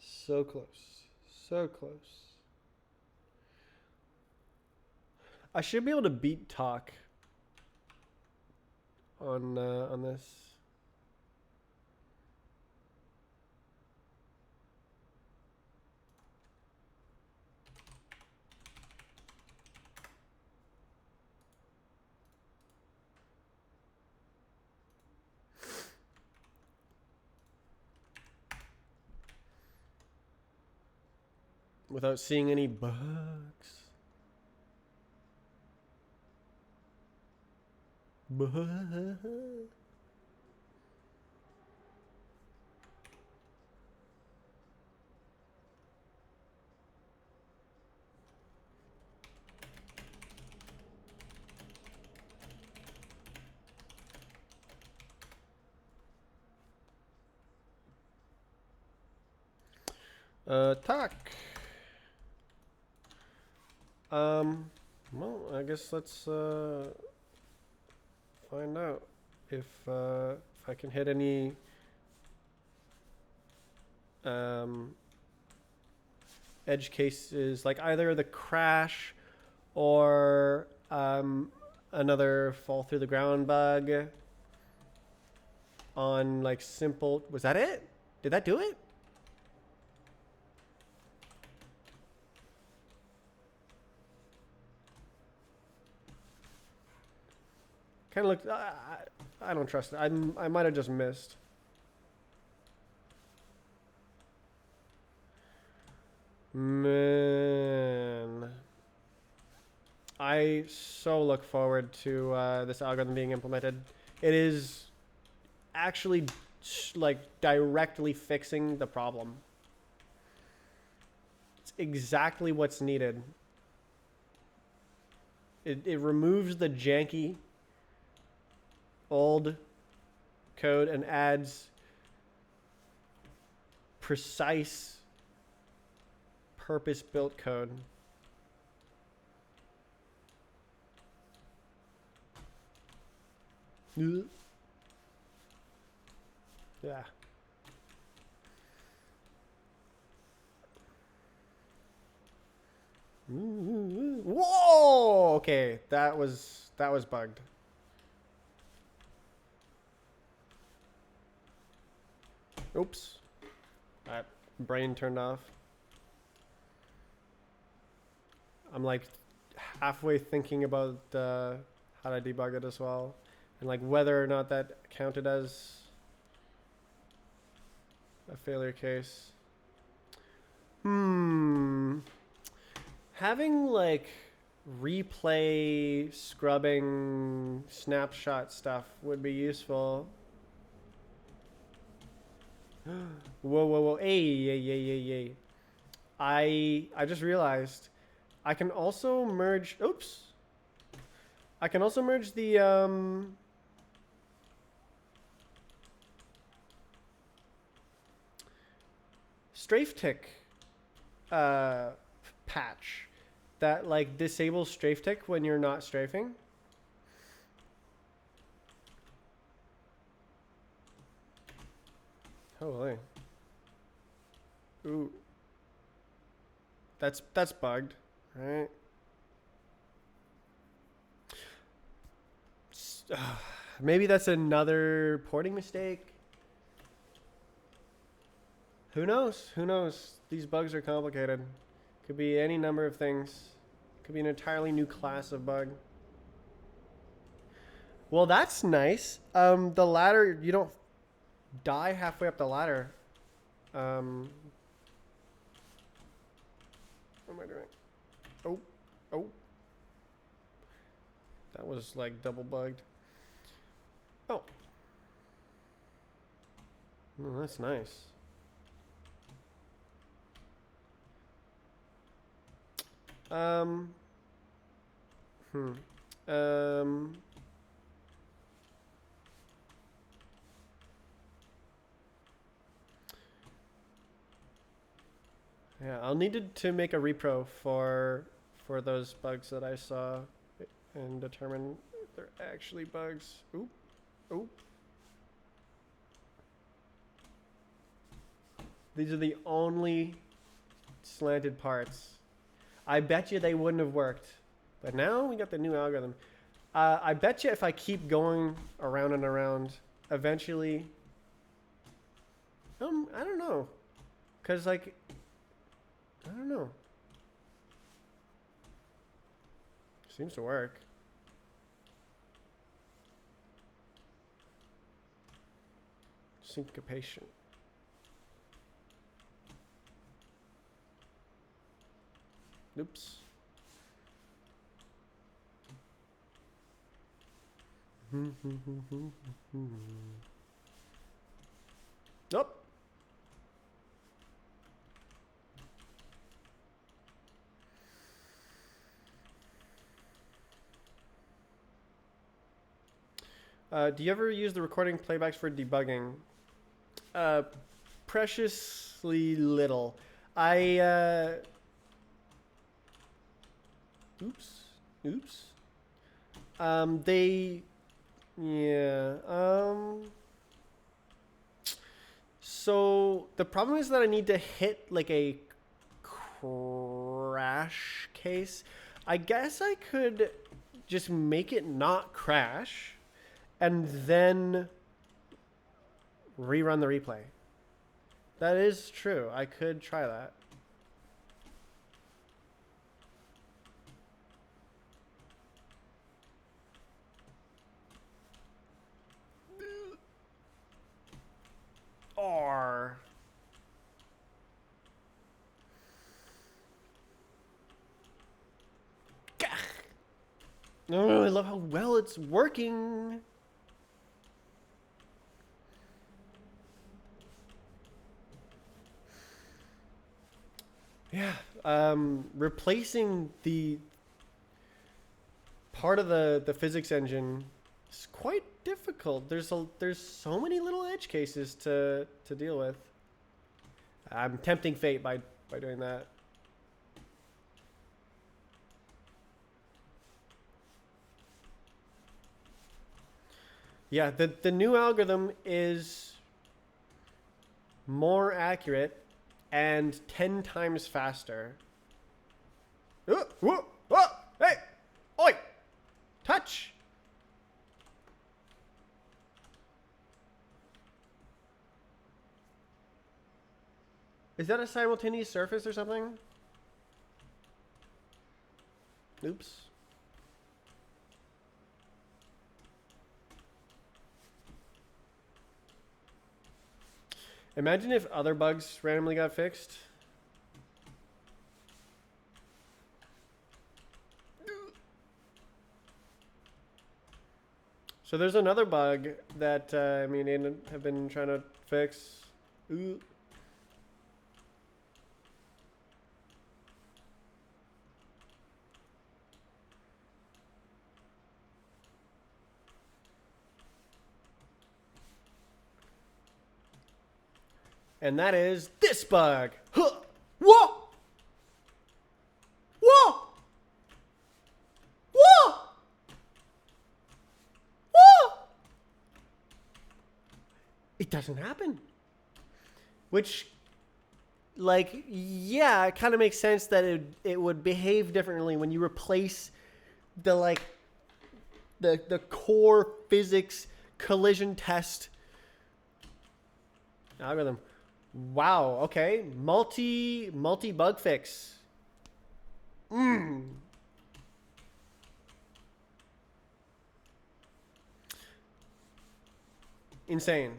So close. So close. I should be able to beat talk on this. Without seeing any bugs. Talk. Well, I guess let's find out if I can hit any edge cases, like either the crash or another fall through the ground bug on like simple. Was that it? Did that do it? Kind of looked. I don't trust it. I might have just missed. Man, I so look forward to this algorithm being implemented. It is actually like directly fixing the problem. It's exactly what's needed. It removes the janky old code and adds precise purpose-built code. Yeah. Whoa! Okay, that was bugged. Oops. That brain turned off. I'm like halfway thinking about how to debug it as well, and like whether or not that counted as a failure case. Having like replay scrubbing snapshot stuff would be useful. Whoa, whoa, whoa. Hey. I just realized I can also merge, oops. I can also merge the, strafe tick, patch that like disables strafe tick when you're not strafing. Holy. Ooh. That's bugged, right? Maybe that's another porting mistake. Who knows? Who knows? These bugs are complicated. Could be any number of things. Could be an entirely new class of bug. Well, that's nice. The ladder, you don't die halfway up the ladder. What am I doing? Oh. That was like double bugged. Oh. Oh, that's nice. Yeah, I'll need to make a repro for those bugs that I saw and determine if they're actually bugs. Oop. These are the only slanted parts. I bet you they wouldn't have worked. But now we got the new algorithm. I bet you if I keep going around and around, eventually... I don't know. Because, like... I don't know. Seems to work. Syncopation. Oops. Nope. Do you ever use the recording playbacks for debugging? Preciously little. Oops. So the problem is that I need to hit like a crash case. I guess I could just make it not crash and then rerun the replay. That is true. I could try that. Or oh, I love how well it's working. Yeah, replacing the part of the physics engine is quite difficult. There's so many little edge cases to deal with. I'm tempting fate by doing that. Yeah, the new algorithm is more accurate and 10 times faster. Whoa, hey, oi, touch. Is that a simultaneous surface or something? Oops. Imagine if other bugs randomly got fixed. So there's another bug that me and Aiden have been trying to fix. Ooh. And that is this bug. Huh. Whoa! Whoa! Whoa! Whoa! It doesn't happen. Which, like, yeah, it kind of makes sense that it would behave differently when you replace the, like, the core physics collision test algorithm. Wow, okay. Multi bug fix. Insane.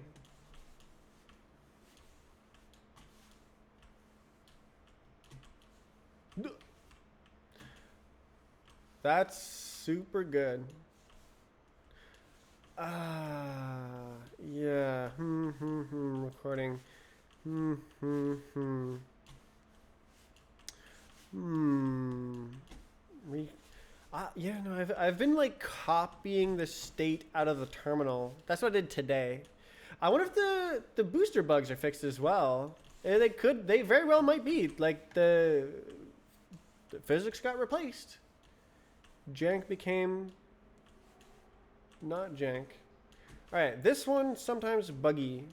That's super good. Yeah. Recording. Yeah, no, I've been like copying the state out of the terminal. That's what I did today. I wonder if the booster bugs are fixed as well. They very well might be. Like the physics got replaced. Jank became not jank. All right, this one sometimes buggy.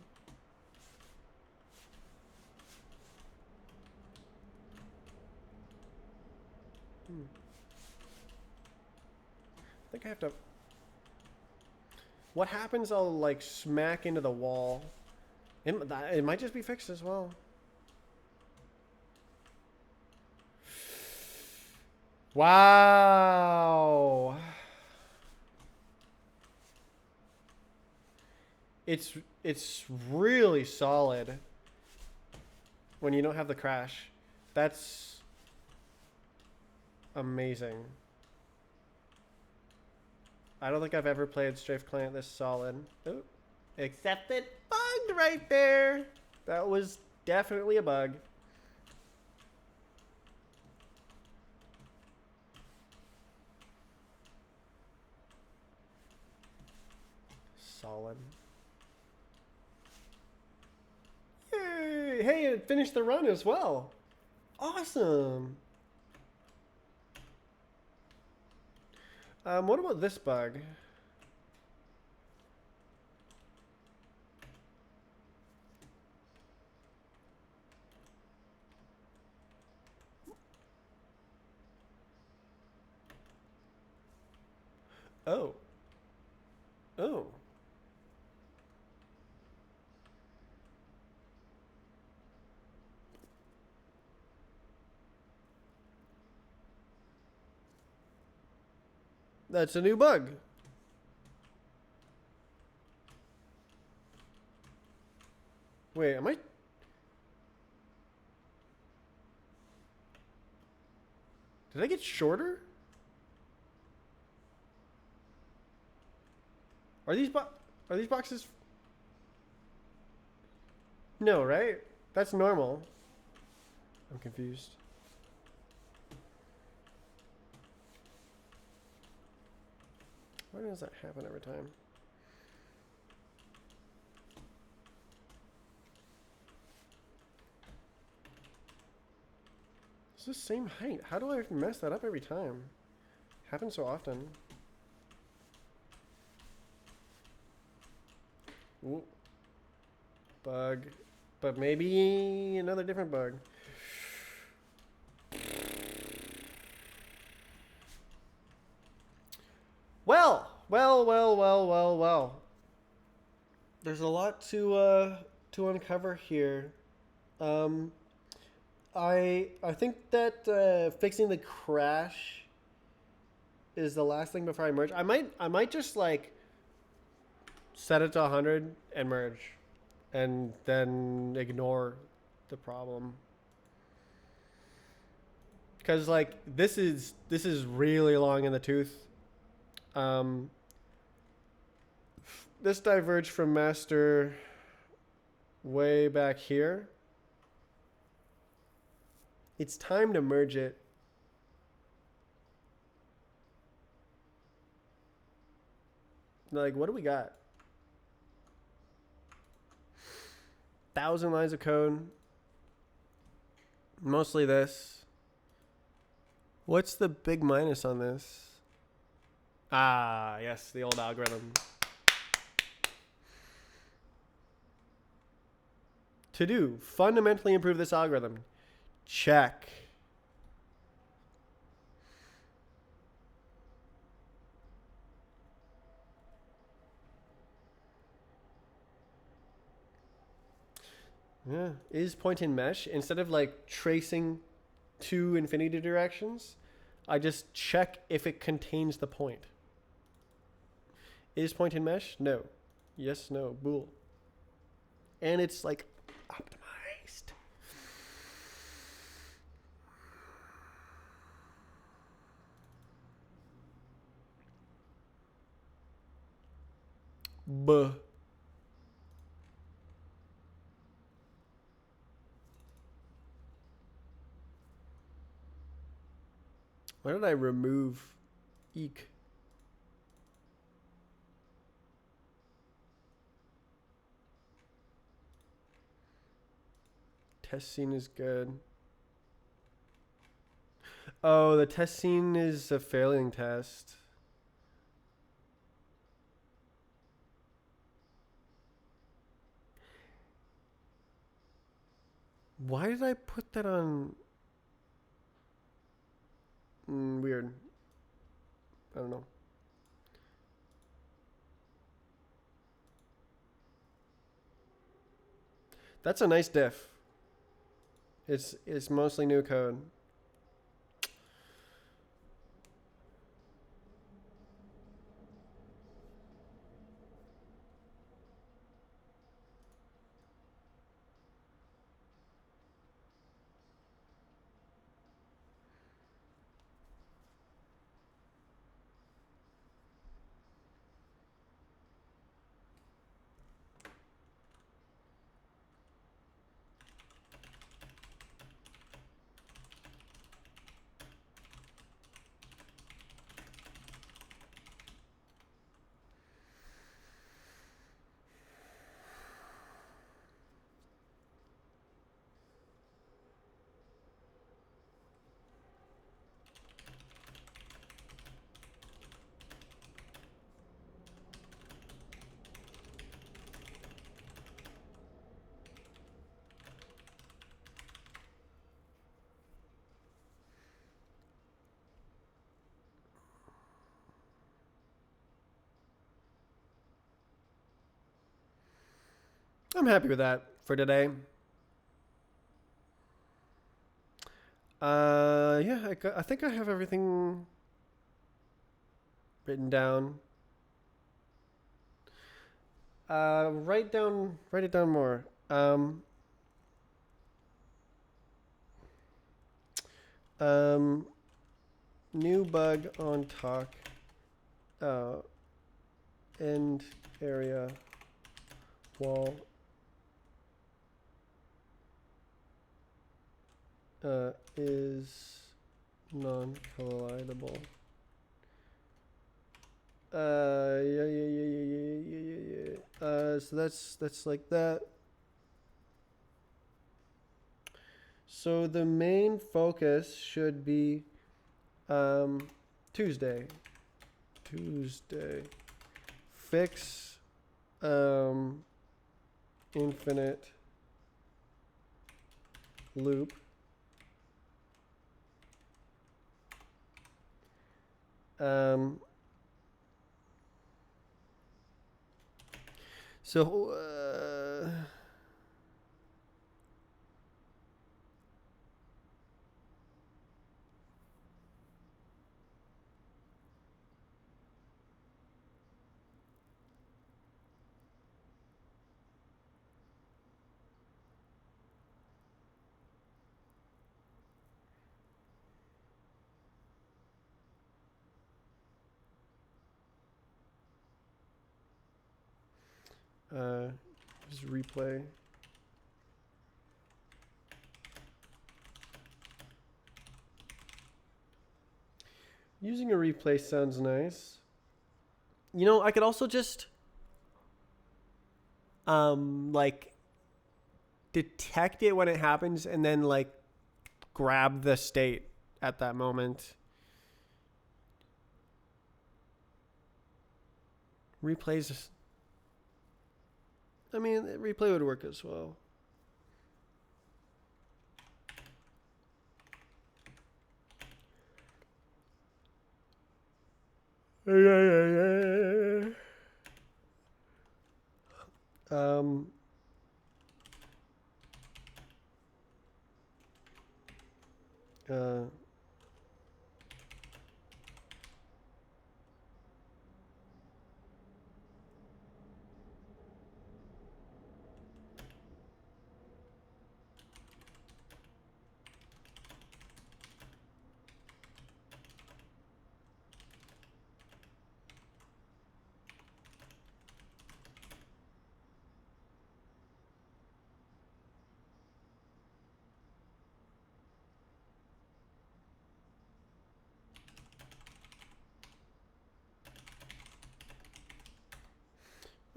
I think I have to. What happens? I'll like smack into the wall. It might just be fixed as well. Wow. It's really solid when you don't have the crash. That's amazing. I don't think I've ever played Strafe Client this solid. Ooh. Except it bugged right there. That was definitely a bug. Solid. Yay! Hey, it finished the run as well. Awesome. What about this bug? Oh. Oh. That's a new bug. Wait, am I? Did I get shorter? Are these boxes? No, right? That's normal. I'm confused. Why does that happen every time? It's the same height. How do I mess that up every time? Happens so often. Ooh. Bug. But maybe another different bug. Well. There's a lot to uncover here. I think that fixing the crash is the last thing before I merge. I might just like set it to 100 and merge, and then ignore the problem. Because like this is really long in the tooth. This diverged from master way back here. It's time to merge it. Like, what do we got? 1,000 lines of code. Mostly this. What's the big minus on this? Ah, yes, the old algorithm. To do, fundamentally improve this algorithm. Check. Yeah, is point in mesh. Instead of like tracing two infinity directions, I just check if it contains the point. Is point in mesh? No. Yes, no, bool. And it's like optimized. Buh. Why did I remove eek? Test scene is good. Oh, the test scene is a failing test. Why did I put that on? Weird. I don't know. That's a nice diff. It's mostly new code. I'm happy with that for today. Yeah, I think I have everything written down. Write it down more. New bug on talk. End area wall. Is non-collidable. Yeah. So that's like that. So the main focus should be Tuesday. Fix infinite loop. So Just replay. Using a replay sounds nice. You know, I could also just like detect it when it happens and then like grab the state at that moment. Replays. I mean, replay would work as well. Um, uh,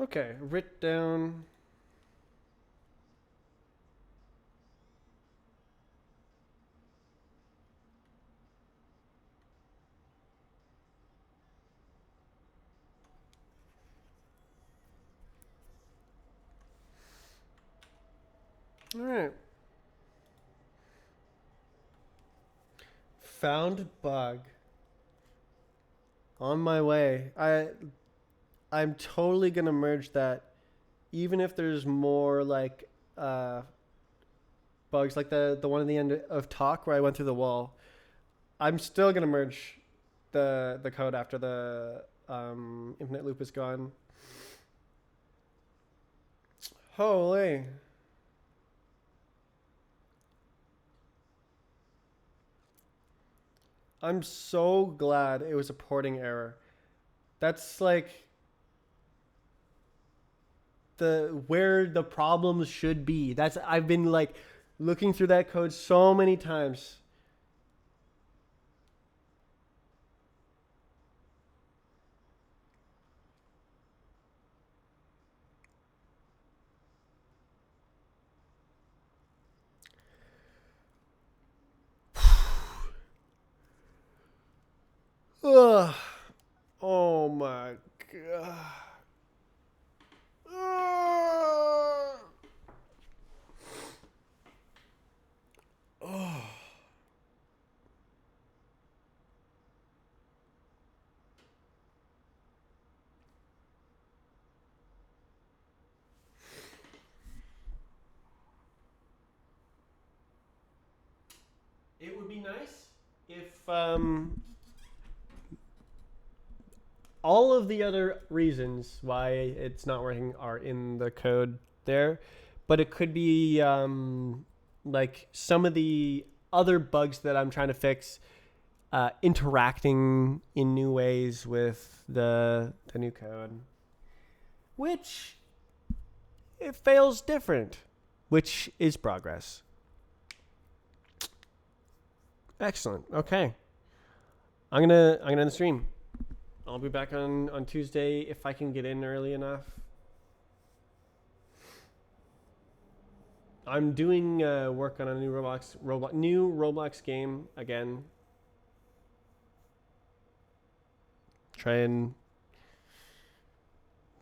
okay, writ down. All right. Found bug. On my way. I'm totally gonna merge that, even if there's more like bugs, like the one at the end of talk where I went through the wall. I'm still gonna merge the code after the infinite loop is gone. Holy. I'm so glad it was a porting error. That's like where the problems should be. That's I've been like looking through that code so many times. Ugh. Oh my god. Ugh. Oh. It would be nice if all of the other reasons why it's not working are in the code there, but it could be like some of the other bugs that I'm trying to fix interacting in new ways with the new code, which it fails different, which is progress. Excellent. Okay, I'm gonna end the stream. I'll be back on Tuesday if I can get in early enough. I'm doing work on a new Roblox game again. Try and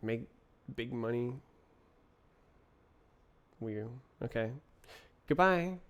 make big money. Weird. Okay. Goodbye.